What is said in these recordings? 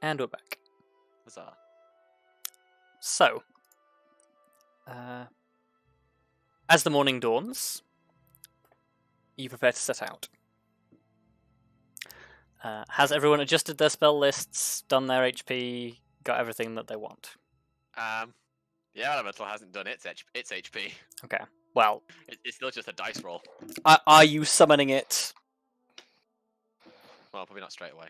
And we're back. Huzzah. So, as the morning dawns, you prepare to set out. Has everyone adjusted their spell lists, done their HP, got everything that they want? Yeah, Elemental hasn't done its HP. Okay. Well, It's still just a dice roll. are you summoning it? Well, probably not straight away.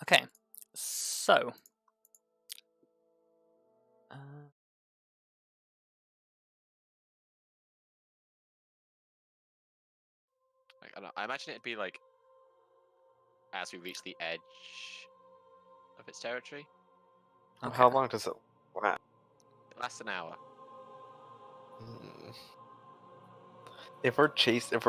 Okay. So, Like, I don't know, I imagine it'd be like as we reach the edge of its territory. okay. How long does it last? It lasts an hour. If we're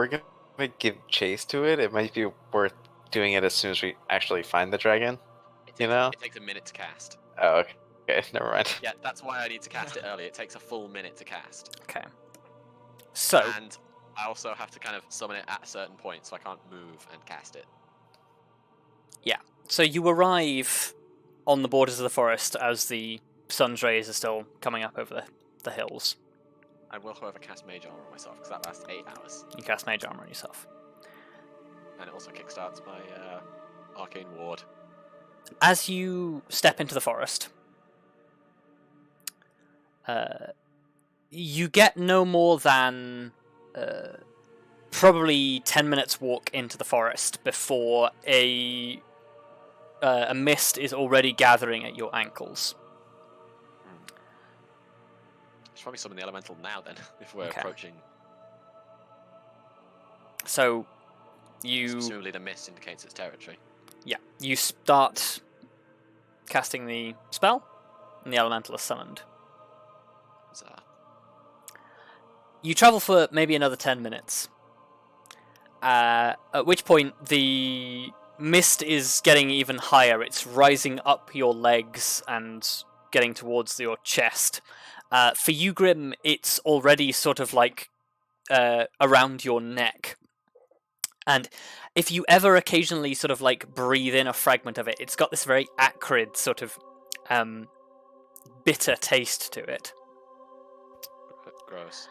gonna give chase to it, it might be worth doing it as soon as we actually find the dragon. It takes a minute to cast. Oh, okay. Never mind. Yeah, that's why I need to cast it early. It takes a full minute to cast. Okay. So, And I also have to kind of summon it at a certain point, so I can't move and cast it. so you arrive on the borders of the forest as the sun's rays are still coming up over the hills. I will, however, cast Mage Armor on myself, because that lasts 8 hours. You cast Mage Armor on yourself. And it also kickstarts my Arcane Ward. As you step into the forest, you get no more than probably 10 minutes walk into the forest before a mist is already gathering at your ankles. I should probably summon the Elemental now, then, if we're approaching. So, you... Presumably the mist indicates its territory. Yeah, you start casting the spell, and the Elemental is summoned. Huzzah. You travel for maybe another 10 minutes. At which point, the mist is getting even higher. It's rising up your legs and getting towards your chest. For you, Grim, it's already sort of like around your neck. And if you ever occasionally sort of like breathe in a fragment of it, it's got this very acrid sort of bitter taste to it. Gross.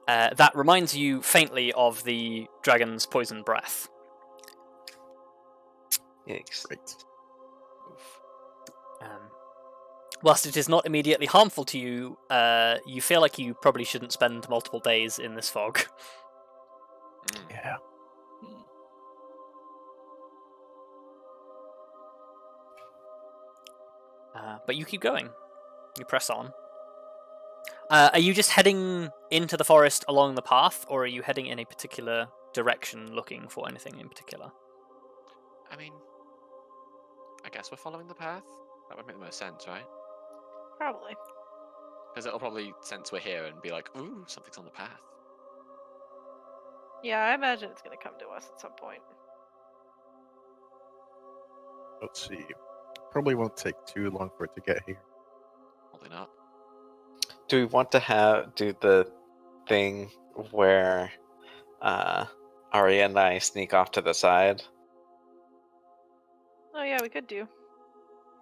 That reminds you faintly of the dragon's poison breath. Yikes. Right. Whilst it is not immediately harmful to you, you feel like you probably shouldn't spend multiple days in this fog. Yeah. But you keep going. You press on. Are you just heading into the forest along the path, or are you heading in a particular direction looking for anything in particular? I mean, I guess we're following the path. That would make the most sense, right? Probably. Because it'll probably sense we're here and be like, ooh, something's on the path. Yeah, I imagine it's going to come to us at some point. Let's see. Probably won't take too long for it to get here. Probably not. Do we want to do the thing where Arya and I sneak off to the side? Oh yeah, we could do.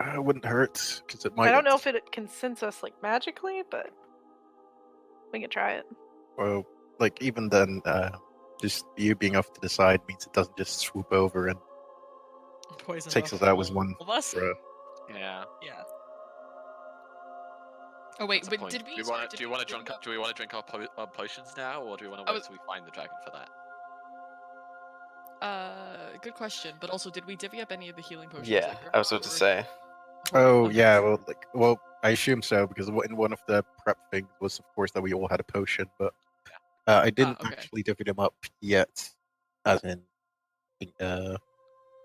It wouldn't hurt, because it might... I don't know if it can sense us like magically, but we can try it. Well, like, even then, just you being off to the side means it doesn't just swoop over and Poison takes off us out with one all of us? throw. Yeah. Yeah. Oh wait, That's a but point. did we? Do we want to drink our potions now, or do we want to wait till we find the dragon for that? Good question. But also, did we divvy up any of the healing potions? Yeah, I was about to say. Oh, Okay. yeah, well, I assume so, because in one of the prep things was, of course, that we all had a potion, but I didn't okay. actually divvy them up yet, as in, Well,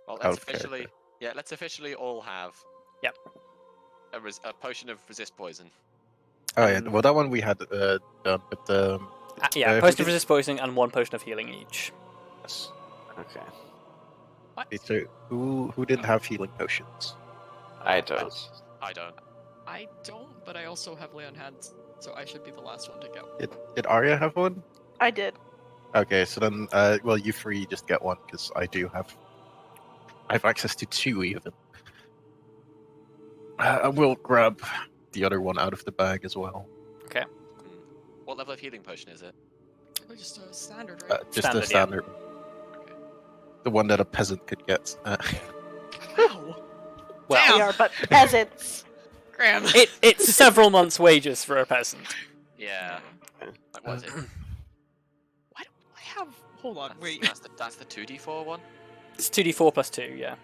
out let's of character. let's officially all have. Yep. A potion of resist poison. Oh, yeah, well, that one we had done, but, Yeah, who potion did- of resist poisoning and one potion of healing each. yes. Okay. What? Okay, so who didn't have healing potions? I don't. I don't. I don't, but I also have lay on hands, so I should be the last one to go. Did Arya have one? I did. Okay, so then, well, you three just get one because I have access to two even. I will grab the other one out of the bag as well. Okay. What level of healing potion is it? Probably just a standard, right? Just Standard, a standard, the one that a peasant could get. Wow. Well, We are but peasants. Graham. it's several months' wages for a peasant. Yeah. Like, what is it? Why don't I have? Hold on, wait. That's the 2d4 one? It's 2d4 plus 2, yeah.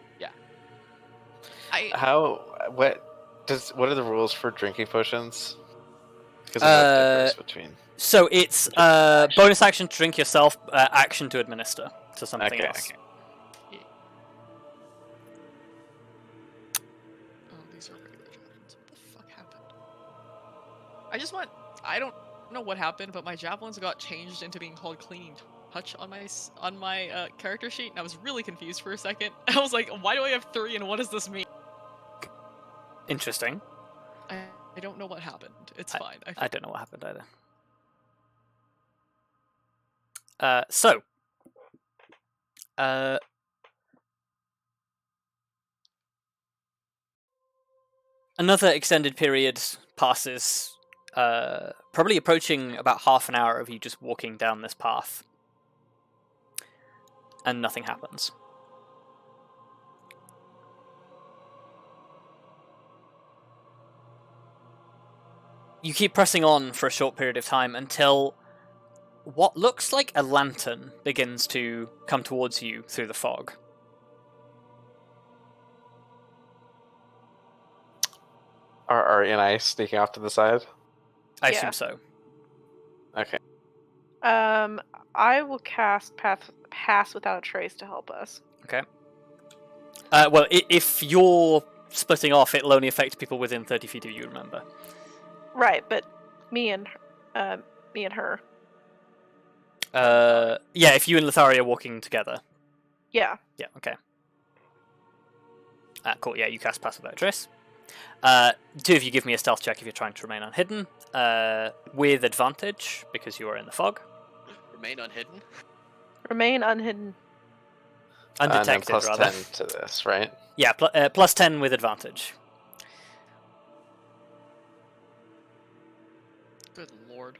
What are the rules for drinking potions? Because I know the difference between. So it's bonus action to drink yourself, action to administer to something Okay, else. okay. Oh, these are regular javelins. What the fuck happened? I don't know what happened, but my javelins got changed into being called cleaning touch on my character sheet, and I was really confused for a second. I was like, why do I have 3 and what does this mean? Interesting. I don't know what happened. It's fine. I don't know what happened either. Another extended period passes, probably approaching about half an hour of you just walking down this path. And nothing happens. You keep pressing on for a short period of time until what looks like a lantern begins to come towards you through the fog. Are Arya and I sneaking off to the side? I Yeah. assume so. Okay. I will cast Pass Without a Trace to help us. Okay. Well, if you're splitting off, it'll only affect people within 30 feet of you, remember? Right, but me and her. Yeah, if you and Lithari are walking together. Yeah. Yeah, okay. Cool, yeah, you cast Pass Without a Trace. 2 of you give me a stealth check if you're trying to remain unhidden. With advantage, because you are in the fog. Remain unhidden? Remain unhidden. Undetected, and then plus rather. 10 to this, right? Yeah, plus 10 with advantage. Good lord.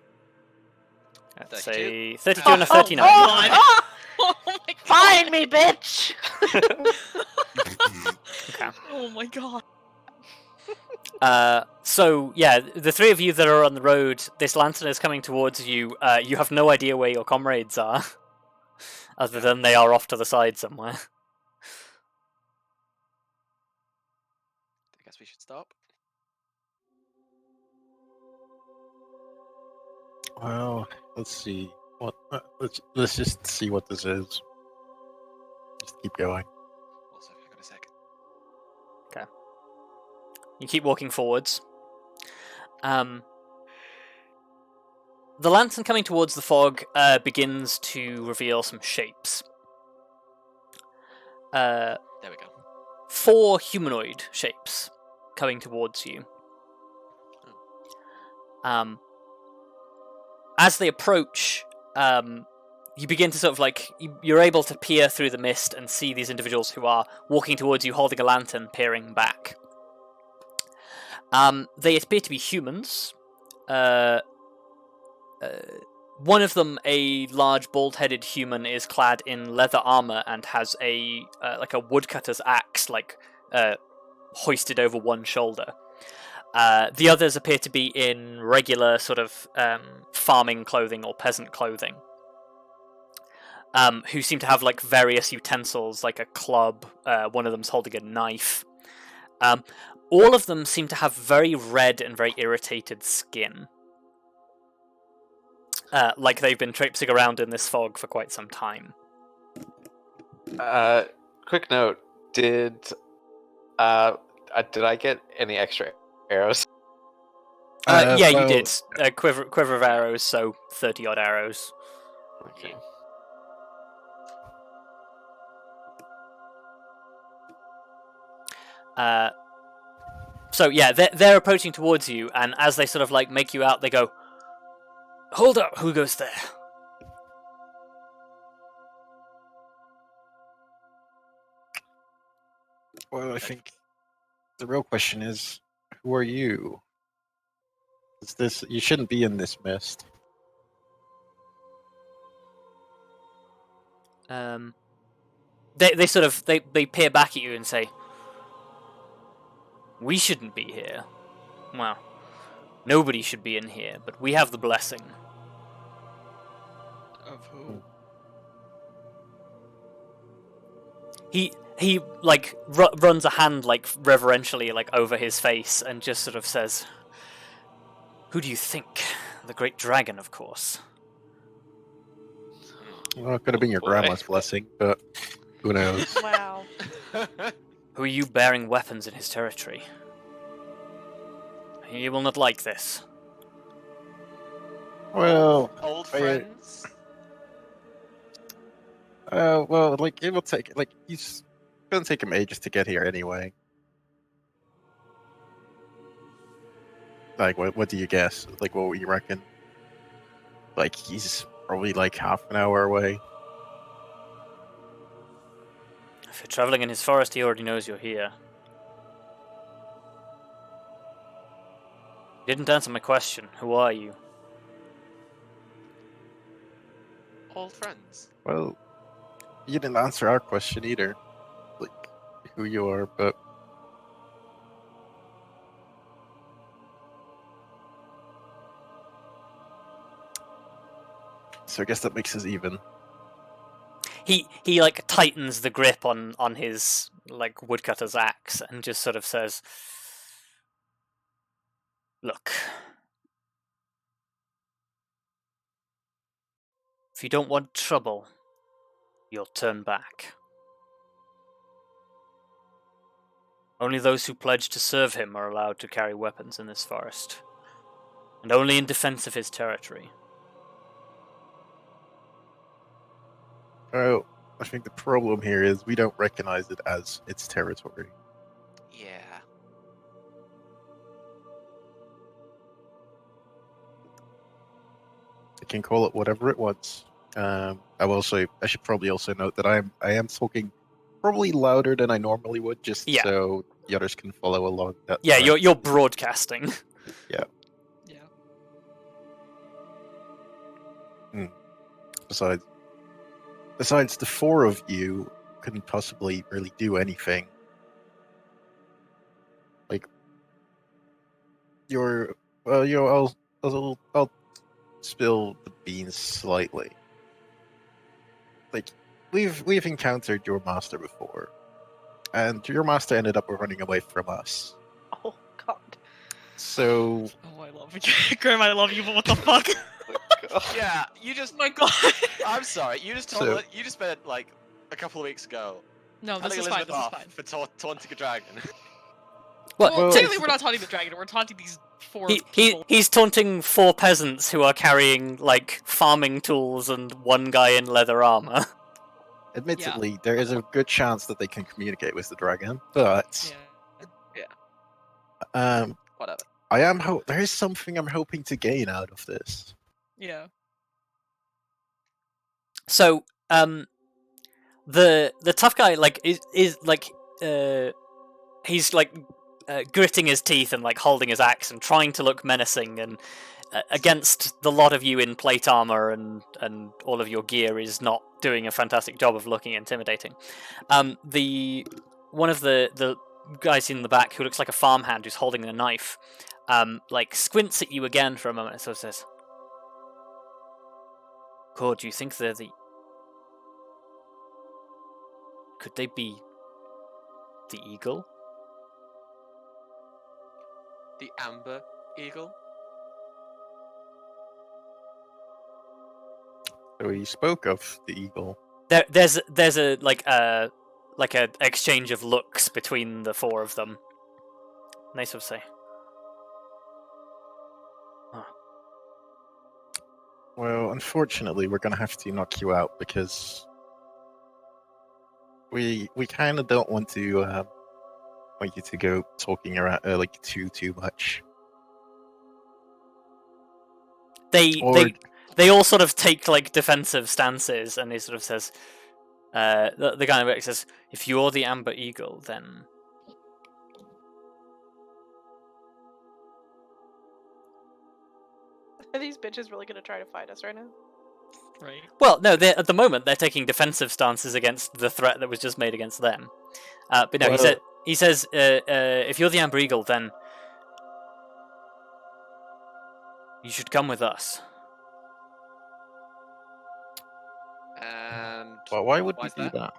Let's 32. say 32 and a 39. Oh my god. Find me, bitch! Okay. Oh my god. So, yeah, the 3 of you that are on the road, this lantern is coming towards you. You have no idea where your comrades are, other than they are off to the side somewhere. I guess we should stop. Well, let's see. Let's just see what this is. Just keep going. Also, hang on a sec. You keep walking forwards. The lantern coming towards the fog begins to reveal some shapes. There we go. 4 humanoid shapes coming towards you. As they approach, you begin to sort of like, you're able to peer through the mist and see these individuals who are walking towards you holding a lantern, peering back. They appear to be humans. One of them, a large bald-headed human, is clad in leather armor and has a like a woodcutter's axe, hoisted over one shoulder. The others appear to be in regular sort of farming clothing or peasant clothing, who seem to have like various utensils, like a club. One of them's holding a knife. All of them seem to have very red and very irritated skin. Like they've been traipsing around in this fog for quite some time. Quick note: Did I get any extra arrows? Yeah, you well, did. Quiver of arrows, so 30 odd arrows. Okay. So yeah, they're approaching towards you, and as they sort of like make you out, they go, "Hold up, who goes there?" Well, I think the real question is, who are you? Is this you shouldn't be in this mist? They sort of they peer back at you and say, "We shouldn't be here. Well, nobody should be in here, but we have the blessing." Of who? He like runs a hand like reverentially like over his face and just sort of says, "Who do you think? The great dragon, of course." Well, it could have been your boy. grandma's blessing, but who knows? Wow. Who are you bearing weapons in his territory? He will not like this. Well, Old I- friends. well, like it will take he's gonna take him ages to get here anyway. Like, what do you guess? Like, what would you reckon? Like, he's probably like half an hour away. If you're traveling in his forest, he already knows you're here. You didn't answer my question. Who are you? Old friends. Well, you didn't answer our question either. Like, who you are, but so I guess that makes us even. He like tightens the grip on his like woodcutter's axe and just sort of says, "Look, if you don't want trouble, you'll turn back. Only those who pledge to serve him are allowed to carry weapons in this forest, and only in defense of his territory." Oh, I think the problem here is we don't recognize it as its territory. Yeah. It can call it whatever it wants. I should probably also note that I am talking probably louder than I normally would, just Yeah. so the others can follow along. Yeah, you're broadcasting. Yeah. Besides, the four of you couldn't possibly really do anything. Like, I'll spill the beans slightly. Like, we've encountered your master before, and your master ended up running away from us. Oh God. So Oh, I love you. Grim, I love you, but what the fuck? Yeah, you just. Oh my god. I'm sorry. You just told. So- You just spent like a couple of weeks ago. No, this telling is fine. Elizabeth This is off fine. for taunting a dragon. What? Well, Well- technically, we're not taunting the dragon. We're taunting these four people. He's taunting four peasants who are carrying like farming tools and one guy in leather armor. admittedly, there is a good chance that they can communicate with the dragon, but Yeah. Whatever. there is something I'm hoping to gain out of this. Yeah. So, the tough guy like is like he's like gritting his teeth and like holding his axe and trying to look menacing, and against the lot of you in plate armor and all of your gear is not doing a fantastic job of looking intimidating. The one of the guys in the back who looks like a farmhand who's holding a knife like squints at you again for a moment and sort of says, "Cord, do you think they're the... Could they be the eagle?" The Amber Eagle. So he spoke of the eagle. There's a like a exchange of looks between the four of them. And they sort of say, Well, unfortunately, we're gonna have to knock you out because we kind of don't want to want you to go talking around like too much. they Or- they all sort of take like defensive stances, and he sort of says, The guy in the back says, "If you're the Amber Eagle, then Are these bitches really gonna try to fight us right now? Right. well, no. At the moment they're taking defensive stances against the threat that was just made against them. But no, Well- he says, if you're the Amber Eagle, then you should come with us." And Well, why would we why's do that?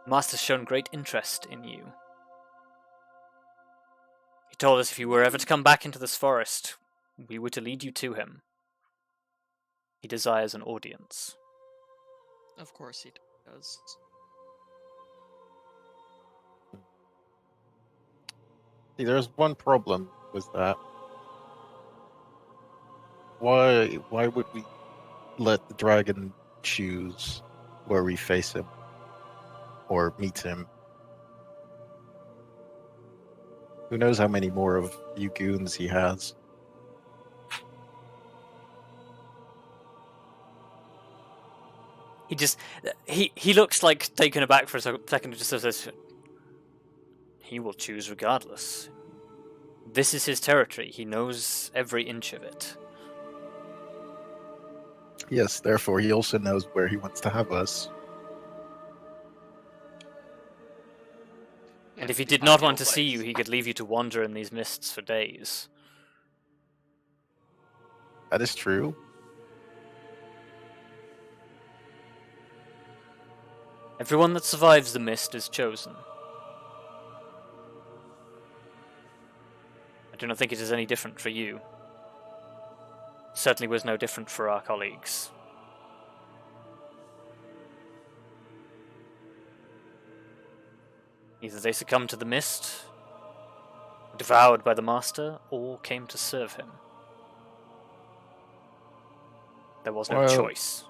Master's shown great interest in you. He told us if you were ever to come back into this forest, we were to lead you to him. He desires an audience. Of course he does. See, there's one problem with that. Why would we let the dragon choose where we face him or meet him? Who knows how many more of you goons he has? He looks like taken aback for a second and just says, "He will choose regardless. This is his territory. He knows every inch of it." Yes, therefore he also knows where he wants to have us. And yeah, if he the did not ideal want to see you, place. he could leave you to wander in these mists for days. That is true. Everyone that survives the mist is chosen. I do not think it is any different for you. Certainly was no different for our colleagues. Either they succumbed to the mist, were devoured by the Master, or came to serve him. There was no Well- choice.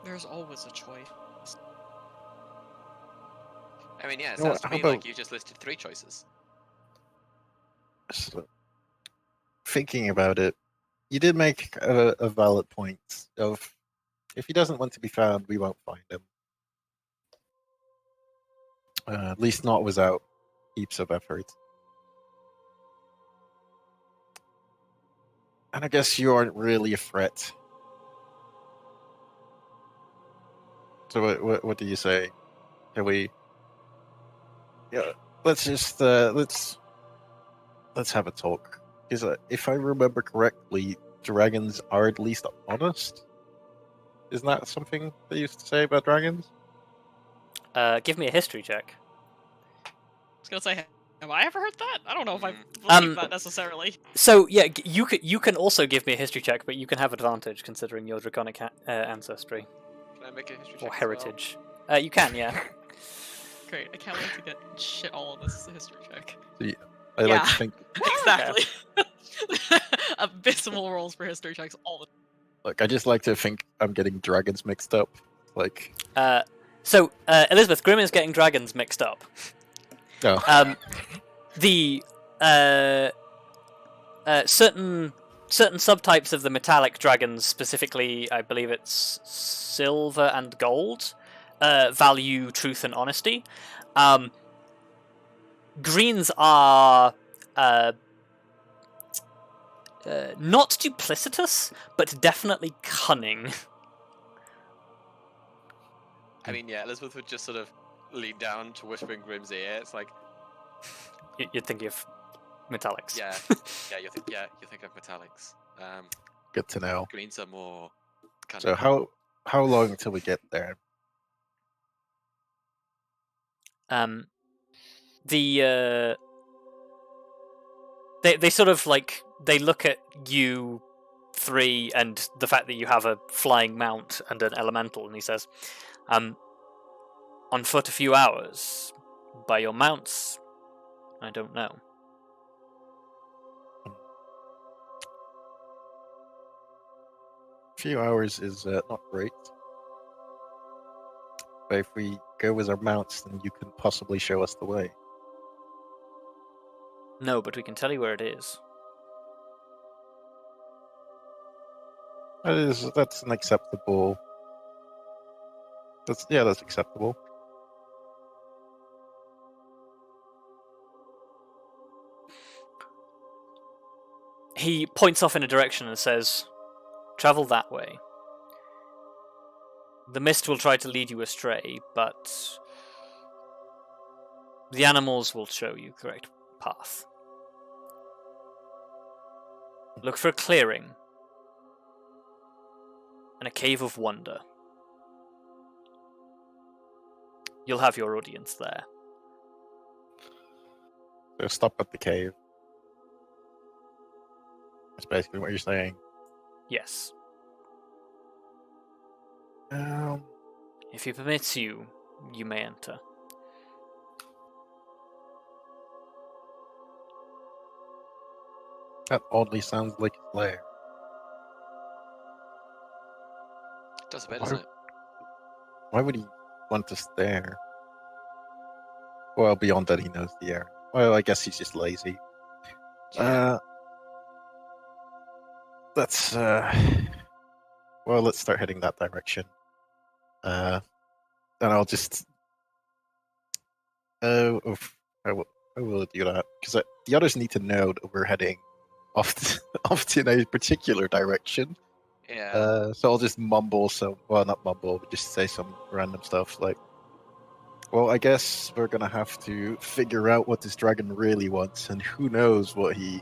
There's always a choice. I mean, yeah, it You know sounds to what, how me like about- you just listed 3 choices. So, thinking about it, you did make a valid point of if he doesn't want to be found, we won't find him. At least not without heaps of effort. And I guess you aren't really a threat. So what do you say? Can we? Yeah, let's just let's have a talk. Because if I remember correctly, dragons are at least honest. Isn't that something they used to say about dragons? Give me a history check. I was gonna say, have I ever heard that? I don't know if I Mm. believe that necessarily. So yeah, you can also give me a history check, but you can have advantage considering your draconic ancestry Can I make a history check? or as well? heritage. You can, yeah. Great, I can't wait to get shit all on this history check. I like Yeah. to think. Exactly. Abysmal rolls for history checks all the time. Like I just like to think I'm getting dragons mixed up. Like So Elizabeth, Grim is getting dragons mixed up. no. The certain subtypes of the metallic dragons, specifically, I believe it's silver and gold, value truth and honesty. Greens are not duplicitous, but definitely cunning. I mean, yeah, Elizabeth would just sort of lean down to whisper in Grim's ear. It's like, You're thinking of metallics. yeah, you think of metallics. Good to know. Greens are more. Kind So how long until we get there? They sort of like they look at you three and the fact that you have a flying mount and an elemental, and he says, on foot a few hours. By your mounts, I don't know. A few hours is not great. But if we go with our mounts, then you can possibly show us the way. No, but we can tell you where it is. That's an acceptable. That's acceptable. He points off in a direction and says, "Travel that way. The mist will try to lead you astray, but the animals will show you the correct path. Look for a clearing and a cave of wonder. You'll have your audience there." So stop at the cave. That's basically what you're saying. Yes. That If he permits you, you may enter. oddly sounds like a Blair. Does a bit, Why- doesn't it? Why would he want us there? Well, beyond that, he knows the area. Well, I guess he's just lazy. Yeah. Let's well, let's start heading that direction. And I'll just oof, I will do that because the others need to know that we're heading off in a particular direction. Yeah. So I'll just mumble well, not mumble, but just say some random stuff like, well, I guess we're gonna have to figure out what this dragon really wants, and who knows what he's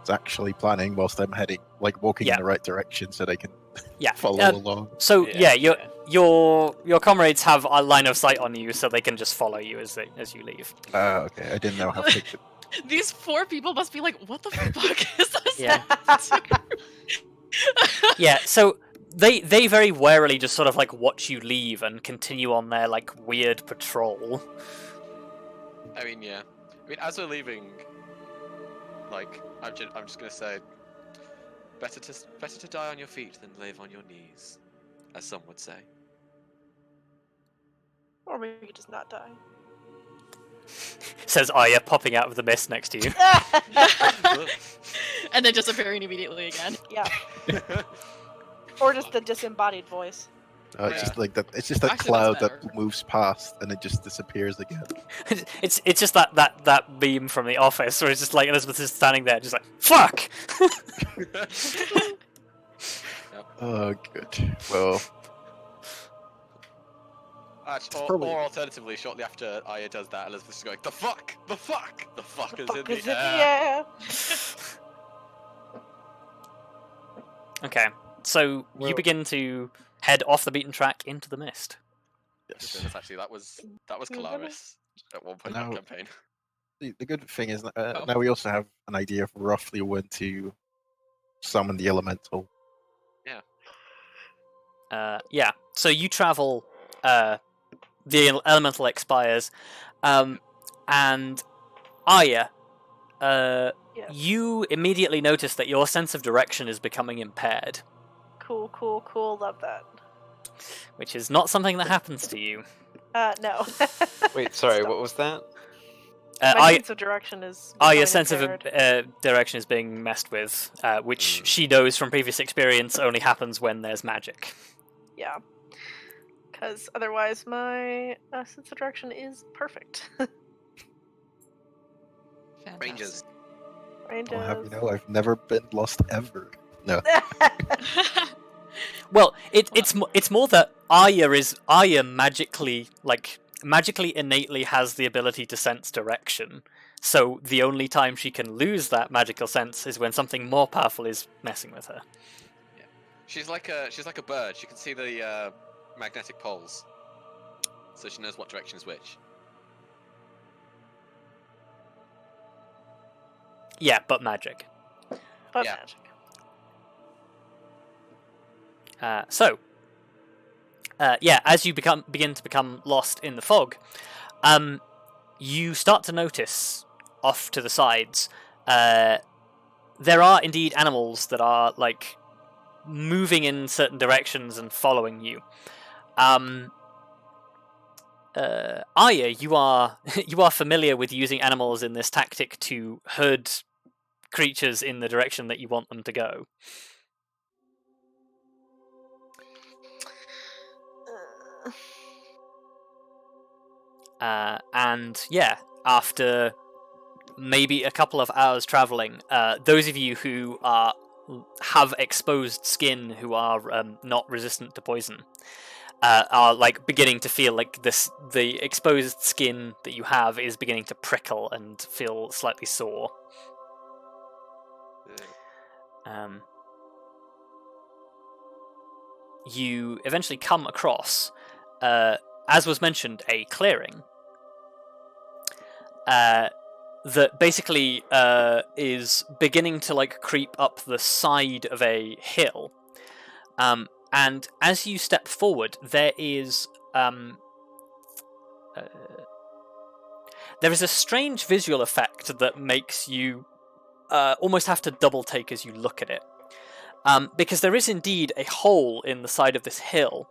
actually planning whilst I'm heading, walking Yeah. in the right direction so they can Yeah. follow along. So Yeah, your comrades have a line of sight on you, so they can just follow you as you leave. Okay, I didn't know how thick it These 4 people must be like, what the fuck is this? Yeah. Yeah. So they very warily just sort of watch you leave and continue on their weird patrol. I mean, yeah. I mean, as we're leaving, I'm just gonna say, better to die on your feet than live on your knees, as some would say. Or maybe you could just not die. Says Arya, popping out of the mist next to you. And then disappearing immediately again. Yeah. Or just the disembodied voice. It's just like that. It's just that Actually, cloud that's that moves past and it just disappears again. It's just that beam from The Office where it's just Elizabeth is standing there, just fuck. Oh, good. Well, Actually, probably- or alternatively, shortly after Arya does that, Elizabeth's going, the fuck is Fuck in is the in the air. air. Okay, so Well- you begin to head off the beaten track into the mist. yes. Actually, that was Mhm. Kallistrate at one point in No. the campaign. The good thing is Oh. now we also have an idea of roughly when to summon the elemental. Yeah, so you travel. The elemental expires, and Arya, Yes. you immediately notice that your sense of direction is becoming impaired, Cool. Love that. which is not something that happens to you. No. Wait, sorry, Stop. what was that? My sense of direction is. Arya's becoming sense of impaired. direction is being messed with, which Mm. she knows from previous experience only happens when there's magic. Yeah. Because otherwise, my sense of direction is perfect. Rangers. I'll have you Ranges. know, I've never been lost ever. No. Well, it's more that Arya magically innately has the ability to sense direction. So the only time she can lose that magical sense is when something more powerful is messing with her. She's like a bird. She can see the magnetic poles, so she knows what direction is which. Yeah, but magic. But Yeah. magic. As you begin to become lost in the fog, you start to notice off to the sides there are indeed animals that are moving in certain directions and following you. Arya, you are familiar with using animals in this tactic to herd creatures in the direction that you want them to go. And yeah, after maybe a couple of hours traveling, those of you who have exposed skin, who are not resistant to poison, are like beginning to feel like the exposed skin that you have is beginning to prickle and feel slightly sore. You eventually come across, as was mentioned, a clearing that basically is beginning to like creep up the side of a hill. And as you step forward, there is a strange visual effect that makes you almost have to double take as you look at it. Because there is indeed a hole in the side of this hill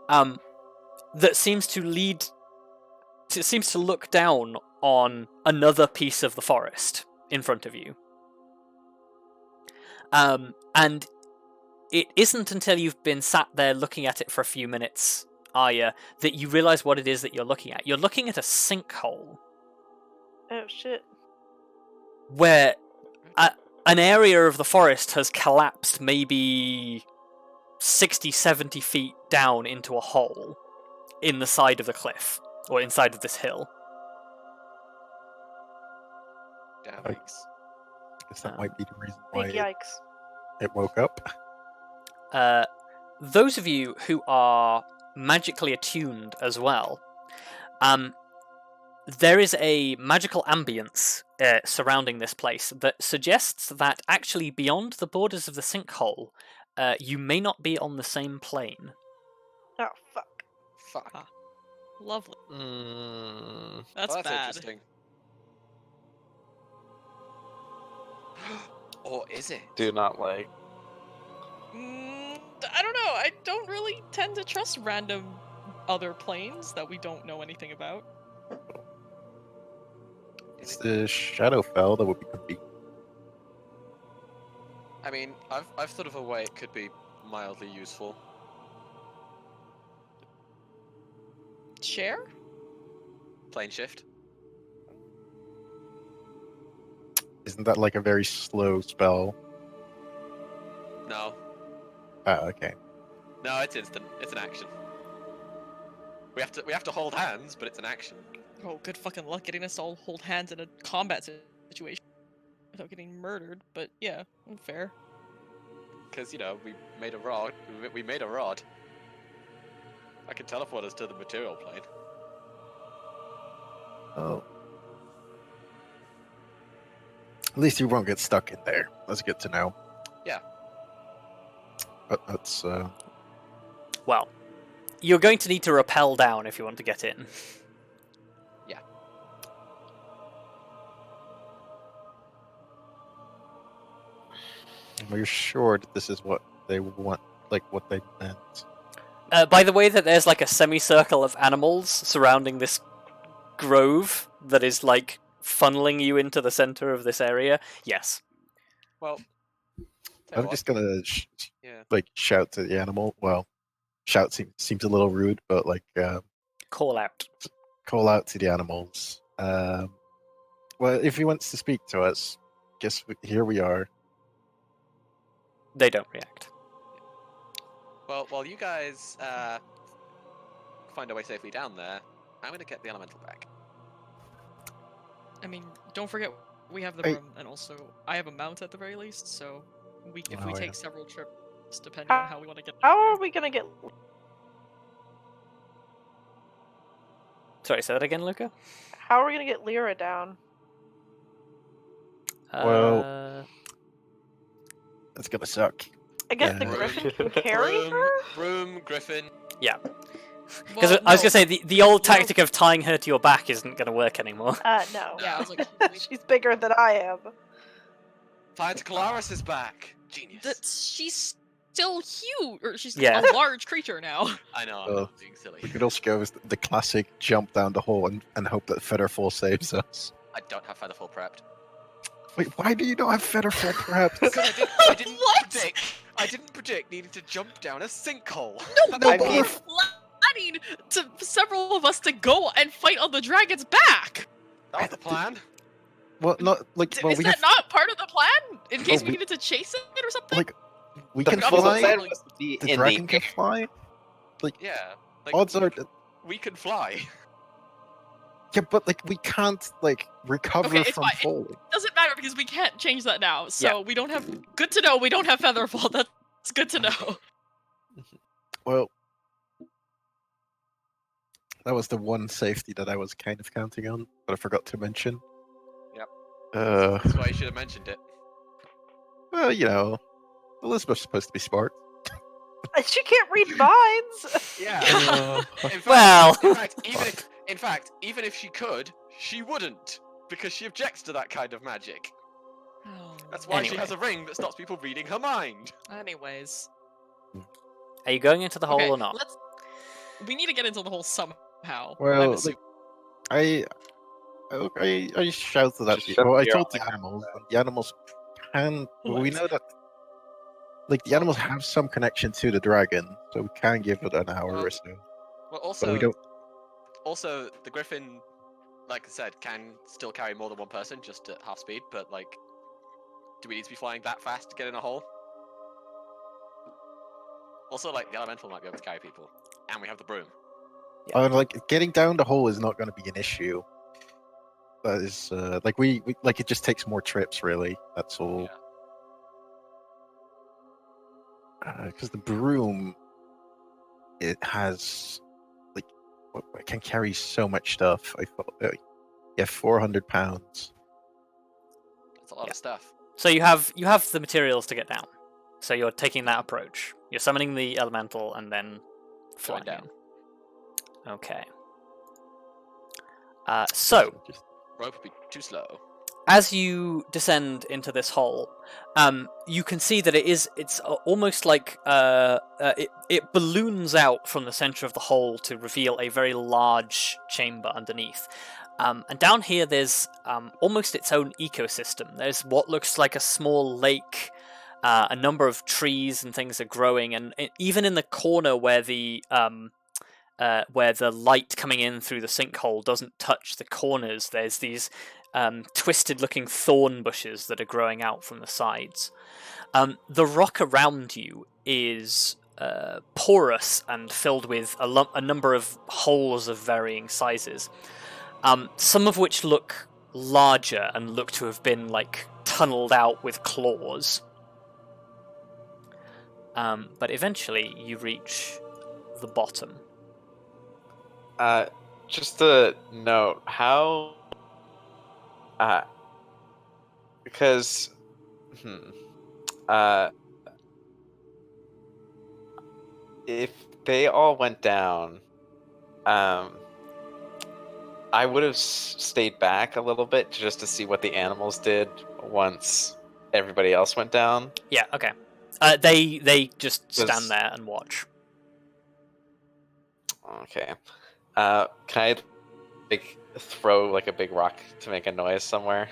that seems to look down on another piece of the forest in front of you. And it isn't until you've been sat there looking at it for a few minutes, Arya, that you realise what it is that you're looking at. You're looking at a sinkhole. Oh shit. Where an area of the forest has collapsed maybe 60, 70 feet down into a hole in the side of the cliff, or inside of this hill. Yikes. I guess that might be the reason why Big yikes. it woke up. Those of you who are magically attuned as well, there is a magical ambience surrounding this place that suggests that actually beyond the borders of the sinkhole, you may not be on the same plane. Oh fuck. Fuck. Ah, lovely. Mm, That's Well, that's bad. interesting. Or is it? do not like. I don't know. I don't really tend to trust random other planes that we don't know anything about. It's the Shadowfell that would be good. I mean, I've thought of a way it could be mildly useful. Share? Plane shift. Isn't that like a very slow spell? No. Oh, okay. No, it's instant. It's an action. We have to hold hands, but it's an action. Oh, good fucking luck getting us to all hold hands in a combat situation without getting murdered. But yeah, fair. Because, you know, we made a rod. We made a rod. I can teleport us to the material plane. Oh. At least you won't get stuck in there. That's good to know. Yeah. But that's Well, you're going to need to rappel down if you want to get in. Yeah. we're sure that this is what they want, like what they meant. By the way, that there's like a semicircle of animals surrounding this grove that is like funneling you into the center of this area. Yes. Well, I'm just gonna yeah. like shout to the animal. Well, shout seems a little rude, but like Call out. call out to the animals. Well, if he wants to speak to us, here we are. They don't react. Well, while you guys find a way safely down there, I'm gonna get the elemental back. I mean, don't forget we have the Hey. room, and also I have a mount at the very least. So if Oh, we yeah. take several trips, depending on how we want to get. How are we gonna get? Sorry, say that again, Luka? How are we gonna get Lyra down? Well- That's gonna suck. I guess the Yeah. Griffin can carry her. Room, Griffin. Because I was going to say, the old tactic of tying her to your back isn't going to work anymore. No. Yeah, I was like, She's bigger than I am. Find Kelariis is back. Genius. she's still huge, or she's Yeah. a large creature now. I know. I'm Oh. not being silly. We could also go with the classic jump down the hole and hope that Featherfall saves us. I don't have Featherfall prepped. Wait, why do you not have Featherfall perhaps? Because I didn't What? predict. I didn't predict needing to jump down a sinkhole. No, No, no, but we're- Lad planning several of us to go and fight on the dragon's back. That was the plan. Well, not like. Well, Is we that have not part of the plan? In case we we- needed to chase it or something? like we The can full full fly. plan was to be The in dragon the can fly. Yeah. Like, Odds are, we can fly. yeah, but like we can't like recover Okay, it's from fine. falling. Doesn't matter because we can't change that now. So we don't have. Good to know we don't have Featherfall. That's good to know. Well, that was the one safety that I was kind of counting on, but I forgot to mention. Yep. Uh, That's why you should have mentioned it. well, Elizabeth's supposed to be smart. She can't read minds. Yeah. Uh, In fact, Well. in fact, even if she could, she wouldn't, because she objects to that kind of magic. That's why she Anyway. has a ring that stops people reading her mind. Anyways. Are you going into the hole Okay, or not? we need to get into the hole somehow. I'm well, assuming. I shouted at Just the. shut Well, I the told ear the on animals, and the animals can. Well, we What? know that. Like the animals have some connection to the dragon, so we can give it an hour or so. Well, But we don't. also, the griffin, like I said, can still carry more than one person, just at half speed. But like, do we need to be flying that fast to get in a hole? Also, like the elemental might be able to carry people, and we have the broom. Like getting down the hole is not going to be an issue. That is like we like it just takes more trips, really. That's all. Yeah. Because the broom, it has like it can carry so much stuff. I thought, 400 pounds. That's a lot Yeah. of stuff. So you have the materials to get down. So you're taking that approach. You're summoning the elemental and then flying Going down. in. Okay. So Rope would be too slow. as you descend into this hole, you can see that it's almost like it balloons out from the center of the hole to reveal a very large chamber underneath. And down here, there's almost its own ecosystem. There's what looks like a small lake. A number of trees and things are growing, and even in the corner where the light coming in through the sinkhole doesn't touch the corners, there's these twisted-looking thorn bushes that are growing out from the sides. The rock around you is porous and filled with a number of holes of varying sizes, some of which look larger and look to have been like tunneled out with claws. But eventually you reach the bottom. Just a note, how because if they all went down, I would have stayed back a little bit just to see what the animals did once everybody else went down. Yeah, okay. They just stand Does- there and watch. Okay. Can I throw like a big rock to make a noise somewhere?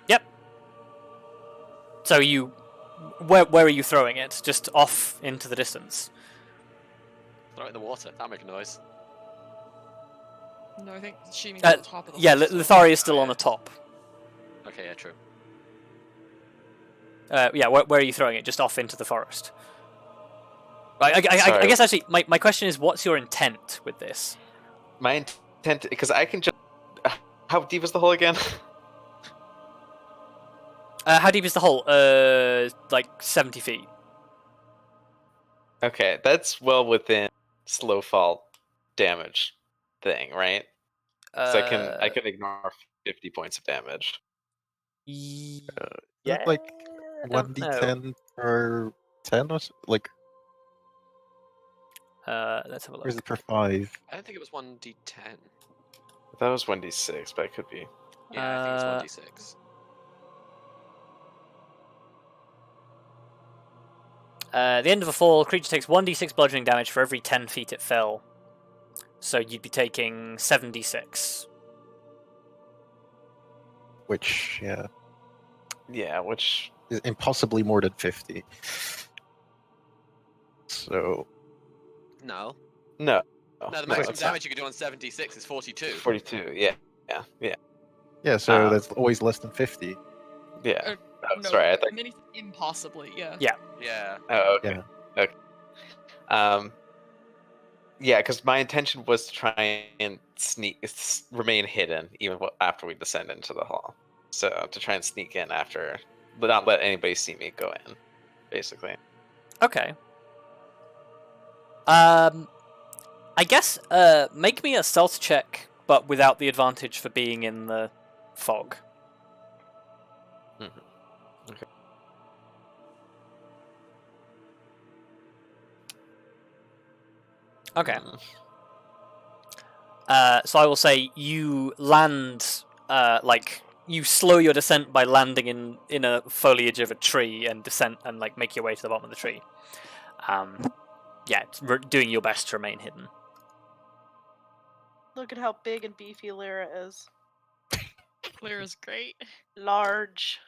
Yep. So where are you throwing it? Just off into the distance? Throw it in the water. That'll make a noise. No, I think she means on the top of the Yeah, hole, so- Lithari is still on the top. Okay, yeah, true. Yeah, where are you throwing it? Just off into the forest? I Sorry. guess actually, my question is, what's your intent with this? My intent, because I can just. How deep is the hole again? How deep is the hole? Like 70 feet. Okay, that's well within slow fall damage thing, right? So I can ignore 50 points of damage. Yeah, Like I don't know. 1d10 per 10 or so? Like, Let's have a or is look. it per 5? I don't think it was 1d10. That was 1d6, but it could be. Yeah, I think it's 1d6. At the end of a fall, creature takes 1d6 bludgeoning damage for every 10 feet it fell. So you'd be taking 7d6. Which, yeah, Yeah, which. is impossibly more than 50. So, No. No. No, the no, maximum it's not. damage you can do on 76 is 42. 42. Yeah. Yeah, so Um, that's always less than 50. Yeah. Oh, No, sorry, I think. impossibly, yeah. Yeah. Oh, okay. Yeah. Okay. Yeah, because my intention was to try and remain hidden even after we descend into the hall. So to try and sneak in after, but not let anybody see me go in, basically. Okay. I guess make me a stealth check, but without the advantage for being in the fog. Okay. Okay. Mm. So I will say you land, like you slow your descent by landing in a foliage of a tree and descent and like make your way to the bottom of the tree. Yeah, doing your best to remain hidden. Look at how big and beefy Lyra is. Lyra's great. Large.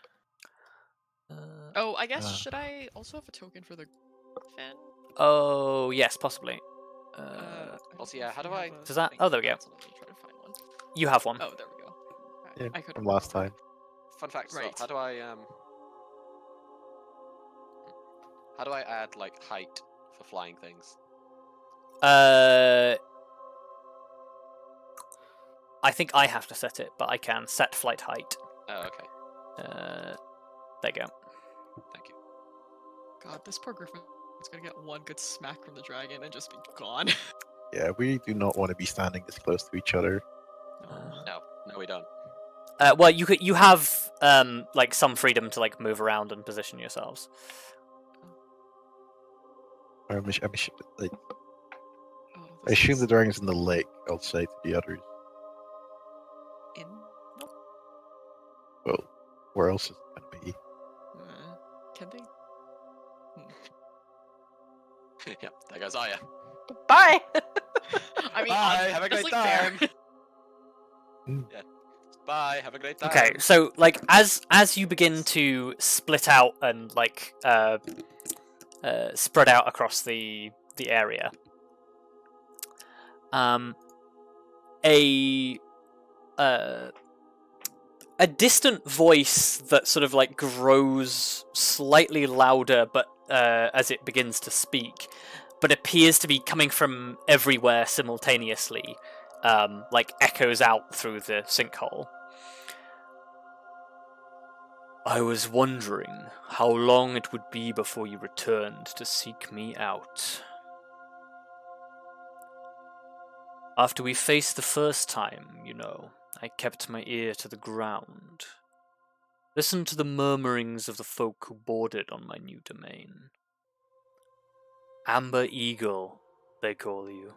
Oh, I guess, Uh. should I also have a token for the Fen? Oh yes, possibly. Also, yeah, how do I- Does that? Oh, there we go. Let me try to find one. You have one. Oh, there we go. Yeah, I could from last time. Fun fact, so Right. how do I add like height for flying things? I think I have to set it, but I can set flight height. Oh, okay. There you go. Thank you. God, this poor griffin is gonna get one good smack from the dragon and just be gone. Yeah, we do not want to be standing this close to each other. No, we don't. Well, you have like some freedom to like move around and position yourselves. Like, Oh, I assume the dragon's in the lake, I'll say to the others. in. Well, where else is it going to be? Can they? Yeah, there goes Arya. Bye! I mean, Bye, have a great honestly, time. fair. Yeah. Bye, have a great time. Okay, so like as you begin to split out and like spread out across the area, a distant voice that sort of like grows slightly louder, but as it begins to speak, but appears to be coming from everywhere simultaneously, like echoes out through the sinkhole. I was wondering how long it would be before you returned to seek me out. After we faced the first time, you know, I kept my ear to the ground. Listened to the murmurings of the folk who boarded on my new domain. Amber Eagle, they call you.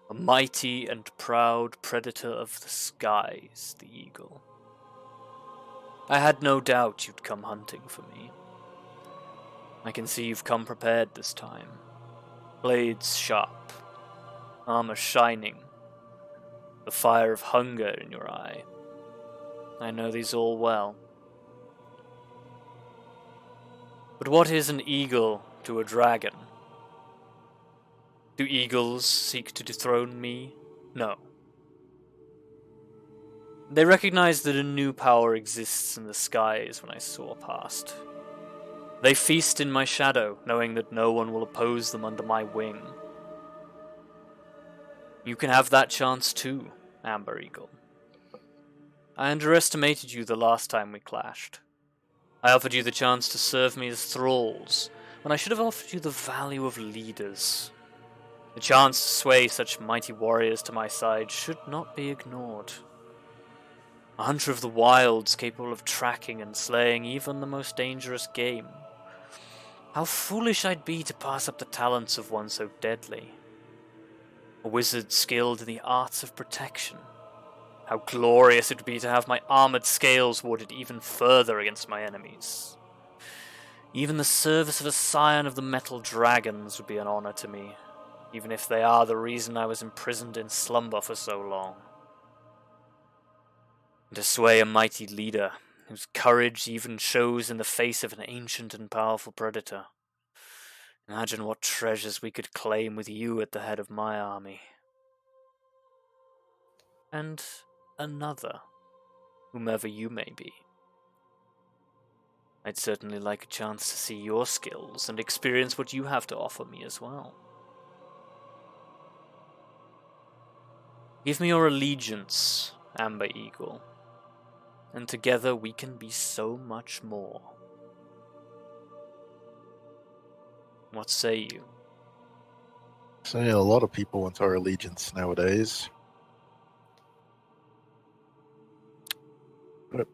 A mighty and proud predator of the skies, the eagle. I had no doubt you'd come hunting for me. I can see you've come prepared this time. Blades sharp, armor shining, the fire of hunger in your eye. I know these all well. But what is an eagle to a dragon? Do eagles seek to dethrone me? No. They recognize that a new power exists in the skies when I soar past. They feast in my shadow, knowing that no one will oppose them under my wing. You can have that chance too, Amber Eagle. I underestimated you the last time we clashed. I offered you the chance to serve me as thralls, when I should have offered you the value of leaders. The chance to sway such mighty warriors to my side should not be ignored. A hunter of the wilds capable of tracking and slaying even the most dangerous game. How foolish I'd be to pass up the talents of one so deadly. A wizard skilled in the arts of protection. How glorious it would be to have my armored scales warded even further against my enemies. Even the service of a scion of the metal dragons would be an honor to me, even if they are the reason I was imprisoned in slumber for so long. And to sway a mighty leader, whose courage even shows in the face of an ancient and powerful predator. Imagine what treasures we could claim with you at the head of my army. And another, whomever you may be. I'd certainly like a chance to see your skills and experience what you have to offer me as well. Give me your allegiance, Amber Eagle, and together we can be so much more. What say you? So yeah, a lot of people want our allegiance nowadays. But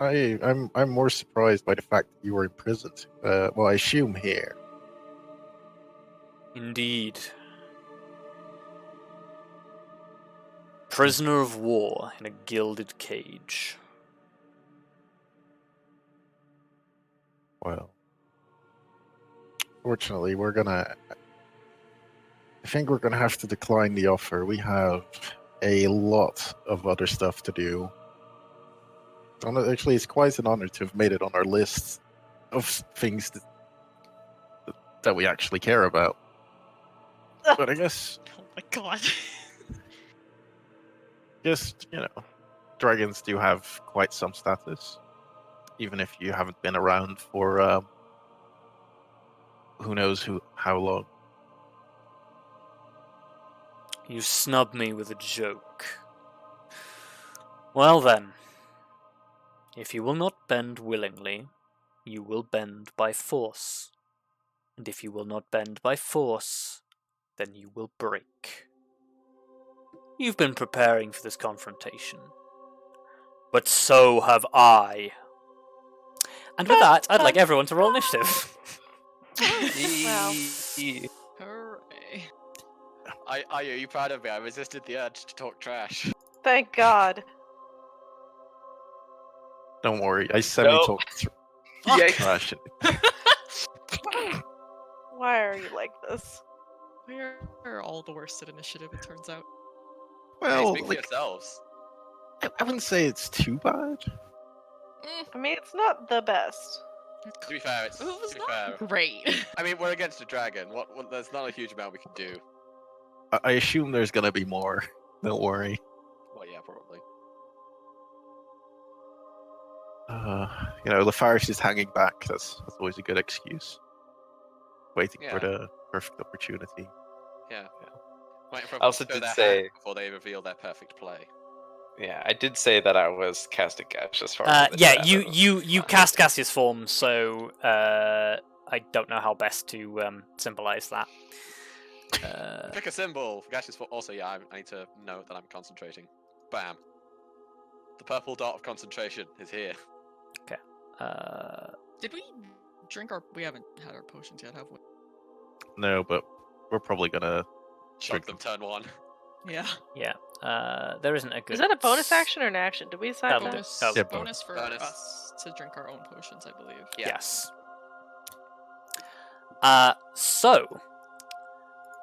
I'm more surprised by the fact that you were imprisoned. Well, I assume here. Indeed. Prisoner of war in a gilded cage. Well, fortunately, I think we're gonna have to decline the offer. We have a lot of other stuff to do. Actually, it's quite an honor to have made it on our list of things that we actually care about. But I guess, Oh my god. dragons do have quite some status, even if you haven't been around for who knows how long. You snub me with a joke. Well then, if you will not bend willingly, you will bend by force. And if you will not bend by force, then you will break. You've been preparing for this confrontation. But so have I. And with that, I'd like everyone to roll initiative. Wow. Hooray. Are you proud of me? I resisted the urge to talk trash. Thank God. Don't worry, I semi-talked Yikes. trash. Why are you like this? We're all the worst at initiative, it turns out. Well, Speak for yourselves. I wouldn't say it's too bad. I mean, it's not the best. To be fair, It was to be not fair. great. I mean, we're against a dragon. What? There's not a huge amount we can do. I assume there's gonna be more. Don't worry. Well, yeah, probably. Lithari is hanging back. That's always a good excuse. Waiting Yeah. for the perfect opportunity. Yeah. Waiting for I also everyone to did show their say- hand before they reveal their perfect play. Yeah, I did say that I was casting Gash as far as Yeah, you cast gaseous form, so I don't know how best to symbolize that. Pick a symbol. Gash is also, yeah, I need to note that I'm concentrating. Bam. The purple dot of concentration is here. Did we drink our... We haven't had our potions yet, have we? No, but we're probably gonna Chug drink them, turn one. Yeah. Yeah, there isn't a good... Is that a bonus action or an action? Did we decide That'll that? do. Bonus, Oh. Yeah, bonus for bonus. us to drink our own potions, I believe. Yeah. Yes. So,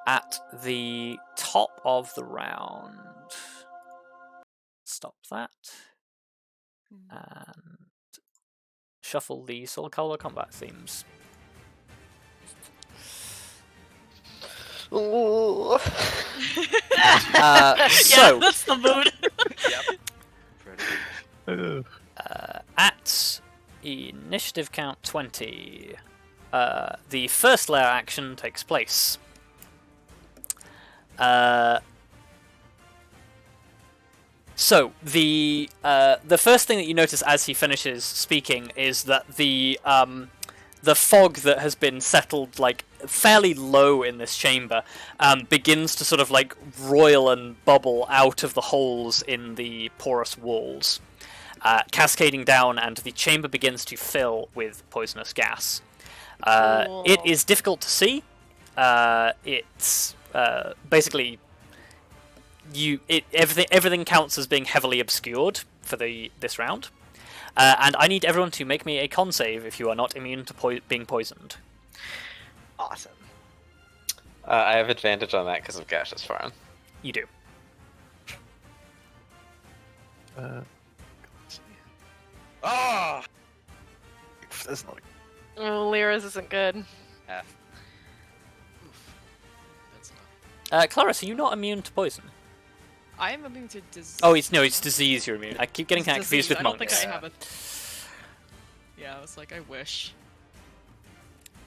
at the top of the round... Stop that. And shuffle the Soul Calibur combat themes. Ooh. Yeah, So, that's the mood. Yep. Pretty much. at initiative count 20, the first layer action takes place. So the first thing that you notice as he finishes speaking is that the fog that has been settled like fairly low in this chamber begins to sort of like roil and bubble out of the holes in the porous walls, cascading down, and the chamber begins to fill with poisonous gas. Cool. It is difficult to see. It's basically everything counts as being heavily obscured for this round. And I need everyone to make me a con save if you are not immune to being poisoned. Awesome. I have advantage on that because of Gash's farm. You do. Ah! That's not. Oh, Lyra's isn't good. F. Oof. That's not. Kelariis, are you not immune to poison? I am immune to disease. Oh, it's disease you're immune. I keep getting kind of confused with I don't monks. think I have a. Yeah, I was like, I wish.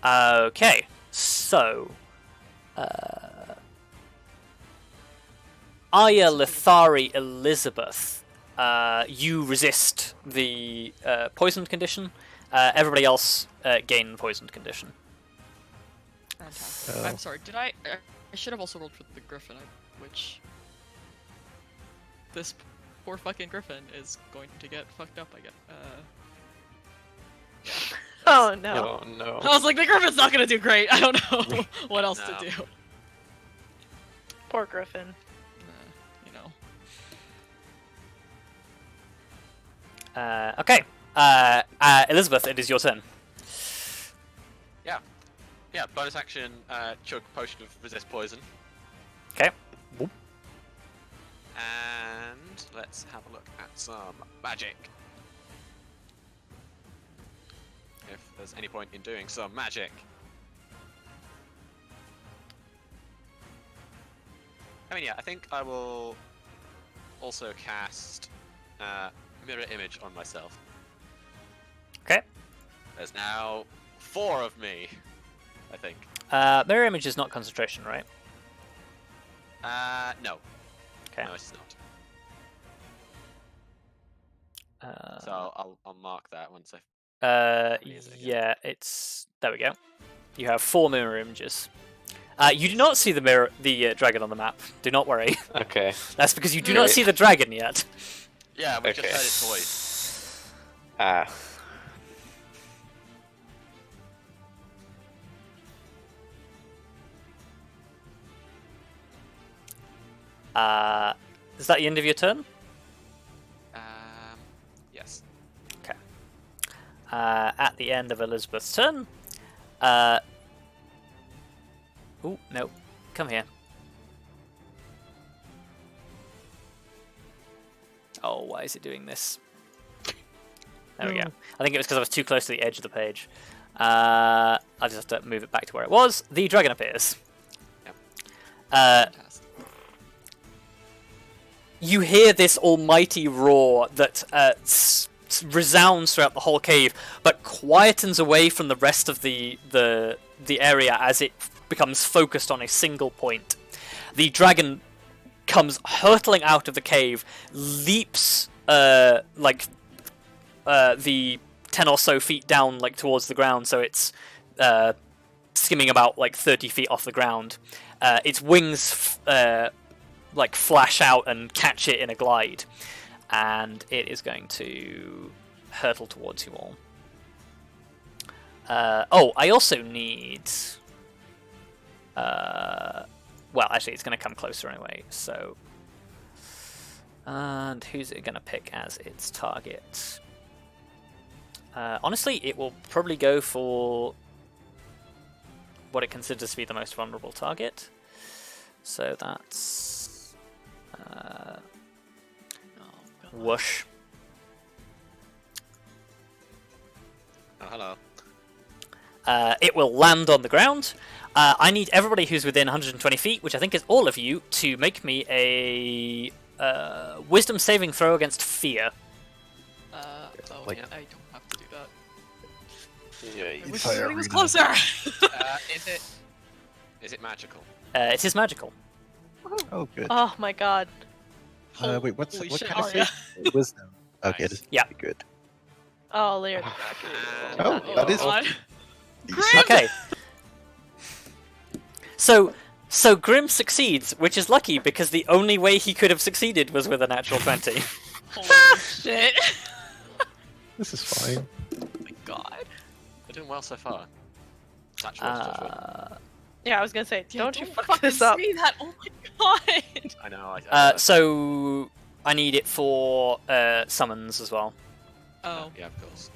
Okay, so Arya, Lithari, Elizabeth, you resist the poisoned condition. Everybody else gain the poisoned condition. Fantastic. Oh. I'm sorry. Did I should have also rolled for the Griffin, which this poor fucking Griffin is going to get fucked up. I guess. Yeah. Oh no. Oh no. I was like, the Griffin's not gonna do great. I don't know what else No. to do. Poor Griffin. You know. Okay, Elizabeth, it is your turn. Yeah, bonus action, chug potion of resist poison. Okay. And let's have a look at some magic. If there's any point in doing some magic. I mean, yeah, I think I will also cast mirror image on myself. Okay. There's now 4 of me, I think. Mirror image is not concentration, right? No. Okay. No, it's not. So I'll mark that once I. Is it again? Yeah, it's there. We go. You have 4 mirror images. You do not see the dragon on the map. Do not worry. Okay. That's because you do not Great. see the dragon yet. Yeah, we just Okay. heard its voice. Ah. Is that the end of your turn? Yes. At the end of Elizabeth's turn. Oh no, come here. Oh, why is it doing this? There we go. I think it was because I was too close to the edge of the page. I'll just have to move it back to where it was. The dragon appears. Fantastic. You hear this almighty roar that resounds throughout the whole cave, but quietens away from the rest of the area as it becomes focused on a single point. The dragon comes hurtling out of the cave, leaps the 10 or so feet down, like towards the ground, so it's skimming about like 30 feet off the ground. Its wings flash out and catch it in a glide, and it is going to hurtle towards you all. I also need. Well, actually, it's going to come closer anyway. So, and who's it going to pick as its target? Honestly, it will probably go for what it considers to be the most vulnerable target. So that's Oh, God. whoosh. Oh, hello. It will land on the ground. I need everybody who's within 120 feet, which I think is all of you, to make me a wisdom saving throw against fear. Like- Yeah, I don't have to do that. Yeah. I wish Entire everybody was arena. closer. Is it magical? It is magical. Oh, good. Oh my god. Wait, what Holy kind shit, of Arya. save? Wisdom. Okay, Nice. this is Yeah. pretty good. Oh, Lyra. Oh, that is God. decent. Okay. So Grim succeeds, which is lucky because the only way he could have succeeded was with a natural 20. Holy shit. This is fine. Oh my God. They're doing well so far. Satchel, touch wood. Yeah, I was gonna say, Yeah, don't you fuck fucking this up. say that. Oh my God. I know. So I need it for summons as well. Oh. Yeah, of course.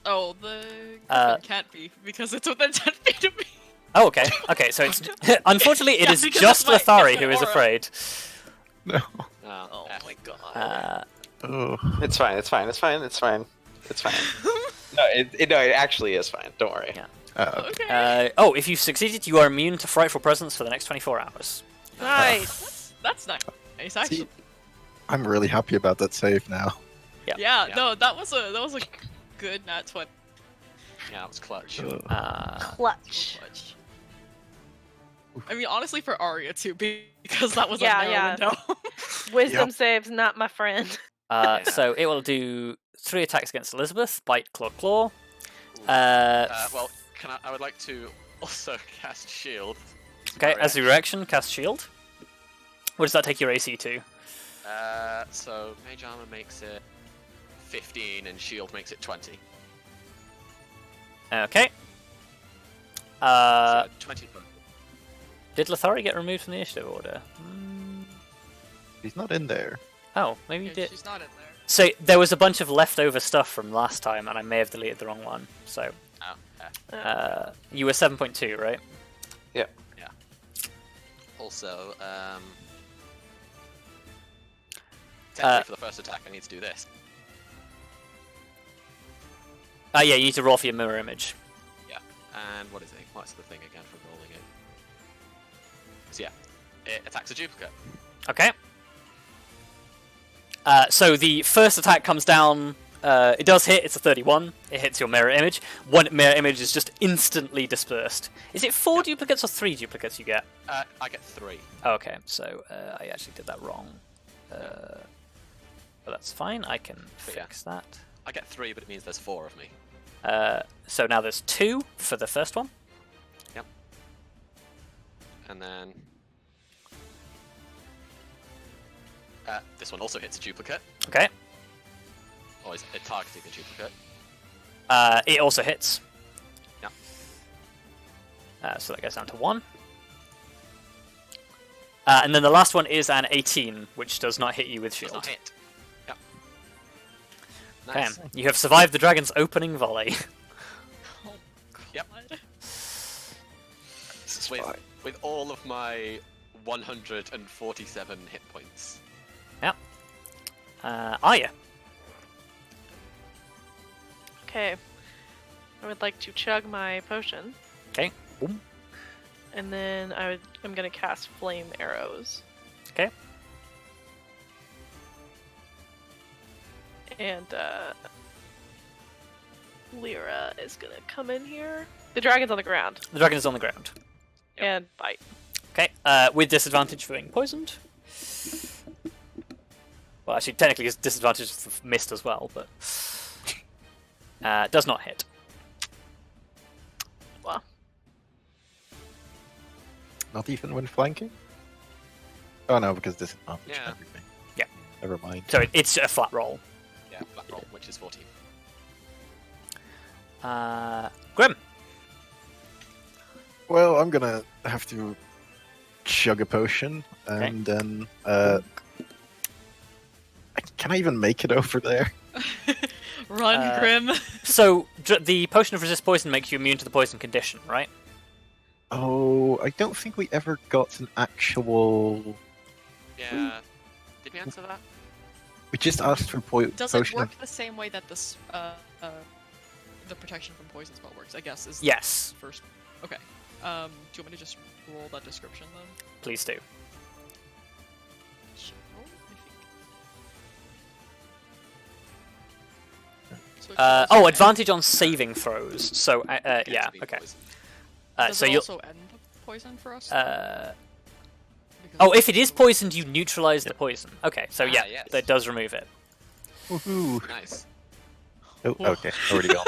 Oh, the Uh, Griffin can't be because it's within 10 feet of me. Oh, okay. Okay, so it's unfortunately it Yeah, is because just that's my Lithari who is aura. afraid. No. Oh F. my God. Oh. It's fine. It's fine. It's fine. It's fine. It's fine. it actually is fine. Don't worry. Yeah. Okay. If you've succeeded, you are immune to frightful presence for the next 24 hours. Nice. That's nice. Actually. See, I'm really happy about that save now. Yeah. No, that was a good nat 20. Yeah, it was clutch. Clutch. Clutch. I mean, honestly, for Arya too, because that was Yeah, a narrow yeah. window. Wisdom saves, not my friend. So it will do 3 attacks against Elizabeth. Bite, claw, claw. Well, I would like to also cast shield. Okay, as a reaction, cast shield. What does that take your AC to? So mage armor makes it 15 and shield makes it 20. Okay. So 20 per. Did Lithari get removed from the initiative order? He's not in there. Oh, maybe he Yeah, did. she's not in there. So there was a bunch of leftover stuff from last time, and I may have deleted the wrong one. So Oh, okay. you were 7.2, right? Also, technically for the first attack, I need to do this. Yeah, you need to roll for your mirror image. And what is it? What's the thing again for rolling it? So yeah, it attacks a duplicate. Okay. So the first attack comes down. It does hit. It's a 31. It hits your mirror image. One mirror image is just instantly dispersed. Is it 4 duplicates or 3 duplicates you get? I get 3. Okay, so I actually did that wrong. But that's fine. I can fix that. I get 3, but it means there's 4 of me. So now there's 2 for the first one. Yep. And then this one also hits a duplicate. Okay. Or is it targeting a duplicate? It also hits. Yep. So that goes down to 1. And then the last one is an 18, which does not hit you with Does shield. not hit. Yep. Okay, Nice. you have survived the dragon's opening volley. Oh, Yep. God. This is With, fine. with all of my 147 hit points. Arya. Okay. I would like to chug my potion. Okay. Boom. And then I'm gonna cast flame arrows. Okay. And Lyra is gonna come in here. The dragon's on the ground. The dragon is on the ground. Yep. And bite. Okay, with disadvantage for being poisoned. Well, actually, technically, it's disadvantage for missed as well, but does not hit. Well, Not even when flanking? Oh no, because disadvantage and Yeah. everything. Yeah. Never mind. So it's a flat roll. Yeah, flat roll, which is 14. Grim. Well, I'm gonna have to chug a potion, and then can I even make it over there? Run, Grim. So the potion of resist poison makes you immune to the poison condition, right? Oh, I don't think we ever got an actual. Yeah. Did we answer that? We just asked for Does it potion. work the same way that this the protection from poison spell works? I guess is Yes. first. Okay. Do you want me to just roll that description then? Please do. Sure, I think. So it Oh, also advantage on saving throws. So yeah, To be okay. poisoned. Does So it you'll. also end the poison for us? Uh, Because oh, if it is poisoned, you neutralize the poison. Okay, so Ah, yeah, yes. that does remove it. Woohoo! Nice. Oh, okay, already gone.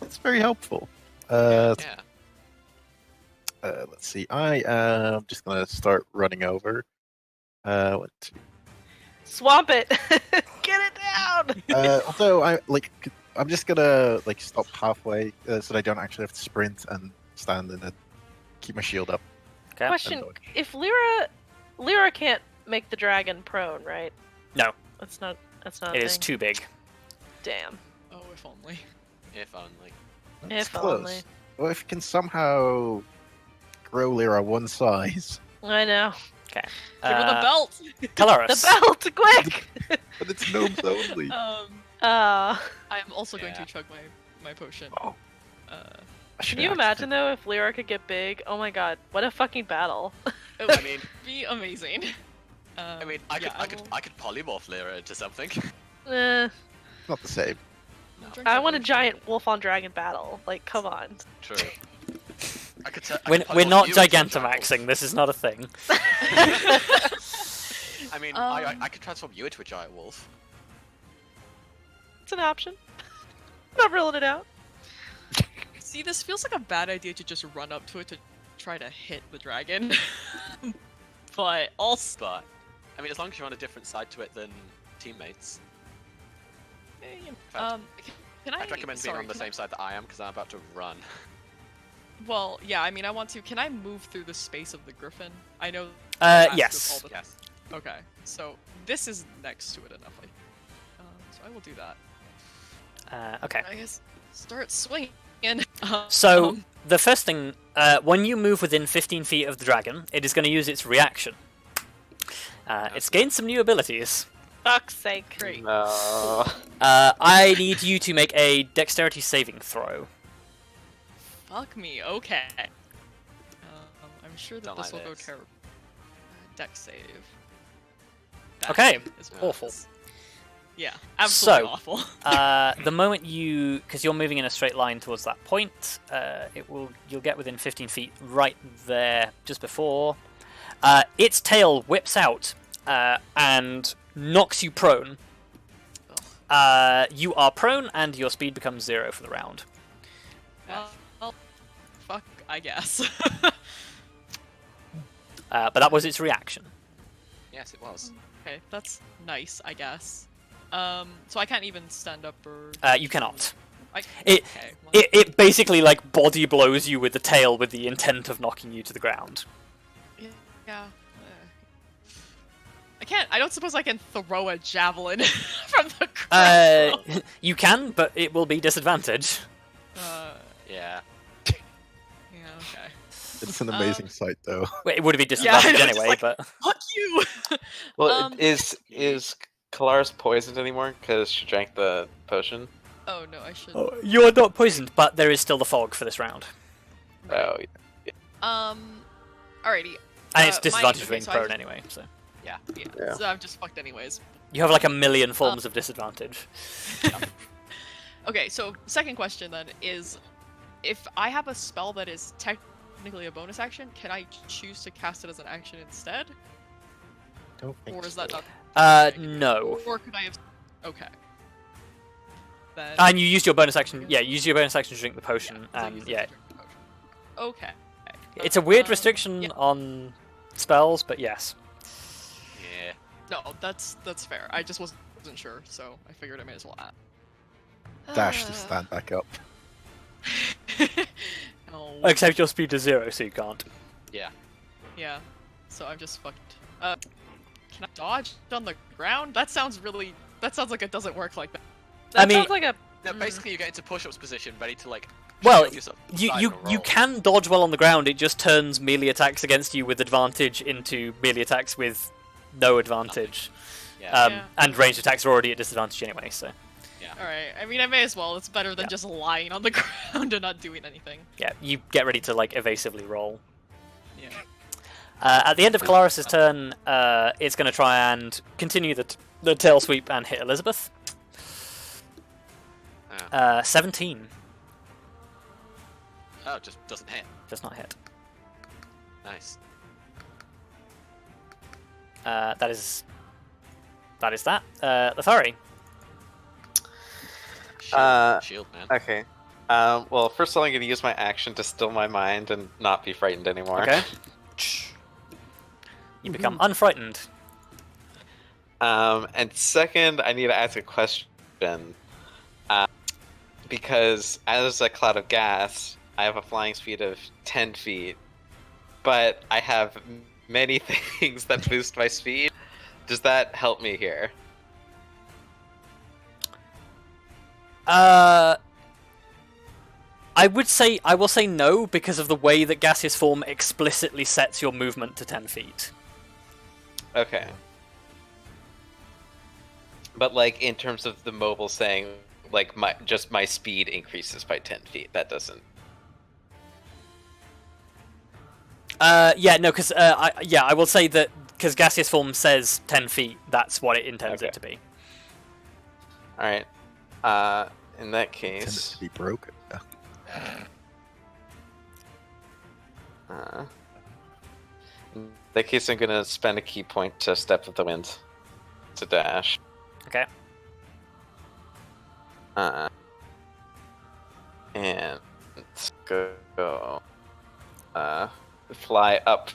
That's very helpful. Yeah. Let's see. I am just gonna start running over. What? swamp it! Get it down! Although I'm just gonna stop halfway so that I don't actually have to sprint and stand and then keep my shield up. Okay. Question: dodge. if Lyra can't make the dragon prone, right? No. That's not. That's not. It a is thing. too big. Damn. Oh, if only. If only. It's If close. only. Well, if you can somehow grow Lyra one size, I know. Okay. Give her the belt. The Kelariis. belt, quick! but it's gnomes only. Uh, I'm also going to Yeah. chug my potion. Oh. can you imagine though if Lyra could get big? Oh my god, what a fucking battle! It I would mean, be amazing. I mean, I could polymorph Lyra into something. Eh, Not the same. I want a giant wolf on dragon battle. Like, come on. True. I could We're polymorph not you into a giant Gigantamaxing. This is not a thing. wolf. I mean, I could transform you into a giant wolf. It's an option. Not ruling it out. See, this feels like a bad idea to just run up to it to try to hit the dragon. But also, But I mean, as long as you're on a different side to it than teammates, fact, can I? I'd recommend being sorry, on the can same side that I am because I'm about to run. Well, yeah, I mean, I want to. Can I move through the space of the griffin? I know. I ask this Yes. all the- Yes. Okay, so this is next to it enough. So I will do that. Okay. I guess start swinging. So Um, the first thing, when you move within 15 feet of the dragon, it is going to use its reaction. It's gained some new abilities. Fuck's sake. great. No. I need you to make a dexterity saving throw. Fuck me. Okay. I'm sure that Don't this will like go this. terrible. Dex save. Okay, Is awful. Yeah, absolutely So, awful. The moment because you're moving in a straight line towards that point, you'll get within 15 feet right there, just before. Its tail whips out and knocks you prone. You are prone, and your speed becomes 0 for the round. Well, fuck, I guess. But that was its reaction. Yes, it was. Okay, that's nice, I guess. So I can't even stand up or. You cannot. Okay, well, It basically like body blows you with the tail with the intent of knocking you to the ground. yeah. I can't. I don't suppose I can throw a javelin from the ground. You can, but it will be disadvantage. Yeah. Yeah. Okay. It's an amazing sight, though. Well, it would be Yeah, disadvantage I know, just anyway, like- but Fuck you. Well, Um, is Kelariis poisoned anymore because she drank the potion? Oh no, I should. you're not poisoned. But there is still the fog for this round, Oh, Alrighty. and it's my- disadvantage for okay, being so I prone just- anyway. So Yeah. Yeah. So I'm just fucked anyways. you have like a million forms of disadvantage. Okay, so second question then is, if I have a spell that is technically a bonus action, can I choose to cast it as an action instead, Don't think or is that so. not? No. Or could I have? Okay. Then. And you used your bonus action. Yeah, use your bonus action to drink the potion, so I and use it yeah, to drink the potion. Okay. it's a weird Um, restriction yeah. on spells, but yes. Yeah. No, that's fair. I just wasn't sure, so I figured I may as well add. Dash to stand back up. No. Except your speed is 0, so you can't. Yeah. Yeah. So I'm just fucked. Can I dodge on the ground? That sounds like it doesn't work like that. That mean- sounds like a. No, basically you get into push-ups position, ready to like. Well, shield yourself You aside you and you roll. can dodge well on the ground. It just turns melee attacks against you with advantage into melee attacks with no advantage. Yeah. Yeah. And ranged attacks are already at disadvantage anyway. So Alright, I mean, I may as well. It's better than Yeah. just lying on the ground and not doing anything. yeah, you get ready to like evasively roll. Yeah. At the end of Kelariis' turn, it's going to try and continue the tail sweep and hit Elizabeth. 17 Oh, it just doesn't hit. does not hit. Nice. That is that. Lithari. Shield, shield man. okay. Well, first of all, I'm going to use my action to still my mind and not be frightened anymore. Okay. You become unfrightened. And second, I need to ask a question. Because as a cloud of gas, I have a flying speed of 10 feet, but I have many things that boost my speed. Does that help me here? I will say no because of the way that gaseous form explicitly sets your movement to 10 feet. Okay. But like in terms of the mobile saying, like my speed increases by 10 feet. That doesn't. Yeah, no, because I will say that because gaseous form says 10 feet, that's what it intends Okay. it to be. All right. In that Intended case, to be broken. in that case, I'm gonna spend a key point to step with the wind to dash. Okay. And go. Fly up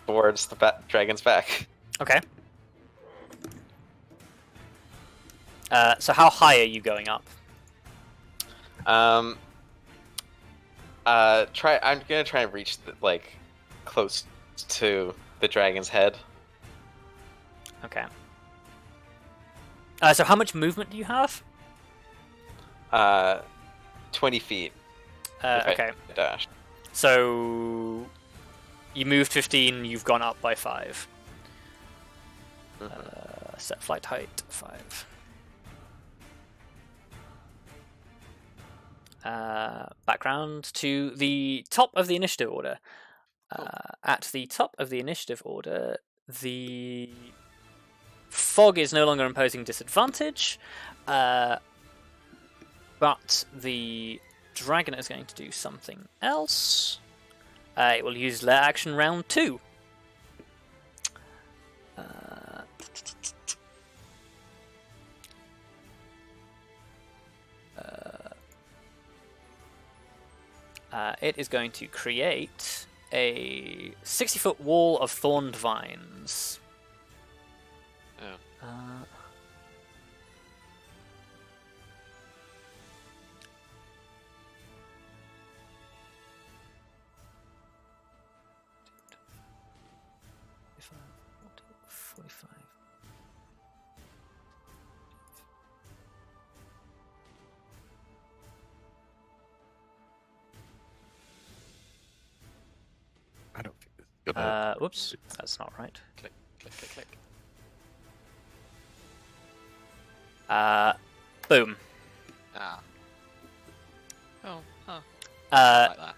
towards the dragon's back. Okay. So how high are you going up? I'm gonna try and reach close to the dragon's head. Okay. So how much movement do you have? 20 feet. If I Okay. dash. So you moved 15, you've gone up by 5. Set flight height 5. Background to the top of the initiative order. At the top of the initiative order, the fog is no longer imposing disadvantage, but the dragon is going to do something else. It will use their action round 2. It is going to create a 60-foot wall of thorned vines. Oh. I don't think this is gonna. Whoops, that's not right. Click, click, click, click. Boom. Ah, Oh, huh. like that.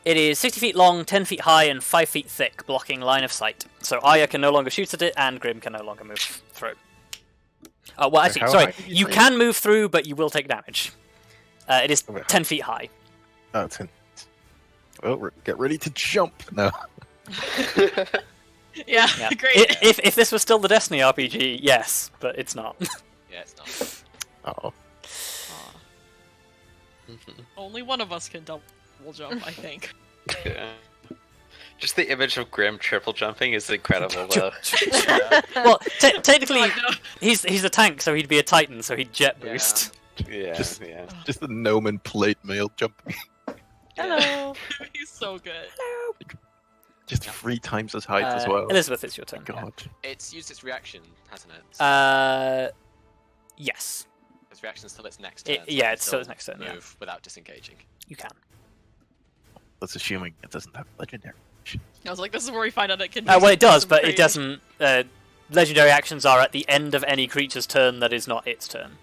It is 60 feet long, 10 feet high, and 5 feet thick, blocking line of sight. So Arya can no longer shoot at it, and Grim can no longer move through. Well, actually, how sorry, high did you you say? can move through, but you will take damage. It is Okay. 10 feet high. Oh, 10. Well, get ready to jump. No. Yeah, Yeah. great. If this was still the Destiny RPG, yes, but it's not. Yeah, it's not. Oh. Aw. Only one of us can double jump, I think. Yeah. Just the image of Grim triple jumping is incredible, though. Well, technically, Oh, no. he's a tank, so he'd be a Titan, so he'd jet Yeah. boost. Yeah, Just- yeah. Just the gnomon plate mail jumping. Hello. He's so good. Just 3 times as height as well. Elizabeth, it's your turn. God. It's used its reaction, hasn't it? Yes, Its reaction's till its next turn. yeah, can it's still its next turn. Yeah, Move without disengaging. you can. That's assuming it doesn't have legendary. I was like, this is where we find out it can. Well, it does, some but it crazy- doesn't. Legendary actions are at the end of any creature's turn that is not its turn.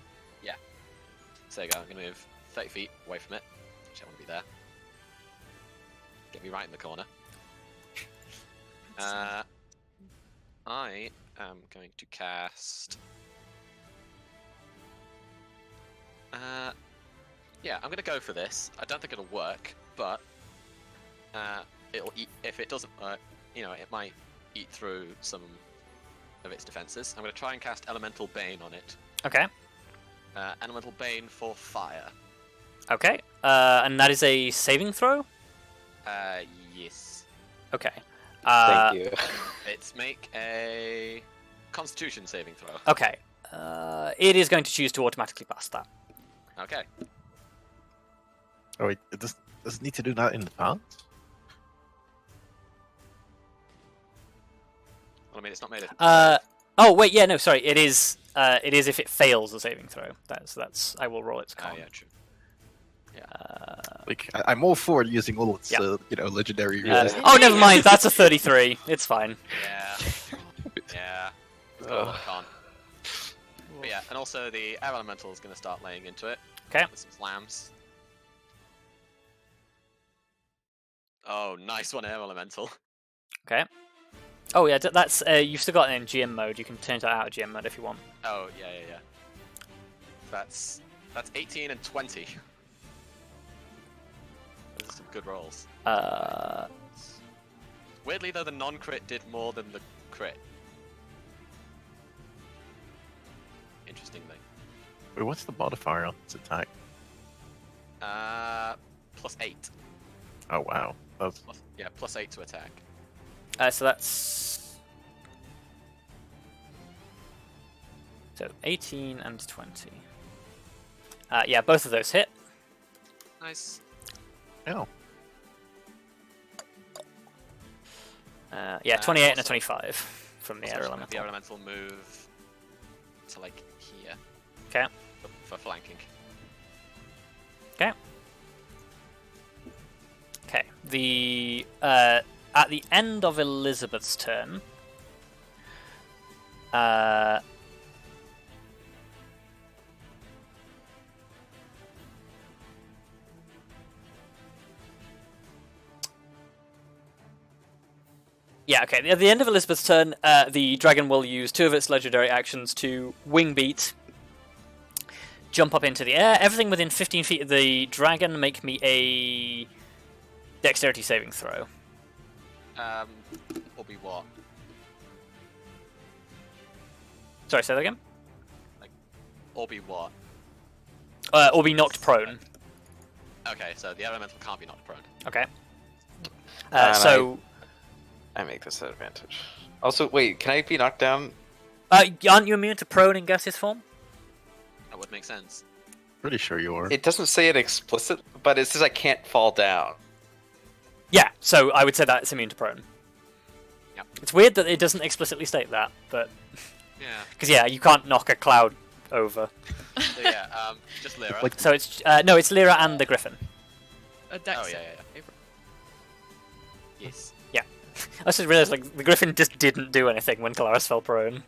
So there you go. I'm gonna move 30 feet away from it. Which I want to be there. Get me right in the corner. I am going to cast. Yeah, I'm gonna go for this. I don't think it'll work, but it'll eat. If it doesn't work, it might eat through some of its defenses. I'm gonna try and cast Elemental Bane on it. Okay. Elemental Bane for fire. Okay. And that is a saving throw. Yes. Okay. Thank you. It's make a Constitution saving throw. Okay. It is going to choose to automatically pass that. Okay. Oh, wait, it does it need to do that in advance? Well, I mean, it's not made it. Oh wait, yeah, no, sorry. It is. It is if it fails a saving throw. That's. I will roll its Oh con. yeah, true. Like, I'm all for using all its, Yeah. legendary. Oh, never mind. That's a 33. It's fine. Yeah. Yeah. It's got a lot of con. But yeah, and also the air elemental is going to start laying into it. Okay. With some slams. Oh, nice one, air elemental. Okay. Oh yeah, that's you've still got it in GM mode. You can change that out of GM mode if you want. Oh, yeah. That's 18 and 20. Those are some good rolls. Weirdly though, the non-crit did more than the crit. Interestingly. Wait, what's the modifier on this attack? +8. Oh wow. That's... +8 to attack. So that's 18 and 20. Yeah, both of those hit. Nice. Oh. Yeah, 28 and a also- 25 from the air The elemental. air elemental move to like here. Okay. For flanking. Okay. Okay. The at the end of Elizabeth's turn, yeah, okay. At the end of Elizabeth's turn, the dragon will use 2 of its legendary actions to wing beat, jump up into the air. Everything within 15 feet of the dragon, make me a dexterity saving throw. Will be what? Sorry, say that again? Or be what? Or be knocked prone. Okay, so the elemental can't be knocked prone. Okay. And So, I make this an advantage. Also, wait, can I be knocked down? aren't you immune to prone in gaseous form? That would make sense. Pretty sure you are. It doesn't say it explicit, but it says I can't fall down. Yeah, so I would say that it's immune to prone. Yep. It's weird that it doesn't explicitly state that, but... Yeah. Because, yeah, you can't knock a cloud over. So yeah, just Lyra. Like- So it's... no, it's Lyra and the Griffin. Oh yeah. Yes. I just realised, like, the Griffin just didn't do anything when Kelariis fell prone.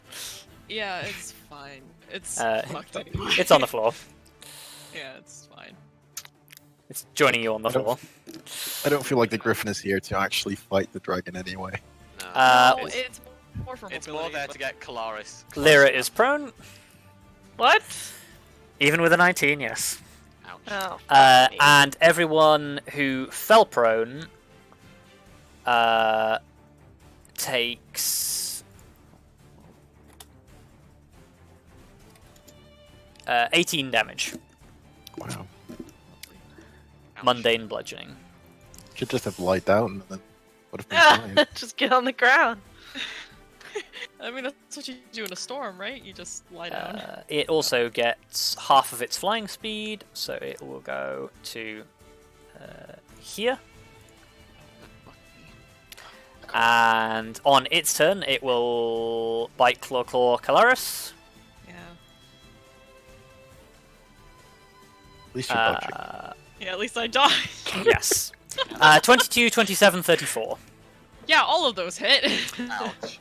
Yeah, it's fine. It's Uh, fucked anyway. It's on the floor. Yeah, it's fine. It's joining you on the I don't- floor. I don't feel like the Griffin is here to actually fight the dragon anyway. No. No, it's, it's more for it's more mobility, there but- to get Kelariis. close Lyra enough. is prone, What? even with a 19, yes. Ouch. Oh. fuck me. And everyone who fell prone takes 18 damage. Wow. Ouch. Mundane bludgeoning. Should just have lied down and then would have been fine. Just get on the ground. I mean, that's what you do in a storm, right? You just lie down. It also gets half of its flying speed, so it will go to here. And on its turn, it will bite Claw Kelariis. Yeah. At least you're dodging. Yeah, at least I died. Yes. 22, 27, 34. Yeah, all of those hit. Ouch.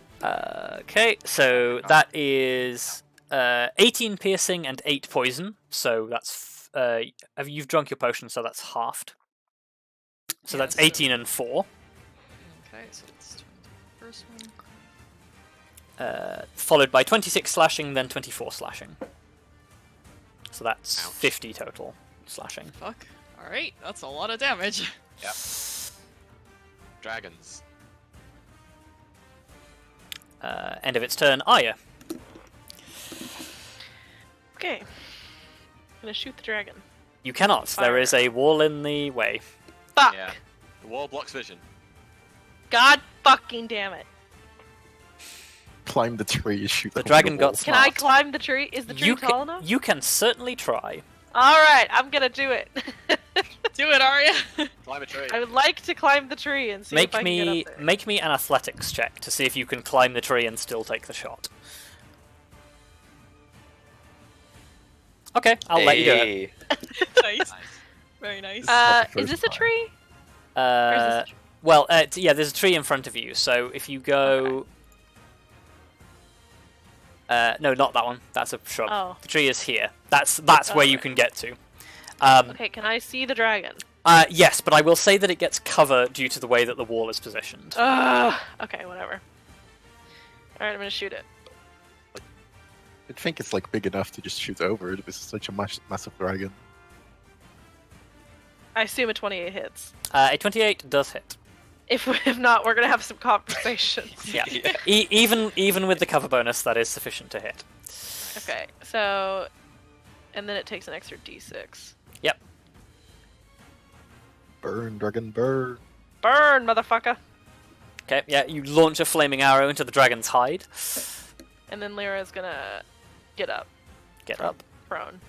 Okay, so that is 18 piercing and 8 poison. So that's you've drunk your potion, so that's halved. So Yeah, that's so- 18 and 4. Okay, so that's the first one. Followed by 26 slashing, then 24 slashing. So that's Ouch. 50 total slashing. Fuck. Alright, that's a lot of damage. Yep. Dragons. End of its turn, Arya. Okay. I'm gonna shoot the dragon. You cannot. There is a wall in the way. Fuck. Yeah. The wall blocks vision. God fucking damn it. Climb the tree, shoot The over dragon wall. got Can I smart. climb the tree? Is the tree You tall can, enough? you can certainly try. Alright, I'm gonna do it. Do it, Arya! Climb a tree. I would like to climb the tree and see if I can get up there. Make me an athletics check to see if you can climb the tree and still take the shot. Okay, I'll let you do it. Hey. Nice. Nice. Very nice. not the Is first this a time. tree? Or is this a tree? Well, yeah, there's a tree in front of you, so if you go... No, not that one. That's a shrub. Oh. The tree is here. That's where you right. can get to. Okay, can I see the dragon? Yes, but I will say that it gets cover due to the way that the wall is positioned. Okay, whatever. Alright, I'm gonna shoot it. I think it's like big enough to just shoot over it. This is such a massive dragon. I assume a 28 hits. A 28 does hit. If not, we're gonna have some conversations. Yeah. Even with the cover bonus, that is sufficient to hit. Okay, so... And then it takes an extra d6. Yep. Burn, dragon, burn. Burn, motherfucker! Okay, yeah, you launch a flaming arrow into the dragon's hide. And then Lyra's gonna get up. Get up. Prone.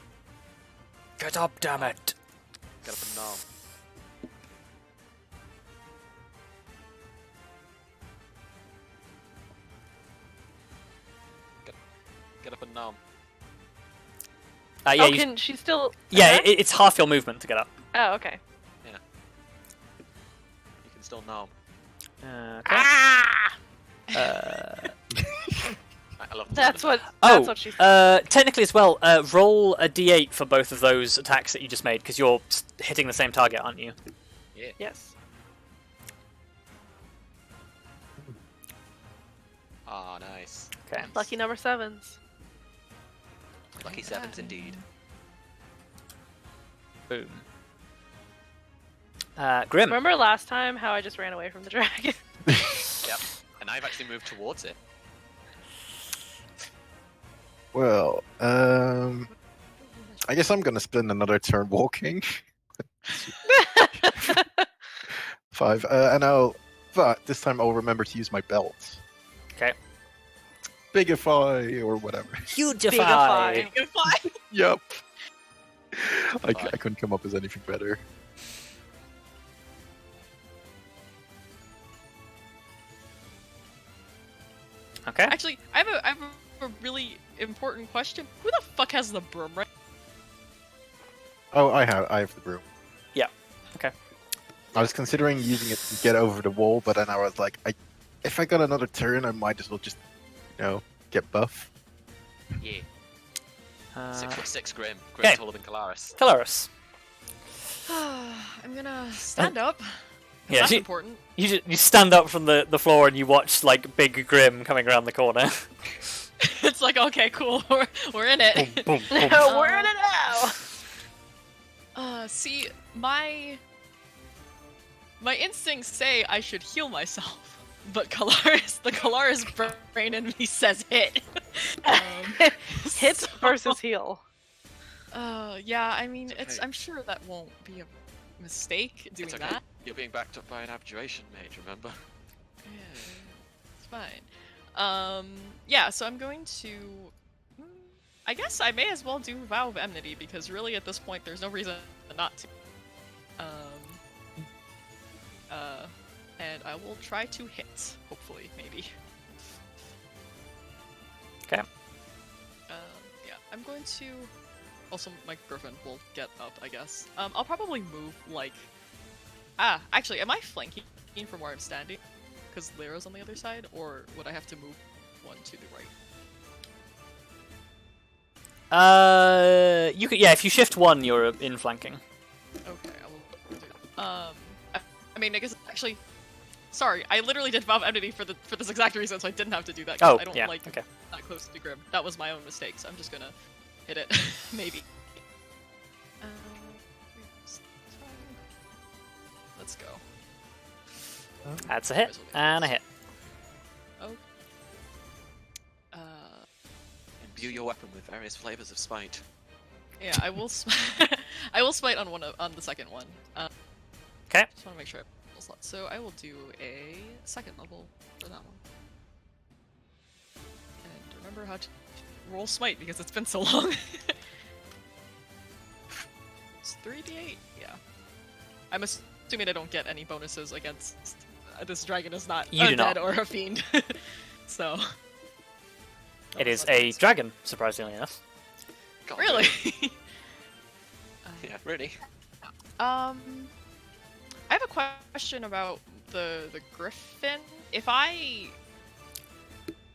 Get up, damn it! Get up and nom. Get up and nom. Yeah, Oh, you- can she still... yeah, attack? it's half your movement to get up. Oh, okay. You can still nom. Okay. Ah! I love That's what she said. Technically as well, roll a d8 for both of those attacks that you just made, because you're hitting the same target, aren't you? Yeah. Yes. Ah, nice. Okay. Lucky number 7s. Lucky sevens indeed. Boom. Grim. Remember last time how I just ran away from the dragon? Yep. And I've actually moved towards it. Well, I guess I'm gonna spend another turn walking. 5, but this time I'll remember to use my belt. Okay. Bigify or whatever. Hugify. Yup. I couldn't come up with anything better. Okay. Actually, I have a really important question. Who the fuck has the broom right? Oh, I have the broom. Yeah. Okay. I was considering using it to get over the wall, but then I was like, if I got another turn, I might as well just, get buff. Yeah. 6'6" Grim. okay. Grim taller than Kelariis. Kallistrate. I'm gonna stand up. Yeah, That's she- important. You stand up from the floor and you watch like big Grim coming around the corner. It's like, okay, cool, we're in it. Boom, boom, boom. We're in it now! See, my instincts say I should heal myself, but the Kelariis brain in me says hit. Hits versus heal. Yeah, I mean, It's okay. I'm sure that won't be a mistake doing It's okay. that. You're being backed up by an abjuration mage, remember? Yeah, it's fine. Yeah, so I'm going to... I guess I may as well do Vow of Enmity, because really at this point there's no reason not to. And I will try to hit, hopefully, maybe. Okay. Yeah, I'm going to... Also, my girlfriend will get up, I guess. I'll probably move, like... actually, am I flanking from where I'm standing? Because Lyra's on the other side? Or would I have to move one to the right? You could, yeah, if you shift one, you're in flanking. Okay, I will do that. I mean, I guess, actually... Sorry, I literally did Vow of Enmity for this exact reason, so I didn't have to do that, 'cause Oh, I don't yeah, like okay. that close to Grim. That was my own mistake, so I'm just gonna hit it. Maybe. Let's go. That's a hit, and a hit. Oh. Imbue your weapon with various flavors of spite. Yeah, I will. I will smite on the second one. Okay. Just want to make sure I have full slots. So I will do a second level for that one. And remember how to roll smite because it's been so long. It's 3d8. Yeah. I'm assuming I don't get any bonuses against this dragon. Is not You do undead not. or a fiend. So. It is a dragon, surprisingly enough. God, Really? Yeah, really. I have a question about the griffin. If I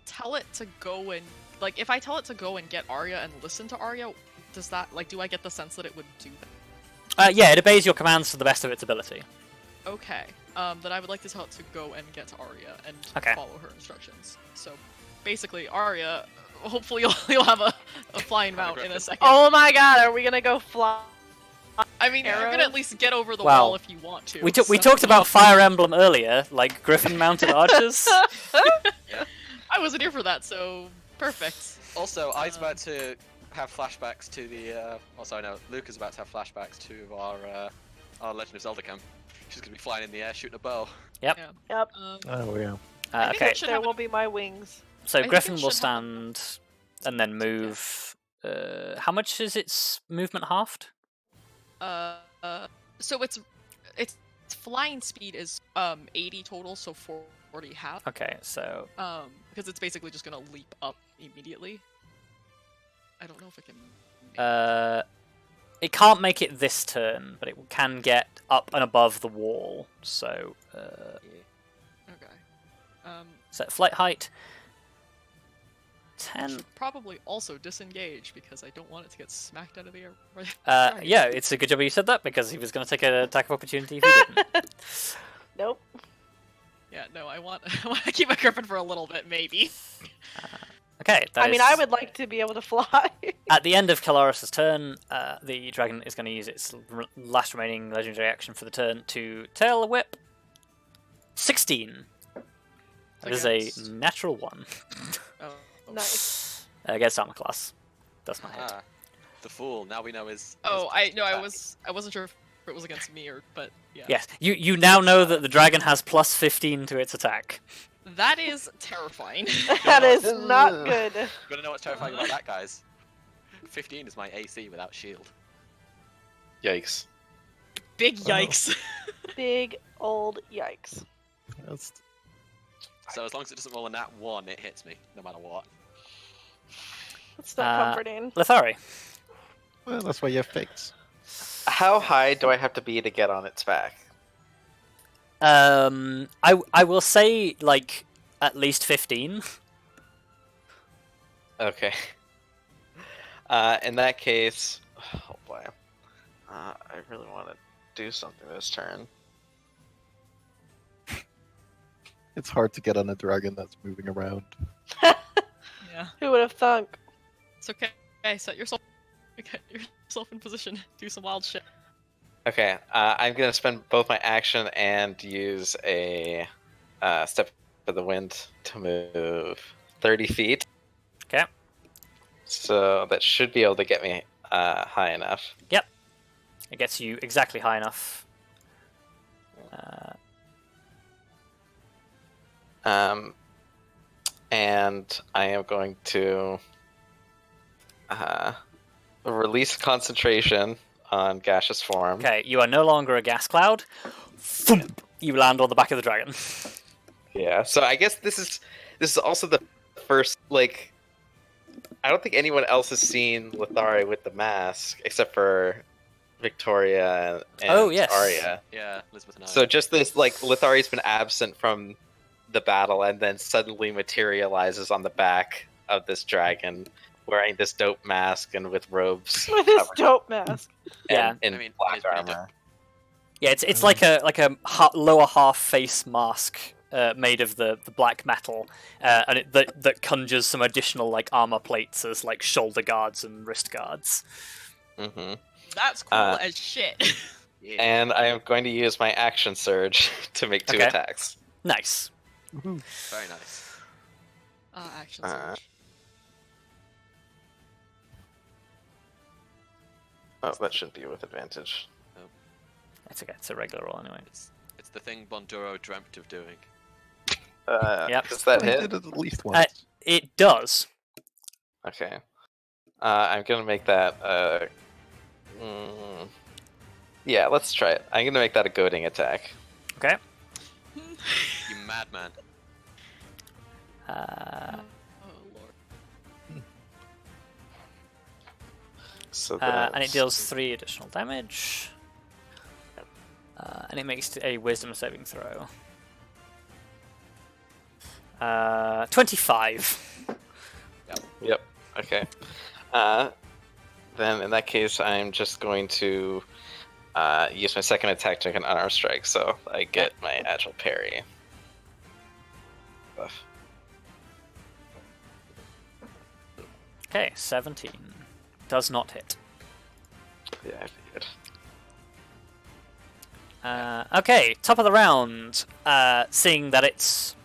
tell it to go and like, if I tell it to go and get Arya and listen to Arya, does that, like, do I get the sense that it would do that? Yeah, it obeys your commands to the best of its ability. Okay. Then I would like to tell it to go and get to Arya and Okay. follow her instructions. So, basically, Arya, hopefully you'll have a flying mount in a second. Oh my god, are we gonna go fly? I mean, you're gonna arrows? at least get over the Well, wall if you want to. We so- talked about Fire Emblem earlier, like griffin-mounted archers. I wasn't here for that, so perfect. Also, I was about to have flashbacks to the. Oh, sorry, no. Luka's about to have flashbacks to our Legend of Zelda camp. She's gonna be flying in the air, shooting a bow. Yep. Oh yeah. I think Okay, it should There have will be my wings. so think Griffin it will should have stand and then move. How much is its movement halved? So its flying speed is 80 total, so 40 half. Okay, so Because it's basically just gonna leap up immediately. I don't know if it can. it can't make it this turn, but it can get up and above the wall. So Okay. set flight height. I 10. should probably also disengage because I don't want it to get smacked out of the air. Yeah, it's a good job you said that because he was going to take an attack of opportunity if he didn't. Nope. Yeah, no, I want to keep my griffin for a little bit, maybe. Okay, I mean, I would like to be able to fly. At the end of Kelariis' turn, the dragon is going to use its last remaining legendary action for the turn to tail a whip. 16. That is a Against- natural 1 Oh, Nice. against armor class. That's my hit. Ah, the fool. Now we know his. Oh, I attack. wasn't sure if it was against me or, but yeah. Yes, you now know that the dragon has plus 15 to its attack. That is terrifying. That is not good. You wanna know what's terrifying about that, guys? 15 is my AC without shield. Yikes. Big yikes. Big old yikes. That's So as long as it doesn't roll a nat 1, it hits me, no matter what. That's not comforting. Lithari. well, that's why you have fakes. How high do I have to be to get on its back? I will say like at least 15. Okay. In that case, oh boy, I really want to do something this turn. It's hard to get on a dragon that's moving around. Yeah. Who would have thunk? It's okay. Okay, get yourself in position. Do some wild shit. Okay, I'm gonna spend both my action and use a step of the wind to move 30 feet. Okay. So that should be able to get me high enough. Yep. It gets you exactly high enough. And I am going to release concentration on gaseous form. Okay, you are no longer a gas cloud. Thump! You land on the back of the dragon. Yeah. So I guess this is also the first, like, I don't think anyone else has seen Lithari with the mask except for Victoria and Oh, yes. Arya. Yeah, Elizabeth and I. So just this, like, Lithari's been absent from the battle and then suddenly materializes on the back of this dragon wearing this dope mask and with robes. With his covered dope mask. Yeah. in I mean, black it's pretty armor. Yeah, it's like a lower half face mask made of the black metal, and that conjures some additional like armor plates as like shoulder guards and wrist guards. Mm-hmm. That's cool as shit. Yeah. And I am going to use my action surge to make 2 Okay. attacks. Nice. Very nice. Action Uh, surge. Oh, that shouldn't be with advantage. It's okay. It's a regular roll anyway. It's the thing Bonduro dreamt of doing. Yep. Does that I hit? did it at least once. It does. Okay. I'm gonna make that. Yeah, let's try it. I'm gonna make that a goading attack. Okay. You madman. Oh lord. So And it deals 3 additional damage. And it makes a wisdom saving throw. 25. Yep. Okay. Then in that case, I'm just going to use my second attack to make an unarmed strike, so I get my agile parry. Buff. Okay, 17. Does not hit. Yeah, I figured. Okay, top of the round. Seeing that it's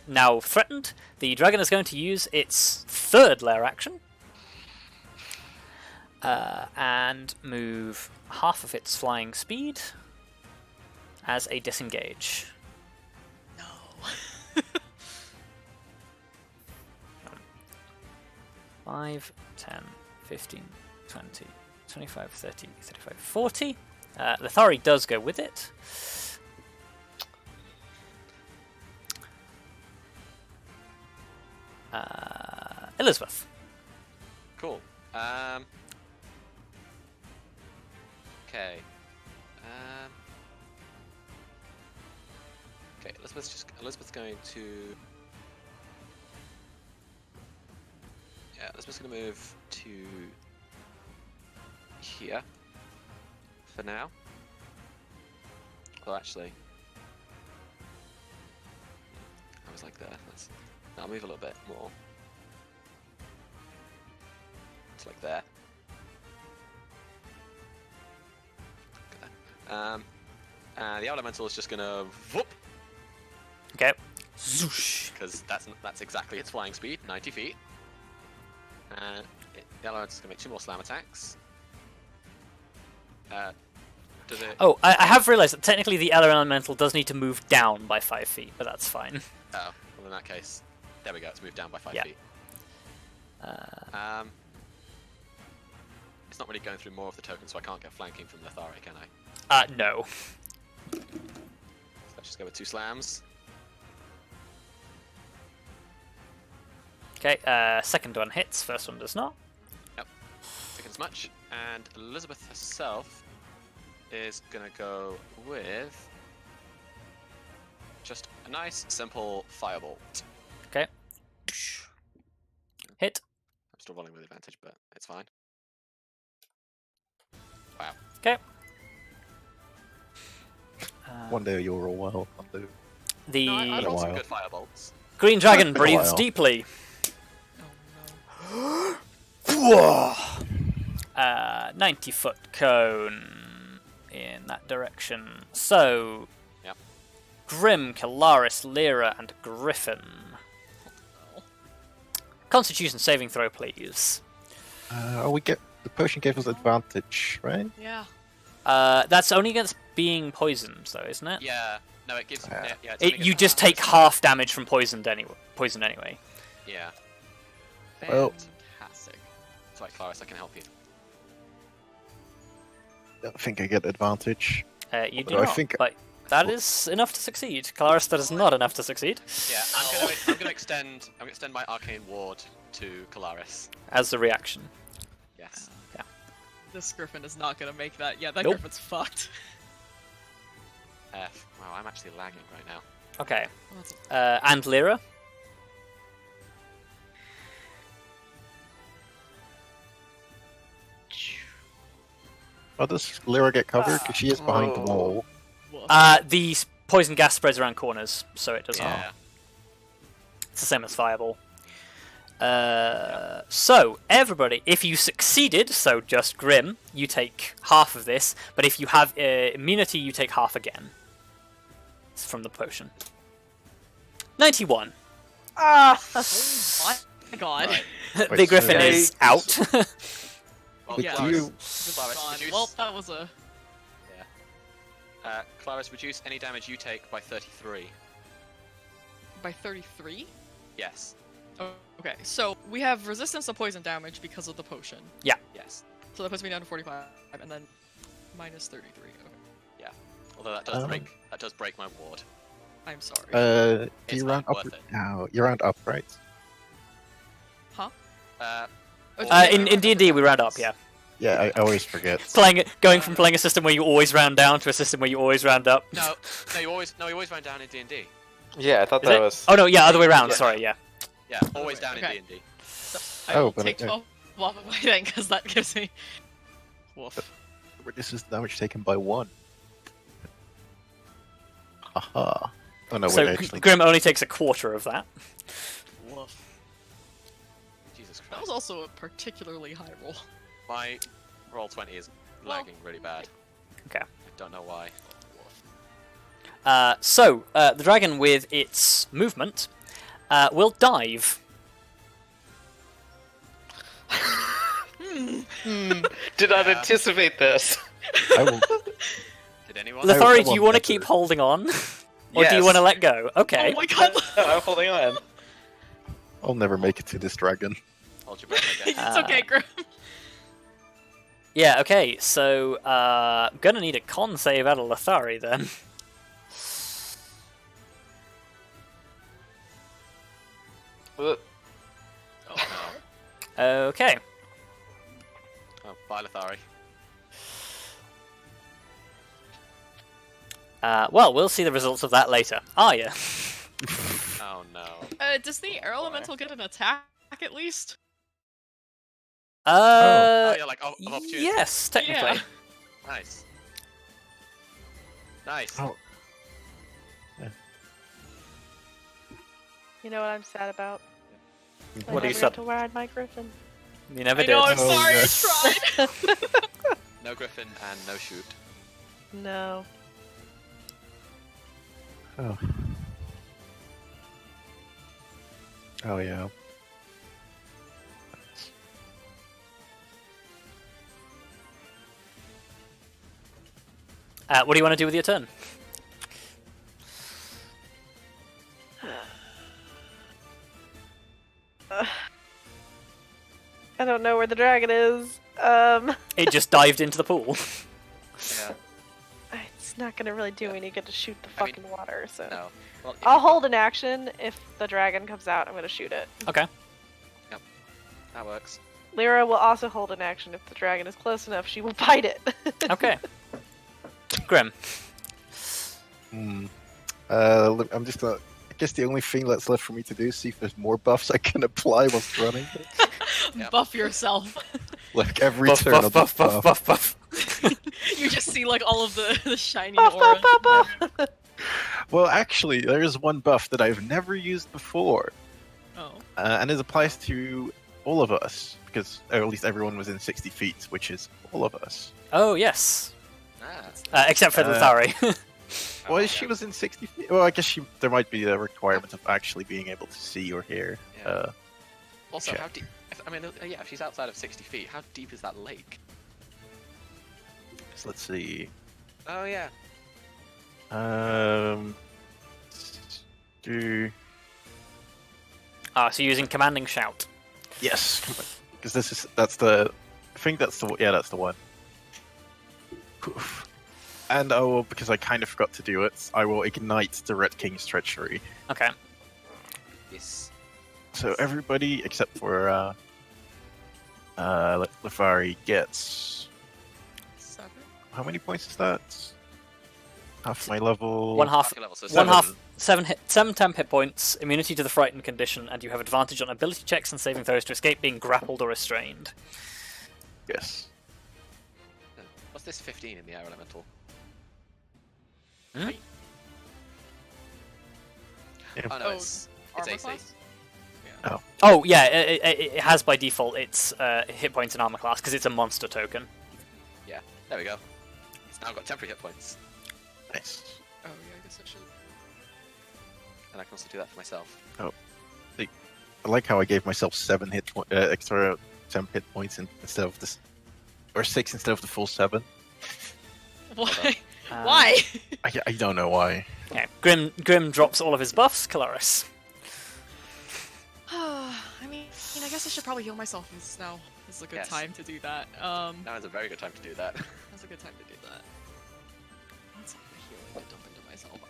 now threatened, the dragon is going to use its third lair action. And move half of its flying speed as a disengage. No. 5, 10, 15, 20, 25, 30, 35, 40. Lithari does go with it. Elizabeth. Cool. Okay. Okay, Elizabeth's going to... Yeah, Elizabeth's going to move to here for now. Well, actually, I was like there. I'll move a little bit more. It's like there. And the elemental is just gonna whoop, Okay. Zoosh. because that's exactly its flying speed, 90 feet. And the elemental is gonna make 2 more slam attacks. Does it? Oh, I have realised that technically the other elemental does need to move down by 5 feet, but that's fine. Oh, well in that case, there we go. It's moved down by 5 Yeah. feet. It's not really going through more of the tokens, so I can't get flanking from Lithari, can I? No. So let's just go with 2 slams. Okay, second one hits, first one does not. Second as much. And Elizabeth herself is gonna go with just a nice, simple firebolt. Okay. Hit. I'm still rolling with advantage, but it's fine. Wow. Okay. One day you'll roll well. One day. The No, I a rolled some while. good firebolts. green dragon Been a breathes while. deeply. Oh no. 90-foot cone in that direction. So, Yep. Grim, Kelariis, Lyra, and Griffin. Oh. Constitution saving throw, please. We get the potion gave us advantage, right? Yeah. That's only against being poisoned, though, isn't it? Yeah. No, it gives. Yeah. Yeah, it's only You against- just take half damage from poison anyway. Yeah. Well- Fantastic. It's like Clarice, I can help you. I think I get advantage. You do Although I not, think- but that is enough to succeed. Kelariis, that is not enough to succeed. Yeah, I'm gonna extend my arcane ward to Kelariis. As a reaction. Yes. This griffin is not gonna make that. Yeah, that Nope. griffin's fucked. Wow, I'm actually lagging right now. Okay. Well, that's And Lyra? Oh, does Lyra get covered? Because she is behind the wall. woof. The poison gas spreads around corners, so it does not. Yeah. It's the same as Fireball. So, everybody, if you succeeded, so just Grim, you take half of this, but if you have immunity, you take half again. It's from the potion. 91. Ah! Oh my god. Right. The Wait, Griffin so- is out. Well, But yeah. Clarice, you- Clarice, God. reduce, Well, that was a. Clarice, reduce any damage you take by 33. By 33? Yes. Oh, okay, so we have resistance to poison damage because of the potion. Yes. So that puts me down to 45, and then minus 33. Okay. Although that does Um, break my ward. I'm sorry. Do It's you not round up? worth it. No, you round up, right? Huh? In D&D, we round up, yeah. Yeah, I always forget. Going from playing a system where you always round down to a system where you always round up. No, you always round down in D&D. Yeah, I thought Is that it? was. Oh no, yeah, other way around. Yeah. Sorry, yeah. Yeah, always down Okay. in D&D. I Oh, will but take 12 off of my thing, because that gives me... Woof. This is damage taken by 1. Haha. Oh no, So wait, actually. Grim only takes a quarter of that. Woof. Jesus That was Christ. also a particularly high roll. My roll 20 is lagging really bad. Okay. I don't know why. So the dragon with its movement will dive. Did not Yeah. anticipate this. I will. Did anyone? Lithari, I do you want want to better. keep holding on? Or do you Yes. want to let go? Okay. Oh my god! No, I'm holding on. I'll never make it to this dragon. Hold your breath, I guess. It's okay, Grim. Yeah, okay, so gonna need a con save out of Lithari then. Uh, Oh no. Okay. Oh, bye, Lithari. Well, we'll see the results of that later. Arya. Oh no. Does the air elemental get an attack at least? Oh, yeah, like of opportunity. yes, technically. Yeah. Nice. Nice. Oh. You know what I'm sad about? I What are you never sad- got to ride my griffin. You never I did. know, I'm Oh, sorry, yes. I tried! No griffin and no shoot. No. Oh. Oh yeah. What do you want to do with your turn? I don't know where the dragon is. It just dived into the pool. Yeah. It's not gonna really do any good to shoot the I mean, fucking water, so. No. Well, I'll hold an action. If the dragon comes out, I'm gonna shoot it. Okay. that works. Lyra will also hold an action. If the dragon is close enough, she will bite it. Okay. Grim. Hmm. I'm just I guess the only thing that's left for me to do is see if there's more buffs I can apply whilst running. Yep. Buff yourself. Like every Buff, turn buff, I'll buff, just buff, buff, buff. You just see like all of the shiny Buff, aura. buff, buff, buff. Well, actually, there is one buff that I've never used before, Oh. and it applies to all of us because or at least everyone within 60 feet, which is all of us. Oh, yes. Ah. Except for Uh, Lithari. Well, yeah. she was in 60 feet. Well, I guess there might be a requirement of actually being able to see or hear. Yeah. Also, check. how deep? Yeah, if she's outside of 60 feet, how deep is that lake? So let's see. Oh yeah. Do So using commanding shout. yes, because that's the. I think that's the that's the one. Oof. And I will, because I kind of forgot to do it, I will ignite the Red King's treachery. Okay. Yes. So everybody except for Lithari gets 7? how many points is that? Half my level. One half. Level, so One seven. half. 7 temp hit points, immunity to the frightened condition, and you have advantage on ability checks and saving throws to escape being grappled or restrained. Yes. What's this 15 in the air elemental? Hmm? Yeah. Oh no, Oh, it's Armor AC. class? Oh yeah, it has by default its hit points and armor class because it's a monster token. There we go. It's now got temporary hit points, Nice. Oh yeah, I guess I should. and I can also do that for myself. I like how I gave myself 7 extra temp hit points instead of this, or 6 instead of the full 7. Why? Uh, Why? I don't know why. Okay. Grim drops all of his buffs. Kallistrate. I mean, I guess I should probably heal myself. Now is a good Yes. time to do that. Now is a very good time to do that. That's a good time to do that. What's the healing to dump into myself?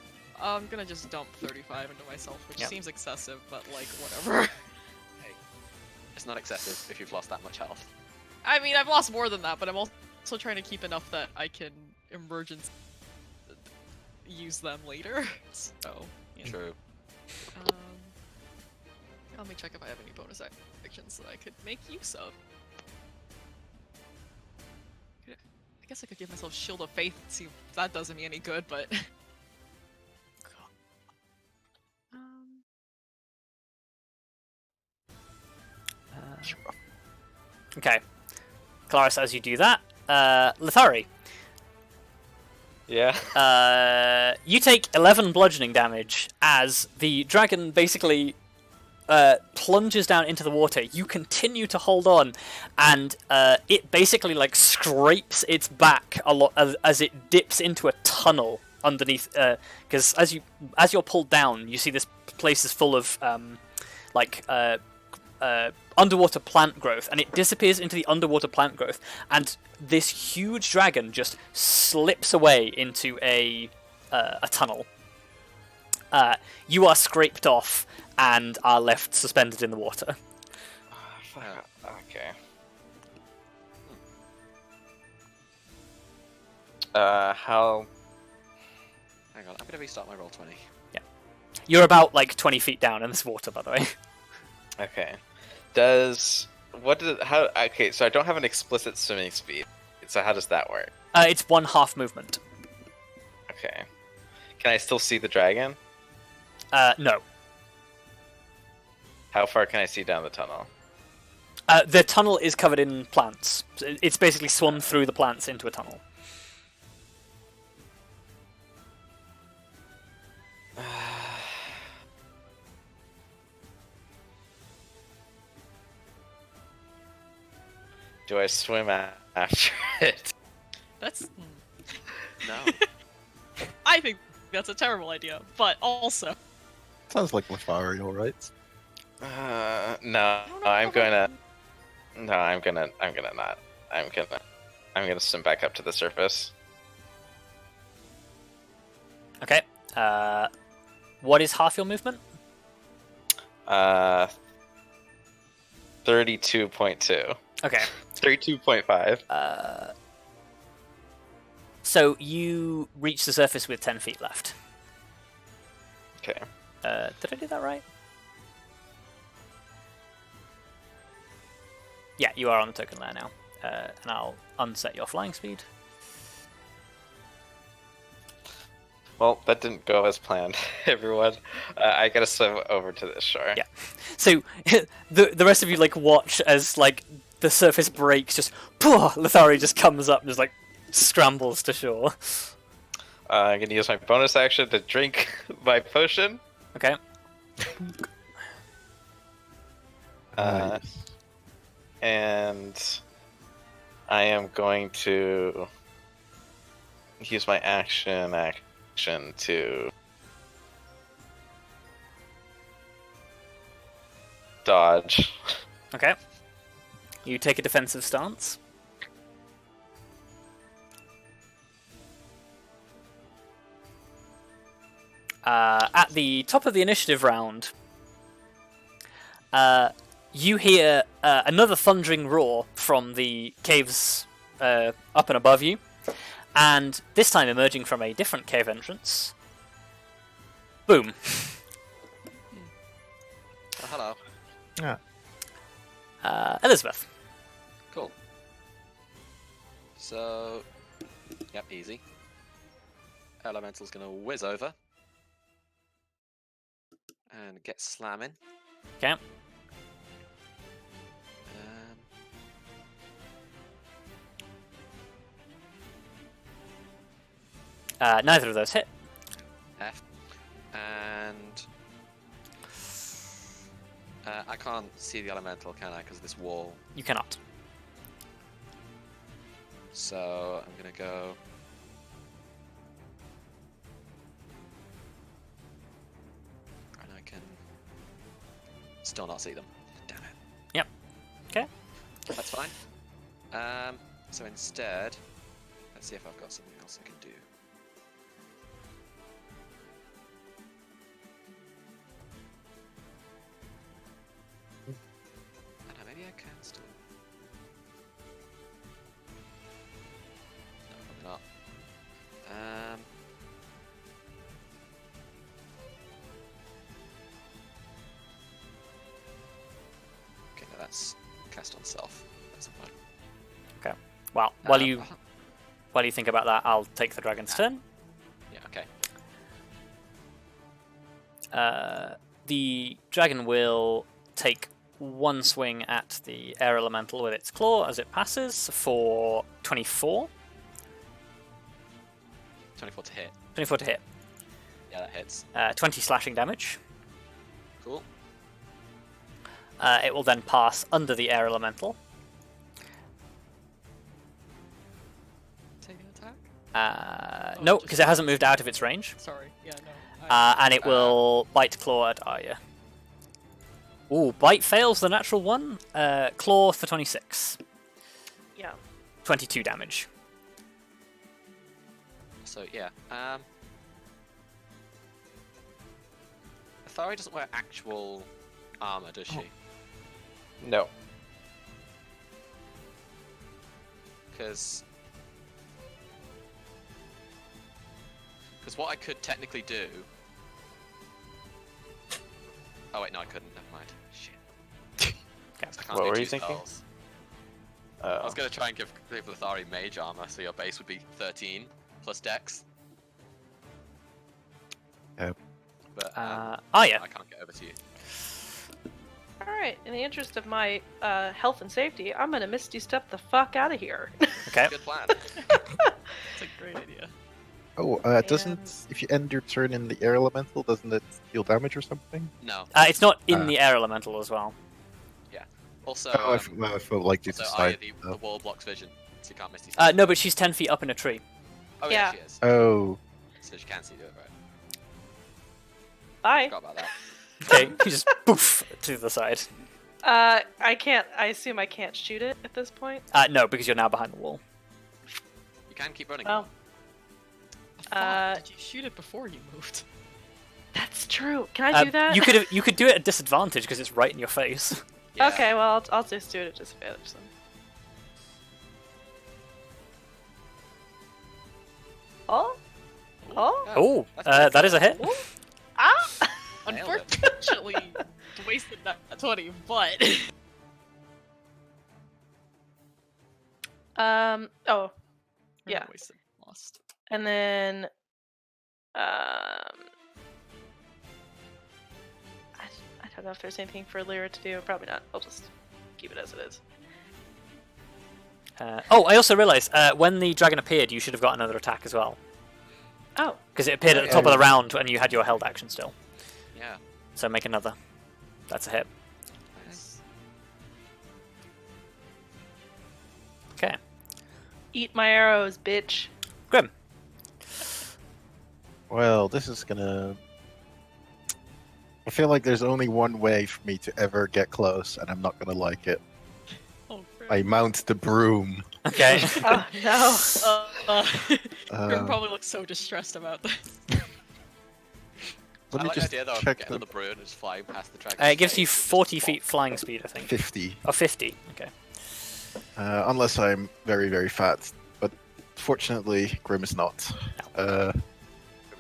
I'm gonna just dump 35 into myself, which Yep. seems excessive, but like whatever. It's not excessive if you've lost that much health. I mean, I've lost more than that, but I'm also trying to keep enough that I can emergency use them later. So, yeah. True. Um, Let me check if I have any bonus actions that I could make use of. I guess I could give myself Shield of Faith and see if that does me any good, but... Okay. Kelariis, as you do that, Lithari, you take 11 bludgeoning damage as the dragon basically plunges down into the water. You continue to hold on, and it basically like scrapes its back a lot as it dips into a tunnel underneath. Because as you're pulled down, you see this place is full of underwater plant growth, and it disappears into the underwater plant growth, and this huge dragon just slips away into a tunnel. You are scraped off and are left suspended in the water. Okay. How? Hang on, I'm gonna restart my roll 20. Yeah. You're about like 20 feet down in this water, by the way. Okay. How? Okay, so I don't have an explicit swimming speed. So how does that work? It's 1/2 movement. Okay. Can I still see the dragon? No. How far can I see down the tunnel? The tunnel is covered in plants. So it's basically swum through the plants into a tunnel. Do I swim after it? That's... No. I think that's a terrible idea, but also... Sounds like Lithari, alright. No, I'm gonna swim back up to the surface. Okay. What is half your movement? 32.2. Okay. 32.5. So you reach the surface with 10 feet left. Okay. Did I do that right? Yeah, you are on the token layer now. And I'll unset your flying speed. Well, that didn't go as planned, everyone. I gotta swim over to this shore. Yeah. So the rest of you like watch as like the surface breaks. Just Lithari just comes up and just like scrambles to shore. I'm gonna use my bonus action to drink my potion. Okay. Nice. And I am going to use my action to dodge. Okay. You take a defensive stance. At the top of the initiative round, you hear another thundering roar from the caves up and above you, and this time emerging from a different cave entrance. Boom. Oh, hello. Elizabeth. Cool. So, yep, easy. Elemental's gonna whiz over and get slamming. Okay. Neither of those hit. F. And I can't see the elemental, can I? Because of this wall. You cannot. So I'm gonna go. And I can still not see them. Damn it. Yep. Okay. That's fine. So instead, let's see if I've got something else I can do. I don't know, maybe I can still. No, probably not. That's cast on self. That's fine. Well, while you think about that, I'll take the dragon's turn. Yeah. Okay. The dragon will take one swing at the air elemental with its claw as it passes for 24. 24 to hit. 24 to hit. Yeah, that hits. 20 slashing damage. Cool. It will then pass under the air elemental. Take an attack? No, just- because it hasn't moved out of its range. Sorry. Yeah, no. And it will bite claw at Arya. Ooh, bite fails the natural one. Claw for 26. Yeah. 22 damage. So yeah. Lithari doesn't wear actual armor, does she? No. Because what I could technically do. Oh wait, no, I couldn't. Never mind. Shit. I can't What do were two you thinking? spells. I was gonna try and give Lithari mage armor, so your base would be 13 plus Dex. Yep. But Arya. I can't get over to you. Alright, in the interest of my health and safety, I'm gonna Misty Step the fuck out of here. Okay. Good plan. It's a great idea. Oh, doesn't if you end your turn in the air elemental, doesn't it deal damage or something? No. It's not in the air elemental as well. Also, Oh, I felt like you also decided. Arya, the wall blocks vision, so you can't miss these. No, but she's 10 feet up in a tree. Oh Yeah. yeah, she is. Oh, So she can see it, right? Bye. Forgot about that. Okay, you just poof to the side. I assume I can't shoot it at this point. No, because you're now behind the wall. You can keep running. Oh. Did you shoot it before you moved? That's true. Can I do that? You could do it at disadvantage because it's right in your face. Yeah. Okay, well, I'll just do it at disadvantage then. Oh? Oh? Oh, that's that is a hit. Ooh. Ah! Nailed it. Unfortunately, wasted that 20, but Oh, Or Yeah. wasted, lost. and then I don't know if there's anything for Lyra to do. Probably not. I'll just keep it as it is. I also realised when the dragon appeared, you should have got another attack as well. Oh, Because it appeared at the top of the round and you had your held action still. Yeah. So make another. That's a hit. Nice. Okay. eat my arrows, bitch. Grim. well, this is gonna. I feel like there's only one way for me to ever get close, and I'm not gonna like it. Oh, I mount the broom. Okay. Oh no. Grim Uh, probably looks so distressed about that. Let I me like the just idea though of check getting on the the brood and just flying past the dragon. It gives you 40 feet flying speed, I think. 50. Oh, 50. Okay. Unless I'm very, very fat. But fortunately, Grim is not. Very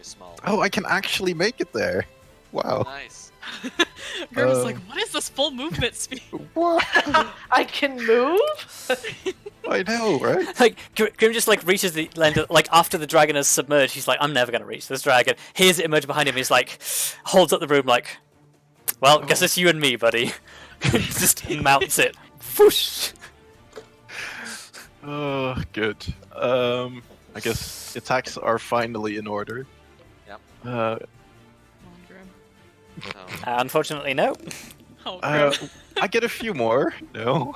small. Oh, I can actually make it there. Wow. Nice. Grim's like, what is this full movement speed? What? I can move? I know, right? Like Grim just like reaches the land, like after the dragon has submerged, he's like, I'm never gonna reach this dragon. Hears it emerge behind him. He's like, holds up the broom, like, well, guess it's you and me, buddy. Just mounts it. Whoosh. Oh, good. I guess attacks are finally in order. Yep. Come on, Grim. Unfortunately, no. Oh, Uh, Grim. I get a few more. No.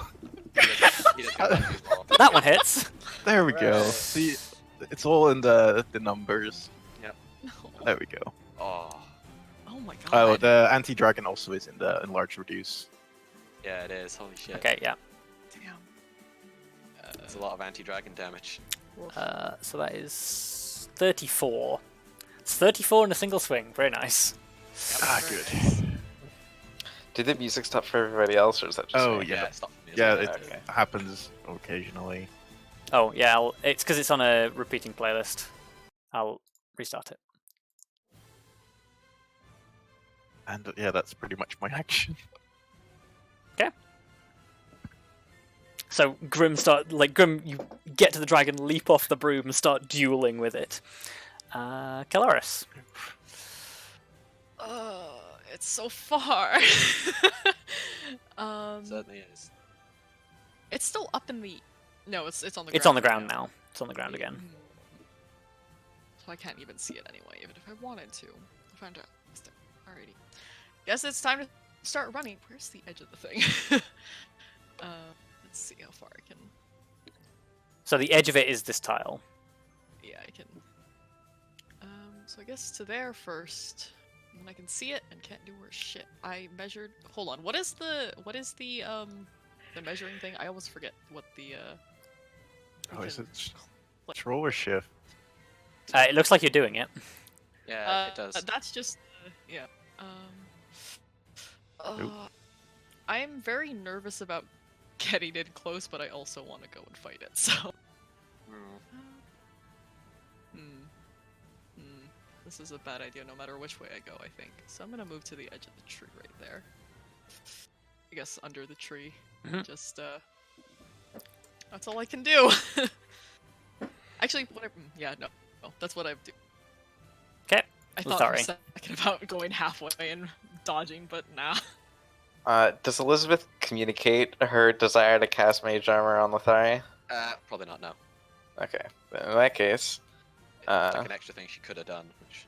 He does get lucky as well. That one hits. There we go. Hooray. See, it's all in the numbers. No. There we go. Oh, Oh my god. Oh, the anti-dragon also is in the enlarge reduce. yeah, it is. Holy shit. Okay, yeah. Damn. That's a lot of anti-dragon damage. Woof. So that is 34. It's 34 in a single swing. Very nice. Ah, good. Did the music stop for everybody else, or is that just Oh, me? yeah. Stop for me as Yeah, well. it Okay. happens occasionally. Oh, yeah, it's because it's on a repeating playlist. I'll restart it. And yeah, that's pretty much my action. So Grim, you get to the dragon, leap off the broom, and start dueling with it. Kelariis. It's so far. Certainly is. It's still up in the. No, it's on the ground. It's on the right ground now. It's on the ground again. So I can't even see it anyway, even if I wanted to. I found out. Alrighty. Guess it's time to start running. Where's the edge of the thing? Let's see how far I can. So the edge of it is this tile. Yeah, I can. So I guess to there first. And I can see it and can't do worse shit. I measured. Hold on. What is the measuring thing? I always forget what the. Oh, is it control or shift? It looks like you're doing it. Yeah, it does. That's just yeah. Nope. I'm very nervous about getting in close, but I also want to go and fight it. So. This is a bad idea no matter which way I go, I think. So I'm gonna move to the edge of the tree right there. I guess under the tree. Just, that's all I can do! Actually, whatever. Yeah, no. That's what I do. Okay. I thought for a second about going halfway and dodging, but nah. Does Elizabeth communicate her desire to cast Mage Armor on Lithari? Probably not, no. Okay, then in that case... It's like an extra thing she could have done, which...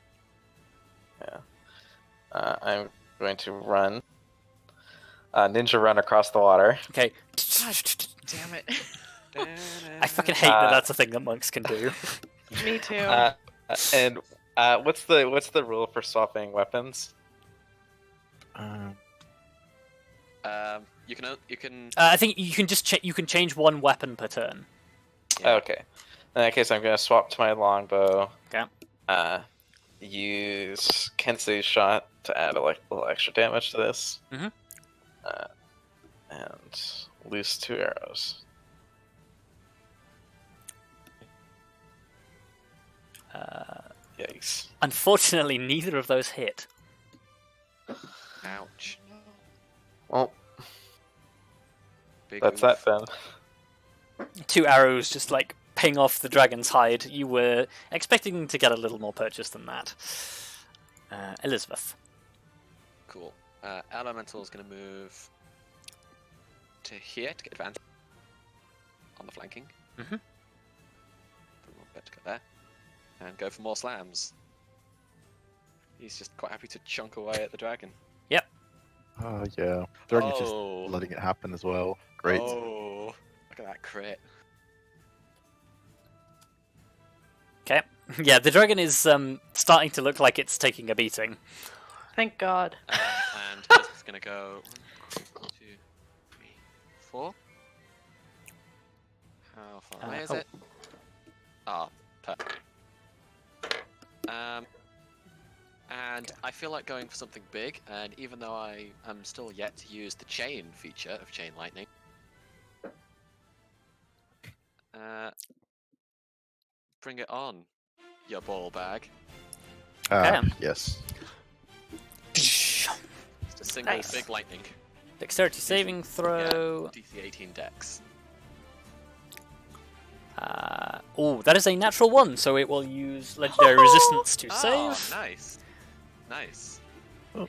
Yeah. I'm going to run. Ninja run across the water. Okay. God damn it. I fucking hate that that's a thing that monks can do. Me too. And what's the rule for swapping weapons? You can. I think you can just you can change one weapon per turn. Yeah. Okay. In that case, I'm going to swap to my longbow. Okay. Use Kensei's shot to add a little extra damage to this. Mhm. And loose 2 arrows. Yikes. Unfortunately, neither of those hit. Ouch. Well, Big that's oof. that then. 2 arrows just like ping off the dragon's hide. You were expecting to get a little more purchase than that. Elizabeth. Cool. Elemental's gonna move to here to get advantage on the flanking. Mhm. Put more bet to go there. And go for more slams. He's just quite happy to chunk away at the dragon. Oh yeah, dragon just Oh. letting it happen as well. Great. Oh, look at that crit. Okay. Yeah, the dragon is starting to look like it's taking a beating. Thank God. And this is gonna go 1, 2, 3, 4. How far away is oh. it? Ah, perfect. And I feel like going for something big, and even though I am still yet to use the chain feature of Chain Lightning, bring it on, your ball bag. Okay. Yes. Just a single Nice. big lightning. Dexterity saving throw. DC 18 dex. Oh, that is a natural 1, so it will use legendary resistance to Oh, save. nice. Nice. So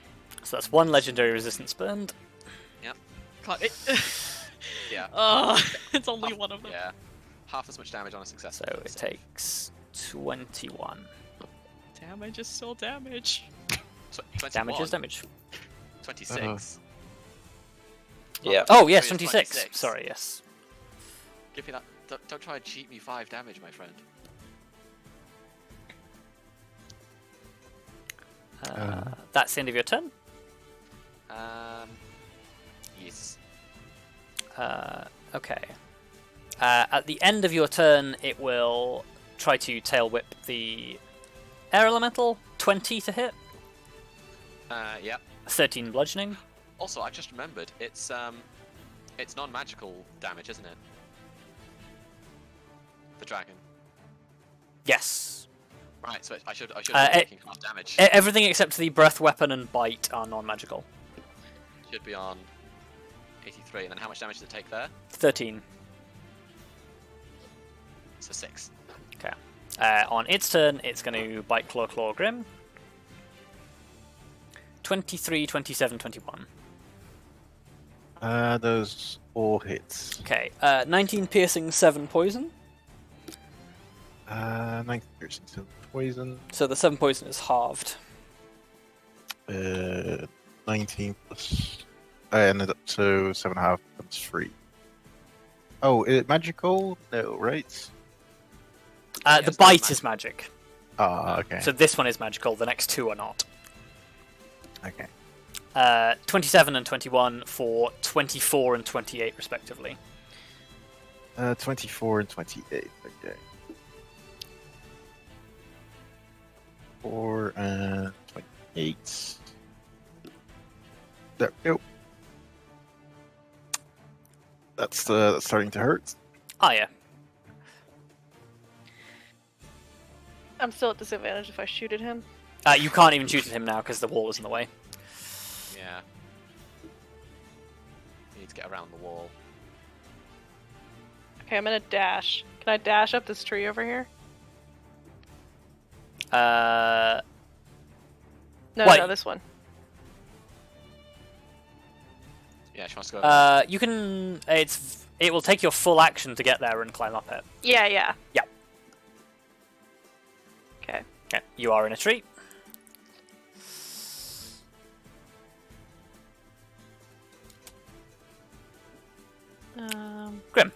that's 1 legendary resistance burned. God, it... Yeah. It's only one of them. Yeah. Half as much damage on a success. So it takes 21. Damage is still damage. 21, Damage is damage. 26. Yeah. Oh, yes, It's 26. 26. Sorry, yes. Give me that. Don't try and cheat me 5 damage, my friend. That's the end of your turn. Yes. Okay. At the end of your turn, it will try to tail whip the air elemental. 20 to hit. Yeah. 13 bludgeoning. Also, I just remembered it's non-magical damage, isn't it? The dragon. Yes. Right. So I should be it- taking half damage. Everything except the breath weapon and bite are non-magical. Should be on 83. And then how much damage does it take there? 13. So 6. Okay. On its turn, it's going to bite Claw Grim. 23, 27, 21. Those all hits. Okay. 19 piercing, 7 poison. 19 piercing, 7 poison. So the 7 poison is halved. 19 plus. So 7.5 becomes 3. Oh, is it magical? No, right? The it's bite not is magic. Ah, okay. So this one is magical, the next 2 are not. Okay. 27 and 21 for 24 and 28 respectively. 24 and 28. Okay. 4 and 28. There we go. That's starting to hurt. Arya. I'm still at disadvantage if I shoot at him. You can't even shoot at him now because the wall is in the way. Yeah. You need to get around the wall. Okay, I'm gonna dash. Can I dash up this tree over here? Uh, No, Wait. no, this one. Yeah, she wants to go. you can. It will take your full action to get there and climb up it. Yeah, yeah. Yeah. Okay. Okay, you are in a tree. Grim.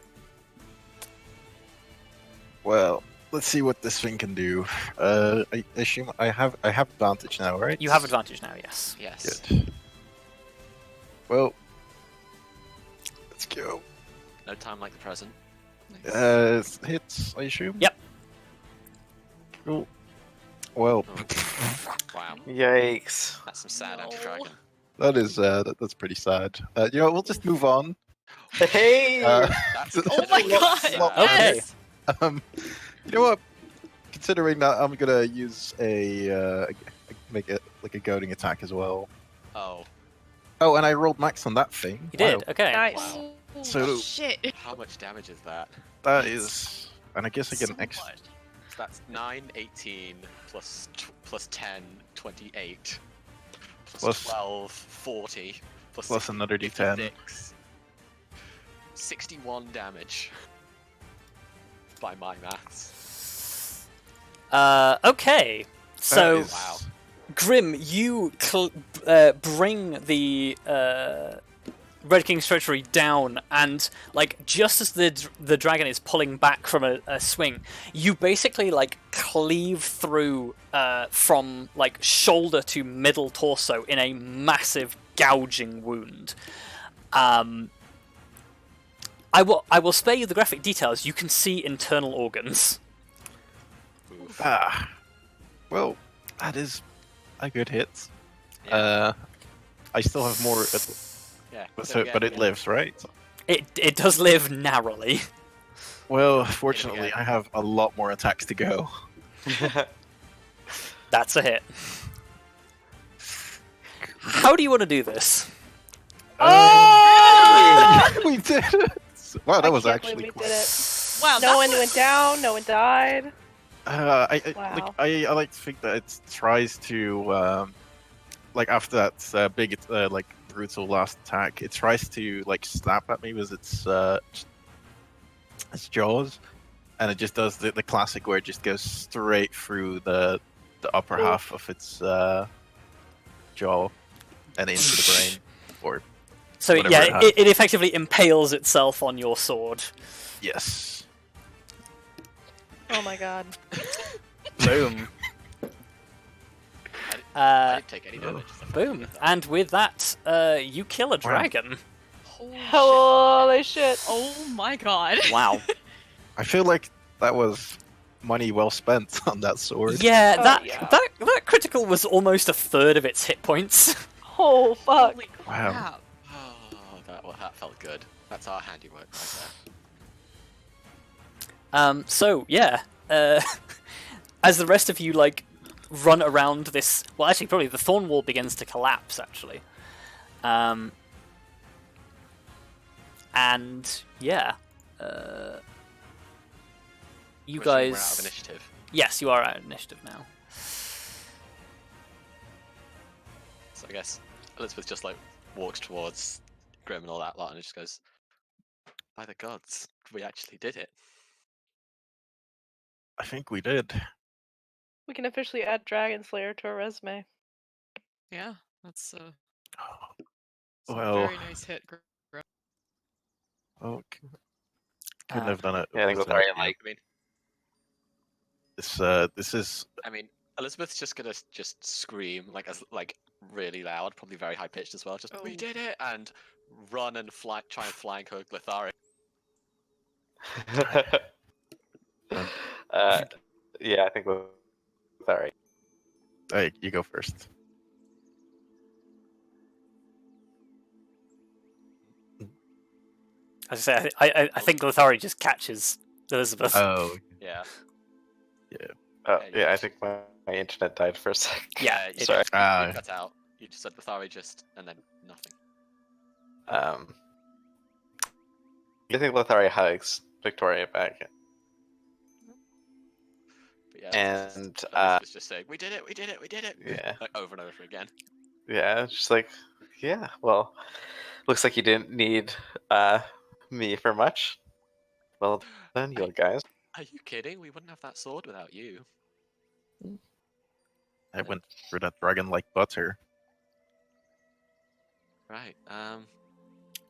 Well, let's see what this thing can do. I assume I have advantage now, right? You have advantage now, yes. Yes. Good. Well, let's go. No time like the present. Hits, I assume. Yep. Cool. Well, Wow. Yikes. That's some sad No. anti-dragon. that is that's pretty sad. You know, we'll just move on. Hey! That's Oh my god! Okay. Yes! You know what? Considering that, I'm gonna use make it like a goading attack as well. Oh, Oh, and I rolled max on that thing. You did, Wow. okay. Nice. Wow. Oh, So- shit. how much damage is that? That is, and I guess I get an So extra. much. So that's 9, 18, plus 10, 28, Plus- 12, 40, Plus another D10. 56. 61 damage. By my maths. Okay. So, That is- Wow. Grim, you bring the Red King's treachery down, and like just as the dragon is pulling back from a swing, you basically like cleave through from like shoulder to middle torso in a massive gouging wound. I will spare you the graphic details. You can see internal organs. Oof. Well, that is a good hit. Yeah. I still have more, Yeah. but it lives, right? It does live narrowly. Well, fortunately, again. I have a lot more attacks to go. That's a hit. How do you want to do this? Oh! We did it! Wow, that I was can't actually believe we cool. did it. Wow, No one that's- went down. No one died. Wow. I like to think that it tries to like after that big like brutal last attack, it tries to like snap at me with its jaws, and it just does the classic where it just goes straight through the upper Ooh. half of its jaw and into the brain. Or So Whatever yeah, it has. it effectively impales itself on your sword. yes, Oh my god. Boom. I didn't take any damage. Boom. And with that, you kill a dragon. Holy shit. Holy shit. Oh my god. Wow. I feel like that was money well spent on that sword. Yeah, Oh, that, yeah. that critical was almost a third of its hit points. Oh fuck. Holy Wow. crap. Oh, that felt good. That's our handiwork right So yeah, as the rest of you like run around this, well, actually, probably the thorn wall begins to collapse. Actually, and yeah, You We're assuming we're out guys. of initiative. Yes, you are out of initiative now. So I guess Elizabeth just like walks towards Grim and all that lot, and just goes, "By the gods, we actually did it." I think we did. We can officially add Dragon Slayer to our resume. Yeah, that's a Well, very nice hit. well, couldn't have done it. Yeah, I think without Lithari, you. like, I mean, This is Elizabeth's just gonna just scream like really loud, probably very high pitched as well. Just we Oh. did it, and run and try and flying hook Lithari. yeah, I think Lithari. hey, you go first. As I say, I think Lithari just catches Elizabeth. Oh, Yeah. Oh, Yeah, yeah, I think my internet died for a sec. Yeah, you it- Sorry. you cut out. You just said Lithari just, and then nothing. I think Lithari hugs Victoria back. But yeah, And, Elizabeth's just saying, "We did it! We did it! We did it!" Yeah. like over and over again. Yeah, just like, yeah, well, looks like you didn't need me for much. Well done, you guys. Are you kidding? We wouldn't have that sword without you. I went for that dragon like butter. Right.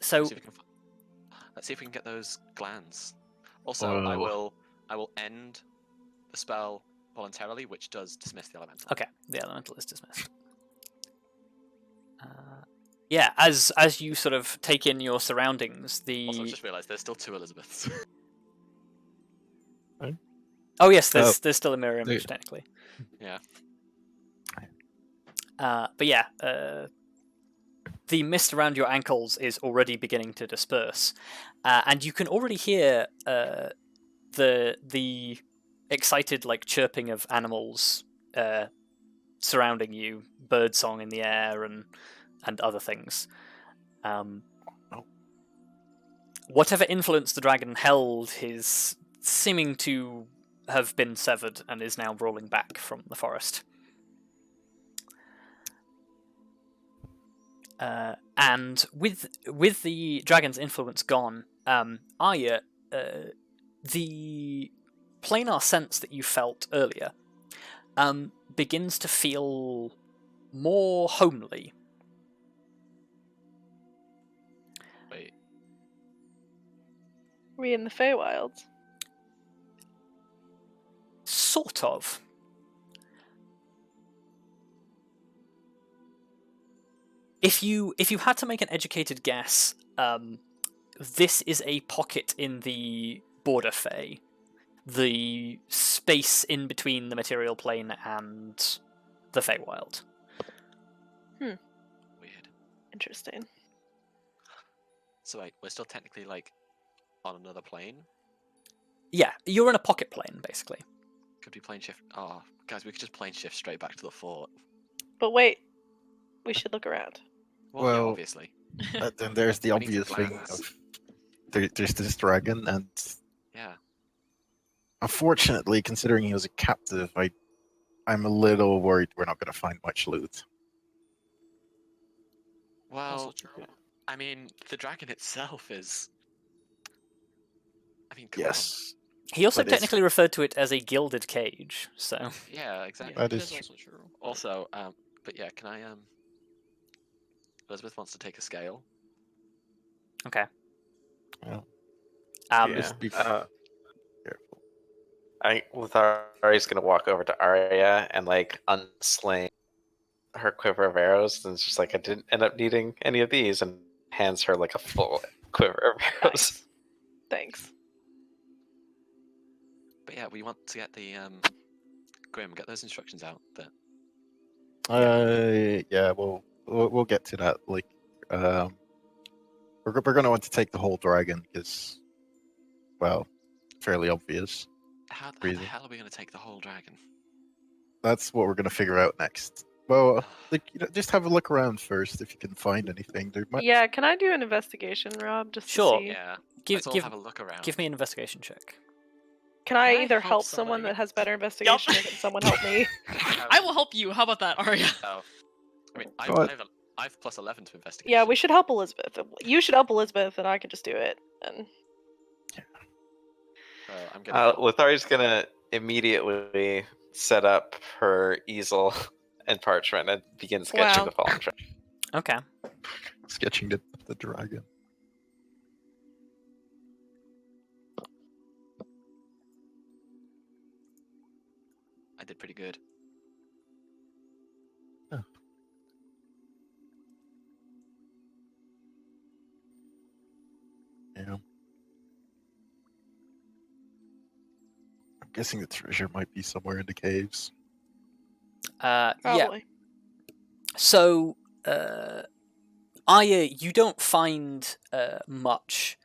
So Let's see if we can get those glands. Also, I Oh. will end the spell voluntarily, which does dismiss the elemental. okay, the elemental is dismissed. Yeah, as you sort of take in your surroundings, Also, I just realised there's still 2 Elizabeths. oh yes, there's still a mirror image technically. Yeah. But yeah, the mist around your ankles is already beginning to disperse, and you can already hear the excited like chirping of animals surrounding you, birdsong in the air, and other things. Whatever influence the dragon held is seeming to have been severed and is now rolling back from the forest. And with the dragon's influence gone, Arya, the planar sense that you felt earlier begins to feel more homely. Wait. We in the Feywilds. Sort of. If you had to make an educated guess, this is a pocket in the Border Fey, the space in between the material plane and the Feywild. Weird. Interesting. So wait, we're still technically like on another plane. Yeah, you're in a pocket plane, basically. Could we plane shift? Oh, guys, we could just plane shift straight back to the fort. But wait, we should look around. Well, yeah, Well, obviously. Then there's the We need some obvious thing glands. of there's this dragon, and Yeah. unfortunately, considering he was a captive, I'm a little worried we're not going to find much loot. Well, Also true. I mean, the dragon itself is. I mean, come Yes, He also But it's- technically referred to it as a gilded cage, so... on. Yeah, exactly. That it is is true. also true. Also, but yeah, can I Elizabeth wants to take a scale. Okay. Well, Um, Just be Uh, careful. Lithari's gonna walk over to Arya and like unsling her quiver of arrows, and it's just like I didn't end up needing any of these, and hands her like a full quiver of arrows. Nice. Thanks. But yeah, we want to get the Grim, get those instructions out. That Yeah, we'll get to that. Like, we're going to want to take the whole dragon because, well, fairly obvious. how the Reason. hell are we going to take the whole dragon? That's what we're going to figure out next. Well, like, just have a look around first if you can find anything. There might. Yeah, can I do an investigation, Rob? Just Sure. to see. Yeah, give let's all give have a look around. give me an investigation check. Can I Can I either help help someone somebody? that has better investigation, or can someone help me? I will help you. How about that, Arya? Oh, I mean, What? I've plus 11 to investigation. Yeah, we should help Elizabeth. You should help Elizabeth, and I can just do it. And So I'm gonna help. Lithari's gonna immediately set up her easel and parchment and begin sketching Wow. the fallen treasure. Okay. Sketching the dragon. I did pretty good. Yeah. I'm guessing the treasure might be somewhere in the caves. Yeah. probably. So, Arya, you don't find much.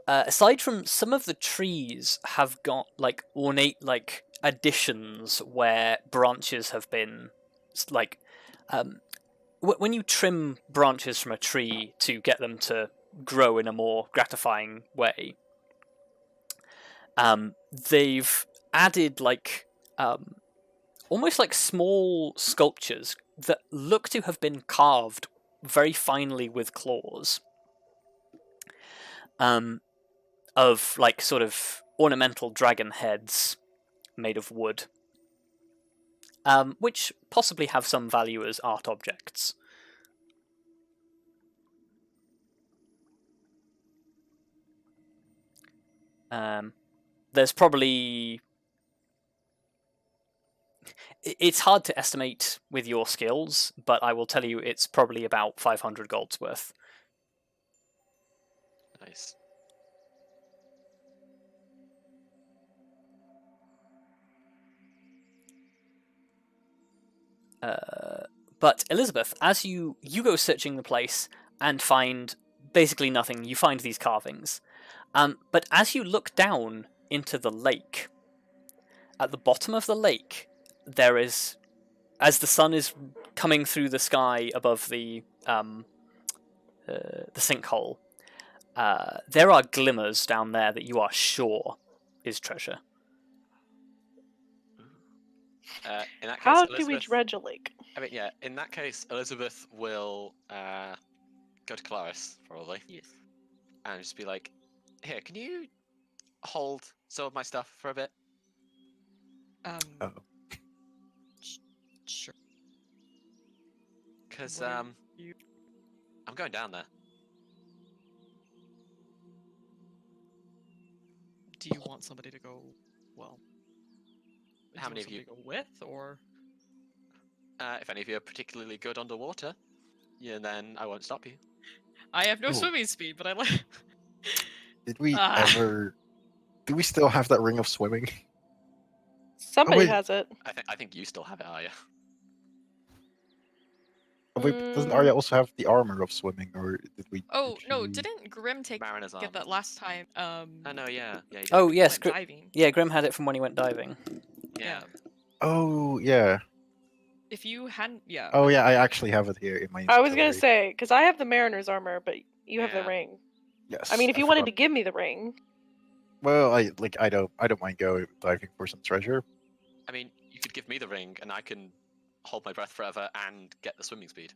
Aside from some of the trees have got like ornate like additions where branches have been like when you trim branches from a tree to get them to grow in a more gratifying way, they've added like almost like small sculptures that look to have been carved very finely with claws. Of like sort of ornamental dragon heads made of wood, which possibly have some value as art objects. There's probably... It's hard to estimate with your skills, but I will tell you it's probably about 500 gold's worth. Nice. But Elizabeth, as you go searching the place and find basically nothing, you find these carvings. But as you look down into the lake, at the bottom of the lake, there is, as the sun is coming through the sky above the sinkhole, there are glimmers down there that you are sure is treasure. In that case, How do we Elizabeth, dredge a lake? I mean, yeah. In that case, Elizabeth will go to Kelariis probably, Yes. and just be like, "Here, can you hold some of my stuff for a bit?" Oh. Sure. Because What are you- I'm going down there. Do you want somebody to go? Well, do How you many want of you- somebody to go with, or If any of you are particularly good underwater, yeah, then I won't stop you. I have no Ooh. swimming speed, but I like. Did we Ah. ever? Do we still have that ring of swimming? Somebody wait. has it. I think you still have it, Arya. Wait, doesn't Arya also have the armor of swimming, or did we? Oh did no! she- Didn't Grim Mariner's get armor. that last time? Oh no, yeah, yeah. You did. Oh when he yes, went diving. yeah, Grim had it from when he went diving. yeah. Oh yeah. If you hadn't, yeah. Oh yeah. I actually have it here in my. I was gonna inventory. say, because I have the mariner's armor, but you have the Yeah. ring. Yes. I mean, if you wanted forgot. to give me the ring, Well, I don't mind going diving for some treasure. I mean, you could give me the ring, and I can hold my breath forever and get the swimming speed.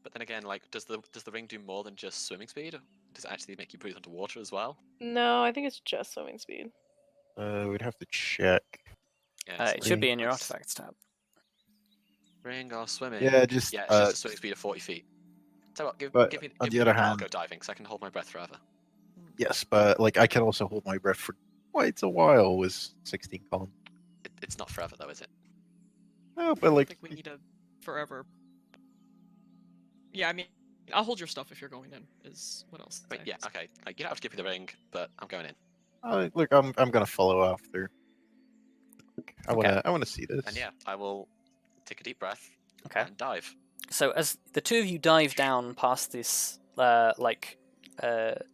But then again, like, does the ring do more than just swimming speed? Does it actually make you breathe underwater as well? no, I think it's just swimming speed. We'd have to check. Yeah, It should be in your Let's- artifacts tab. Ring or swimming? Yeah, just Yeah, it's just a swimming speed of 40 feet. So what? But Give me on give the me other ring and I'll hand- go diving, so I can hold my breath forever. yes, but like I can also hold my breath for quite a while with 16 con. It's not forever though, is it? Oh, but I like think we need a forever. Yeah, I mean, I'll hold your stuff if you're going in. Is what else? to But say. yeah, okay. Like, you don't have to give me the ring, but I'm going in. look, I'm gonna follow after. I Okay. wanna see this. And yeah, I will take a deep breath Okay. and dive. So as the two of you dive down past this,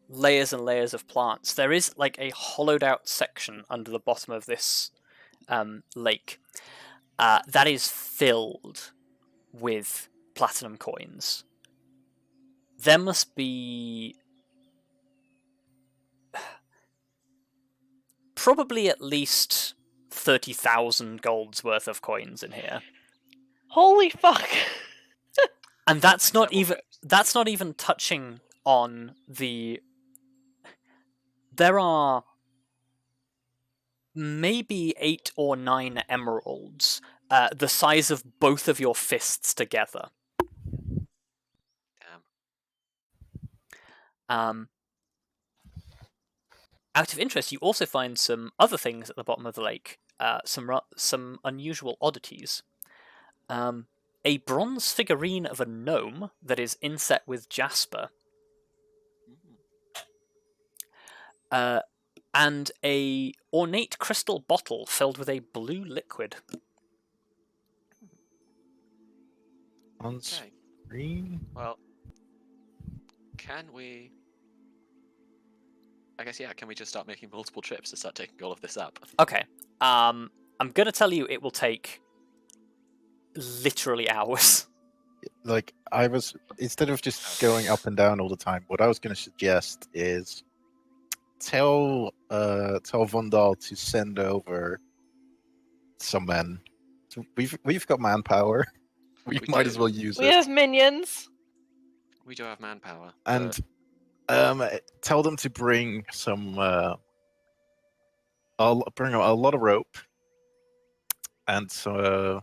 layers and layers of plants, there is like a hollowed out section under the bottom of this lake that is filled with platinum coins. There must be probably at least 30,000 gold's worth of coins in here. Holy fuck! And that's not Several even trips. that's not even touching on the. There are maybe 8 or 9 emeralds, the size of both of your fists together. Damn. Out of interest, you also find some other things at the bottom of the lake. Some unusual oddities. A bronze figurine of a gnome that is inset with jasper. And a ornate crystal bottle filled with a blue liquid. On Okay. screen. Well, can we? I guess yeah. Can we just start making multiple trips to start taking all of this up? Okay. I'm gonna tell you it will take literally hours. Like I was, instead of just going up and down all the time, what I was going to suggest is tell Vondal to send over some men. So we've got manpower. We We might do. as well use We it. have minions. We do have manpower. And tell them to bring some. I'll bring a lot of rope and something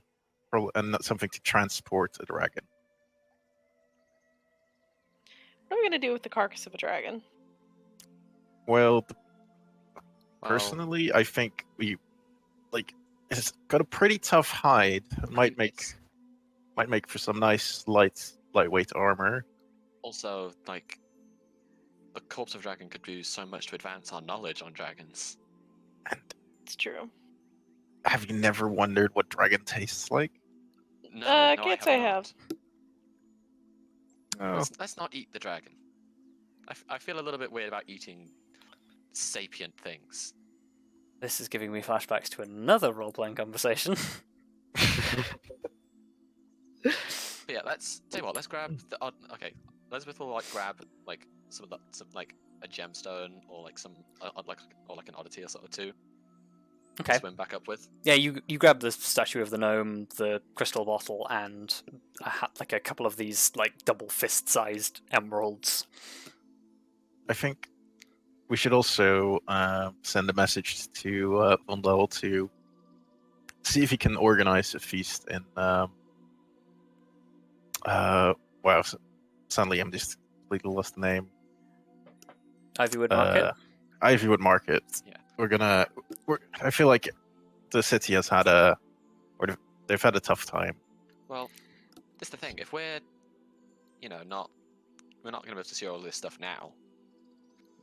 to transport a dragon. What are we gonna do with the carcass of a dragon? Well, Well, personally, I think it's got a pretty tough hide. It might it's make for some nice lightweight armor. also like the corpse of dragon could do so much to advance our knowledge on dragons. And It's true. have you never wondered what dragon tastes like? No, Can't I say I have. have. Oh, Let's not eat the dragon. I feel a little bit weird about eating sapient things. This is giving me flashbacks to another role-playing conversation. But yeah, let's tell you what. Let's grab the odd. Okay, Elizabeth will grab some a gemstone or some an oddity or sort of two. Okay. To swim back up with. Yeah, you grab the statue of the gnome, the crystal bottle, and a couple of these double fist-sized emeralds. I think we should also send a message to Vondel to see if he can organize a feast in. Wow, suddenly I'm just completely lost the name. Ivywood Market. Ivywood Market. Yeah. I feel like the city has had they've had a tough time. Well, that's the thing. If we're, we're not going to be able to see all this stuff now.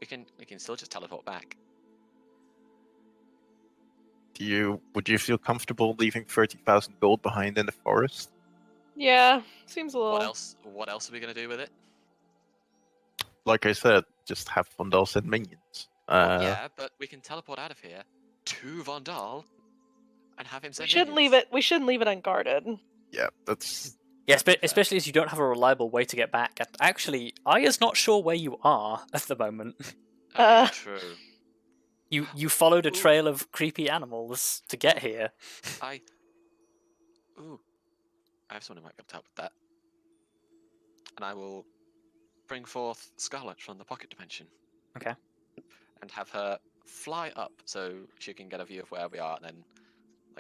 We can still just teleport back. Would you feel comfortable leaving 30,000 gold behind in the forest? Yeah, seems a little. What else are we going to do with it? Like I said, just have Vondel send minions. Well, yeah, but we can teleport out of here to Vondal and have him send. We shouldn't leave it unguarded. Yeah, that's. Yeah, especially as you don't have a reliable way to get back. Actually, Arya's not sure where you are at the moment. True. You followed a trail of creepy animals to get here. I have someone who might be able to help with that. And I will bring forth Scarlet from the pocket dimension. Okay. And have her fly up so she can get a view of where we are, and then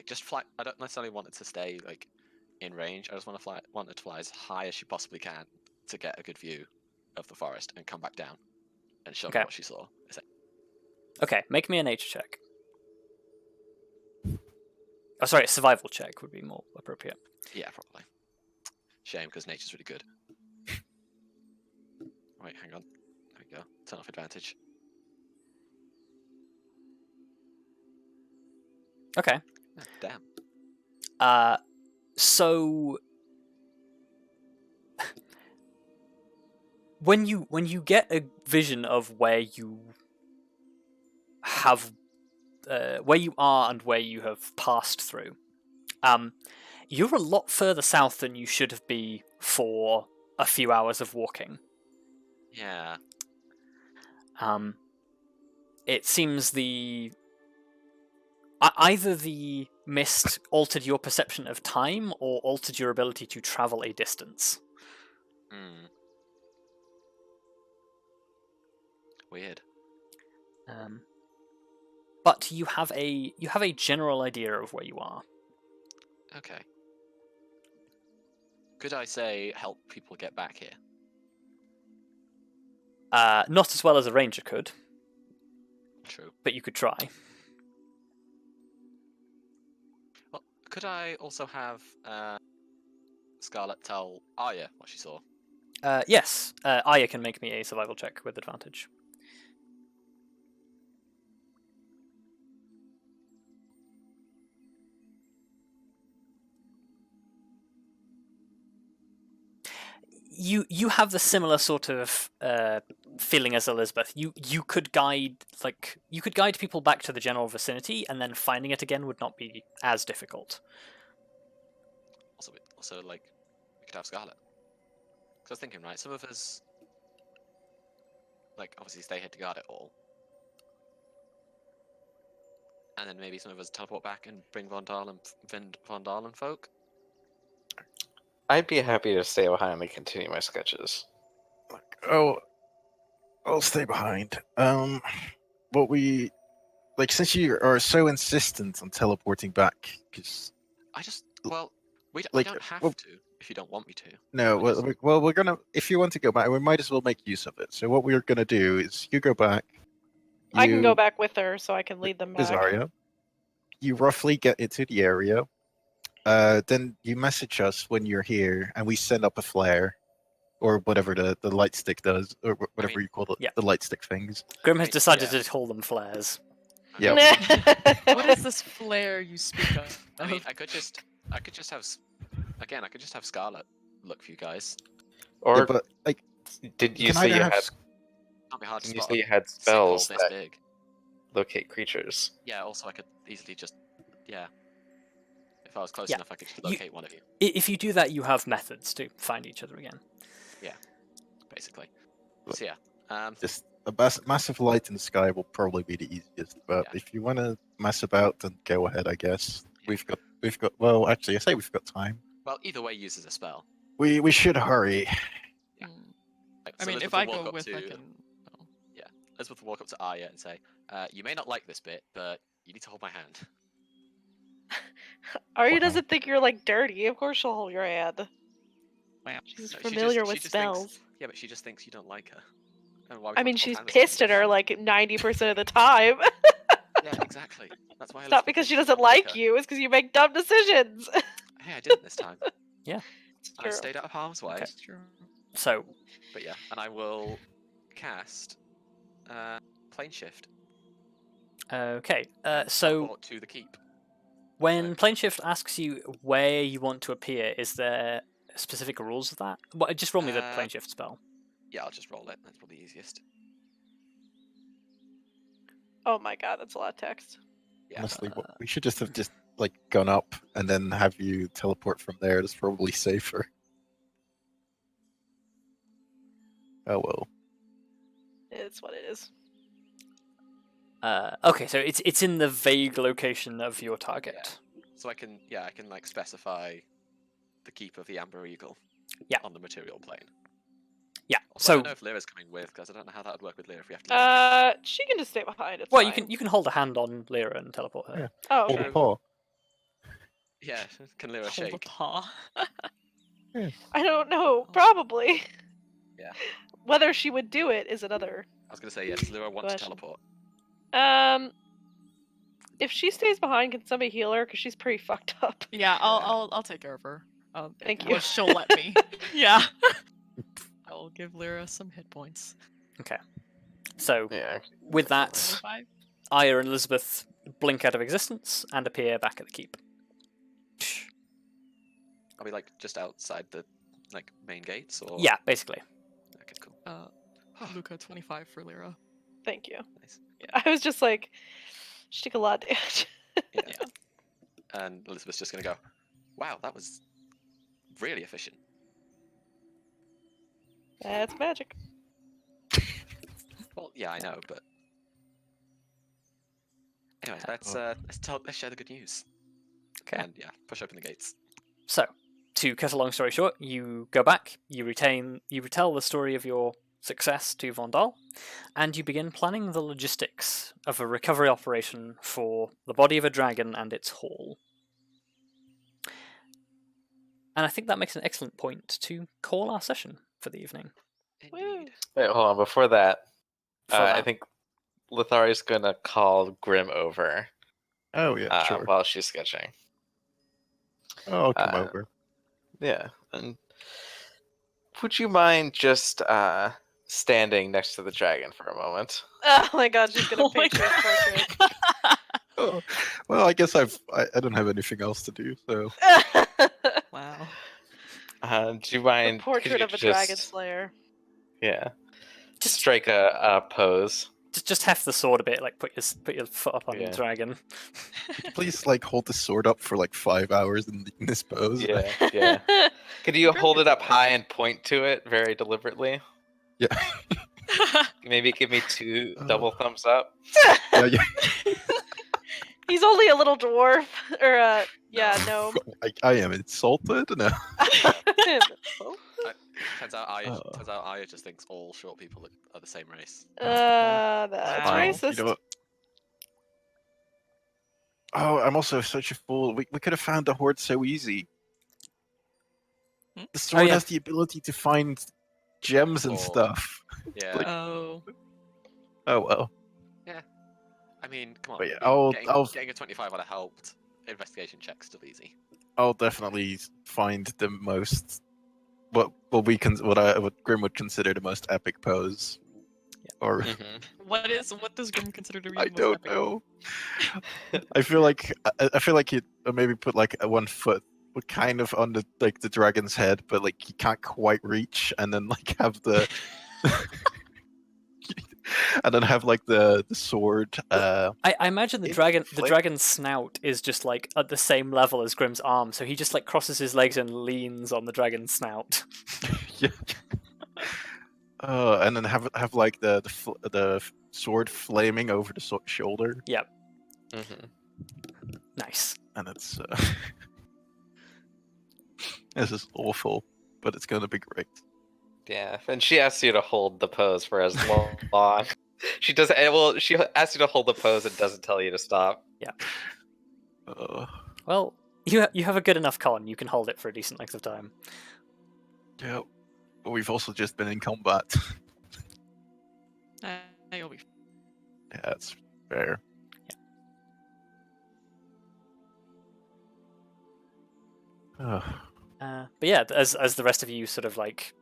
just fly. I don't necessarily want it to stay in range. I just want it to fly as high as she possibly can to get a good view of the forest and come back down and show me what she saw. Okay, make me a nature check. Oh, sorry, a survival check would be more appropriate. Yeah, probably. Shame, because nature's really good. Wait, hang on. There we go. Turn off advantage. Okay. Oh, damn. So when you get a vision of where you have where you are and where you have passed through, you're a lot further south than you should have been for a few hours of walking. Yeah. It seems the Either the mist altered your perception of time or altered your ability to travel a distance. Hmm. Weird. But you have a general idea of where you are. Okay. Could I say help people get back here? Not as well as a ranger could, True. but you could try. Well, could I also have Scarlet tell Arya what she saw? Yes, Arya can make me a survival check with advantage. You have the similar sort of feeling as Elizabeth. You could guide people back to the general vicinity, and then finding it again would not be as difficult. Also, like, we could have Scarlet. Because I was thinking, right, some of us, like, obviously stay here to guard it all. And then maybe some of us teleport back and bring Von Dalen folk. I'd be happy to stay behind and continue my sketches. Oh, I'll stay behind. What we like, since you are so insistent on teleporting back, because Well, we like, don't have well- to if you don't want me to. no, We're just- well, we're gonna. If you want to go back, we might as well make use of it. So what we're gonna do is, you go back. I can go back with her so I can lead them With back. Arya. You roughly get into the area. Then you message us when you're here, and we send up a flare, or whatever the light stick does, or whatever you call it, yeah. the light stick things. Grim has Wait, decided yeah. to call them flares. Yeah. What is this flare you speak of? I mean, I could just have, again, I could just have Scarlet look for you guys. Or Yeah, but like, did you can say either you have had? Not be hard to Didn't you spot. say you had a sinkhole spells this that big. locate creatures? Yeah. Also, I could easily just, yeah. If I was close Yeah. enough, I could just You- locate one of you, If you do that, you have methods to find each other again. basically. So yeah. just a massive light in the sky will probably be the easiest. But Yeah. if you want to mess about, then go ahead. I guess we've got. Well, actually, I say we've got time. Well, either way uses a spell. We should hurry. Yeah. Mm. Like, I so mean, Elizabeth if I will walk go up with, to, I can. Oh. Elizabeth will walk up to Arya and say, "You may not like this bit, but you need to hold my hand." Arya Wow. doesn't think you're like dirty. Of course she'll hold your hand. Wow. She's No, familiar she with just thinks- spells. Yeah, but she just thinks you don't like her. And why would I you mean, want to hold she's hands with someone pissed you at don't her like? like 90% of the time. Yeah, exactly. That's why. It's not because she doesn't like you, it's because you make dumb decisions. Hey, I didn't this time. It's I true. stayed out of harm's way. Okay. That's true. So But yeah, and I will cast plane shift. okay. and So teleport to the keep. when Planeshift asks you where you want to appear, is there specific rules of that? Well, just roll me the Planeshift spell. Yeah, I'll just roll it. That's probably easiest. Oh my god, that's a lot of text. Yeah. Honestly, we should just have like gone up and then have you teleport from there. That's probably safer. Oh well. It's what it is. Okay, so it's in the vague location of your target. So I can like specify the keep of the Amber Eagle. Yeah. On the material plane. Yeah. Also, I So don't know if Lyra's coming with, because I don't know how that would work with Lyra if we have to. link She can just stay behind. It's well, fine. you can hold a hand on Lyra and teleport her. Yeah. Oh, Hold okay. the paw. it. Yeah. Can Lyra Hold a shake? paw. I don't know. Probably. Yeah. Whether she would do it is another. I was gonna say yes. Lyra wants to Question. teleport. If she stays behind, can somebody heal her? Because she's pretty fucked up. Yeah, I'll take care of her. Thank well, you. she'll let me. Yeah. I'll give Lyra some hit points. So Yeah. with that, 25. Arya and Elizabeth blink out of existence and appear back at the keep. Are we like just outside the like main gates or? Yeah, basically. Okay, cool. Luka 25 for Lyra. Thank you. Nice. I was just like, she took a lot of damage. Yeah. And Elizabeth's just gonna go, "Wow, that was really efficient." That's magic. Well, yeah, I know, but Anyway, let's share the good news. Okay. And yeah, push open the gates. So, to cut a long story short, you go back, you retell the story of your success to Vondal, and you begin planning the logistics of a recovery operation for the body of a dragon and its haul. And I think that makes an excellent point to call our session for the evening. Indeed. Wait, hold on. Before that, For I that. think Lithari's gonna call Grim over Oh yeah, sure. while she's sketching. Oh, I'll come uh, over. Yeah, and would you mind just standing next to the dragon for a moment? Oh my god, she's gonna Oh my picture his portrait. Oh, well, I guess I don't have anything else to do, so Wow. Do you The mind? could portrait you of a dragon just- slayer. Yeah. Just- Strike a pose. Just heft the sword a bit, like put your foot up on Yeah. the dragon. please like hold the sword up for like 5 hours in this pose. Yeah, yeah. Could you hold it up high and point to it very deliberately? Yeah. Maybe give me 2 double thumbs up. Yeah. He's only a little dwarf, or gnome. I am insulted. No. Turns out Arya just thinks all short people are the same race. That's Wow. racist. You know what? Oh, I'm also such a fool. We could have found the horde so easy. Hmm? The sword yeah. has the ability to find gems and Oh. stuff. Yeah. Like- Oh. Oh well. I mean, come on. But yeah, getting a 25 would have helped. Investigation check's still easy. I'll definitely find the most what Grim would consider the most epic pose. Or Mhm. What does Grim consider to be I the most don't epic? know. I feel like he'd maybe put like one foot kind of on the dragon's head, but like he can't quite reach, and then like have the and then have like the sword. I imagine the Inflict- dragon's snout is just like at the same level as Grim's arm, so he just like crosses his legs and leans on the dragon's snout. Yeah. And then have like the sword flaming over the shoulder, Mhm. Nice. and it's this is awful, but it's gonna be great. Yeah, and she asks you to hold the pose for as long. She does. Well, she asks you to hold the pose and doesn't tell you to stop. Well, you have a good enough con. You can hold it for a decent length of time. Yeah, but we've also just been in combat. You'll be. Yeah, that's fair. Ugh. But yeah, as the rest of you sort of like,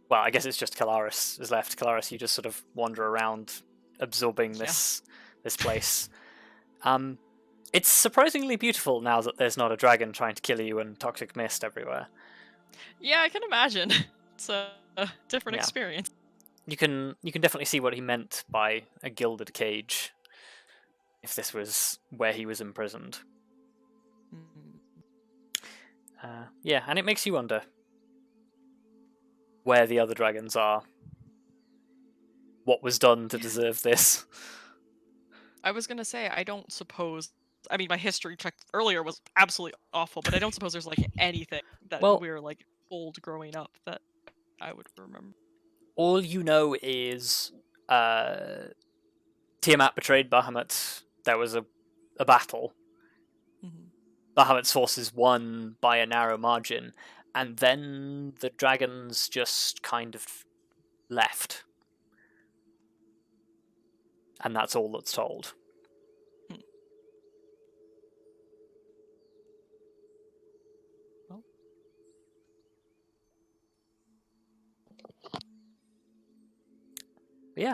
well, I guess it's just Kelariis is left. Kelariis, you just sort of wander around, absorbing this place. It's surprisingly beautiful now that there's not a dragon trying to kill you and toxic mist everywhere. Yeah, I can imagine. It's a different Yeah. experience. You can definitely see what he meant by a gilded cage. If this was where he was imprisoned. Yeah, and it makes you wonder where the other dragons are. What was done to deserve this? I was gonna say, I don't suppose. I mean, my history check earlier was absolutely awful, but I don't suppose there's like anything that Well- we were like old growing up that I would remember. All you know is Tiamat betrayed Bahamut. There was a battle. Mhm. Bahamut's forces won by a narrow margin, and then the dragons just kind of left. And that's all that's told. But yeah,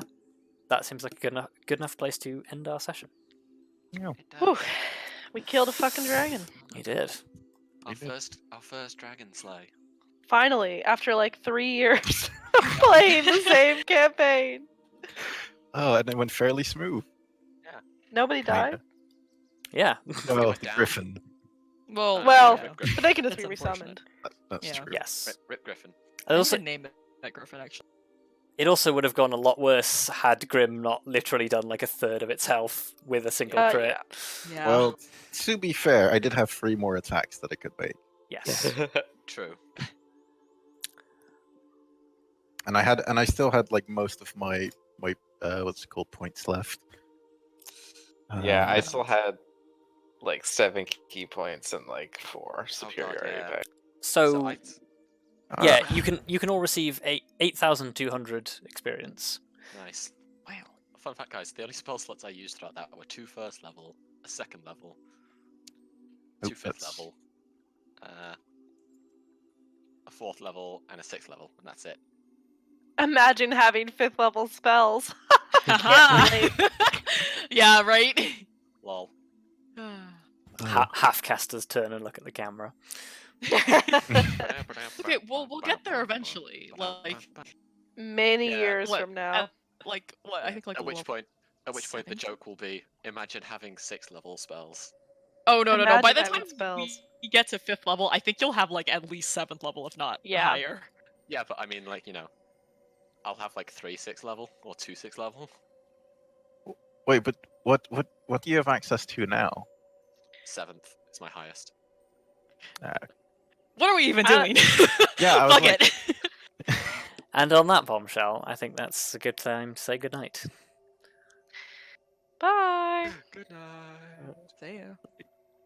that seems like a good enough place to end our session. It Whew. does. We killed a fucking dragon. You did. Our first dragon slay. Finally, after like 3 years of playing the same campaign. Oh, and it went fairly smooth. Nobody died. Kinda. Yeah. Well, went the down. griffin. Well, Well, yeah. but they can just That's be unfortunate. resummoned. That's Yeah. true. Yes. Rip Griffin. I also, name that griffin actually. It also would have gone a lot worse had Grim not literally done like a third of its health with a single crit. Yeah. Well, to be fair, I did have 3 more attacks that I could make, Yes. True. and I still had like most of my what's it called, points left. Yeah, I Um, still had like 7 key points and like 4 superiority yeah. back. So I, yeah, you can all receive 8,200 experience. nice. Wow. Fun fact, guys, the only spell slots I used throughout that were 2 first level, a second level, 2 fifth that's- level, a 4th level, and a 6th level, and that's it. Imagine having 5th level spells. Haha. Yeah, right. Lol. Half caster's turn and look at the camera. Okay, we'll get there eventually. Like, Many Yeah, years what, from now. like what? I think like At which level point, the 7? joke will be: imagine having 6 level spells. Oh no. By Imagine the having time spells. we get to 5th level, I think you'll have like at least 7th level, if not Yeah. higher. Yeah, but I mean, like, you know, I'll have like 3 6 level or 2 6 level. Wait, but what do you have access to now? 7th is my highest. What are we even I- doing? Yeah, I was Fuck like- it. And on that bombshell, I think that's a good time to say goodnight. Bye. Good night. See ya.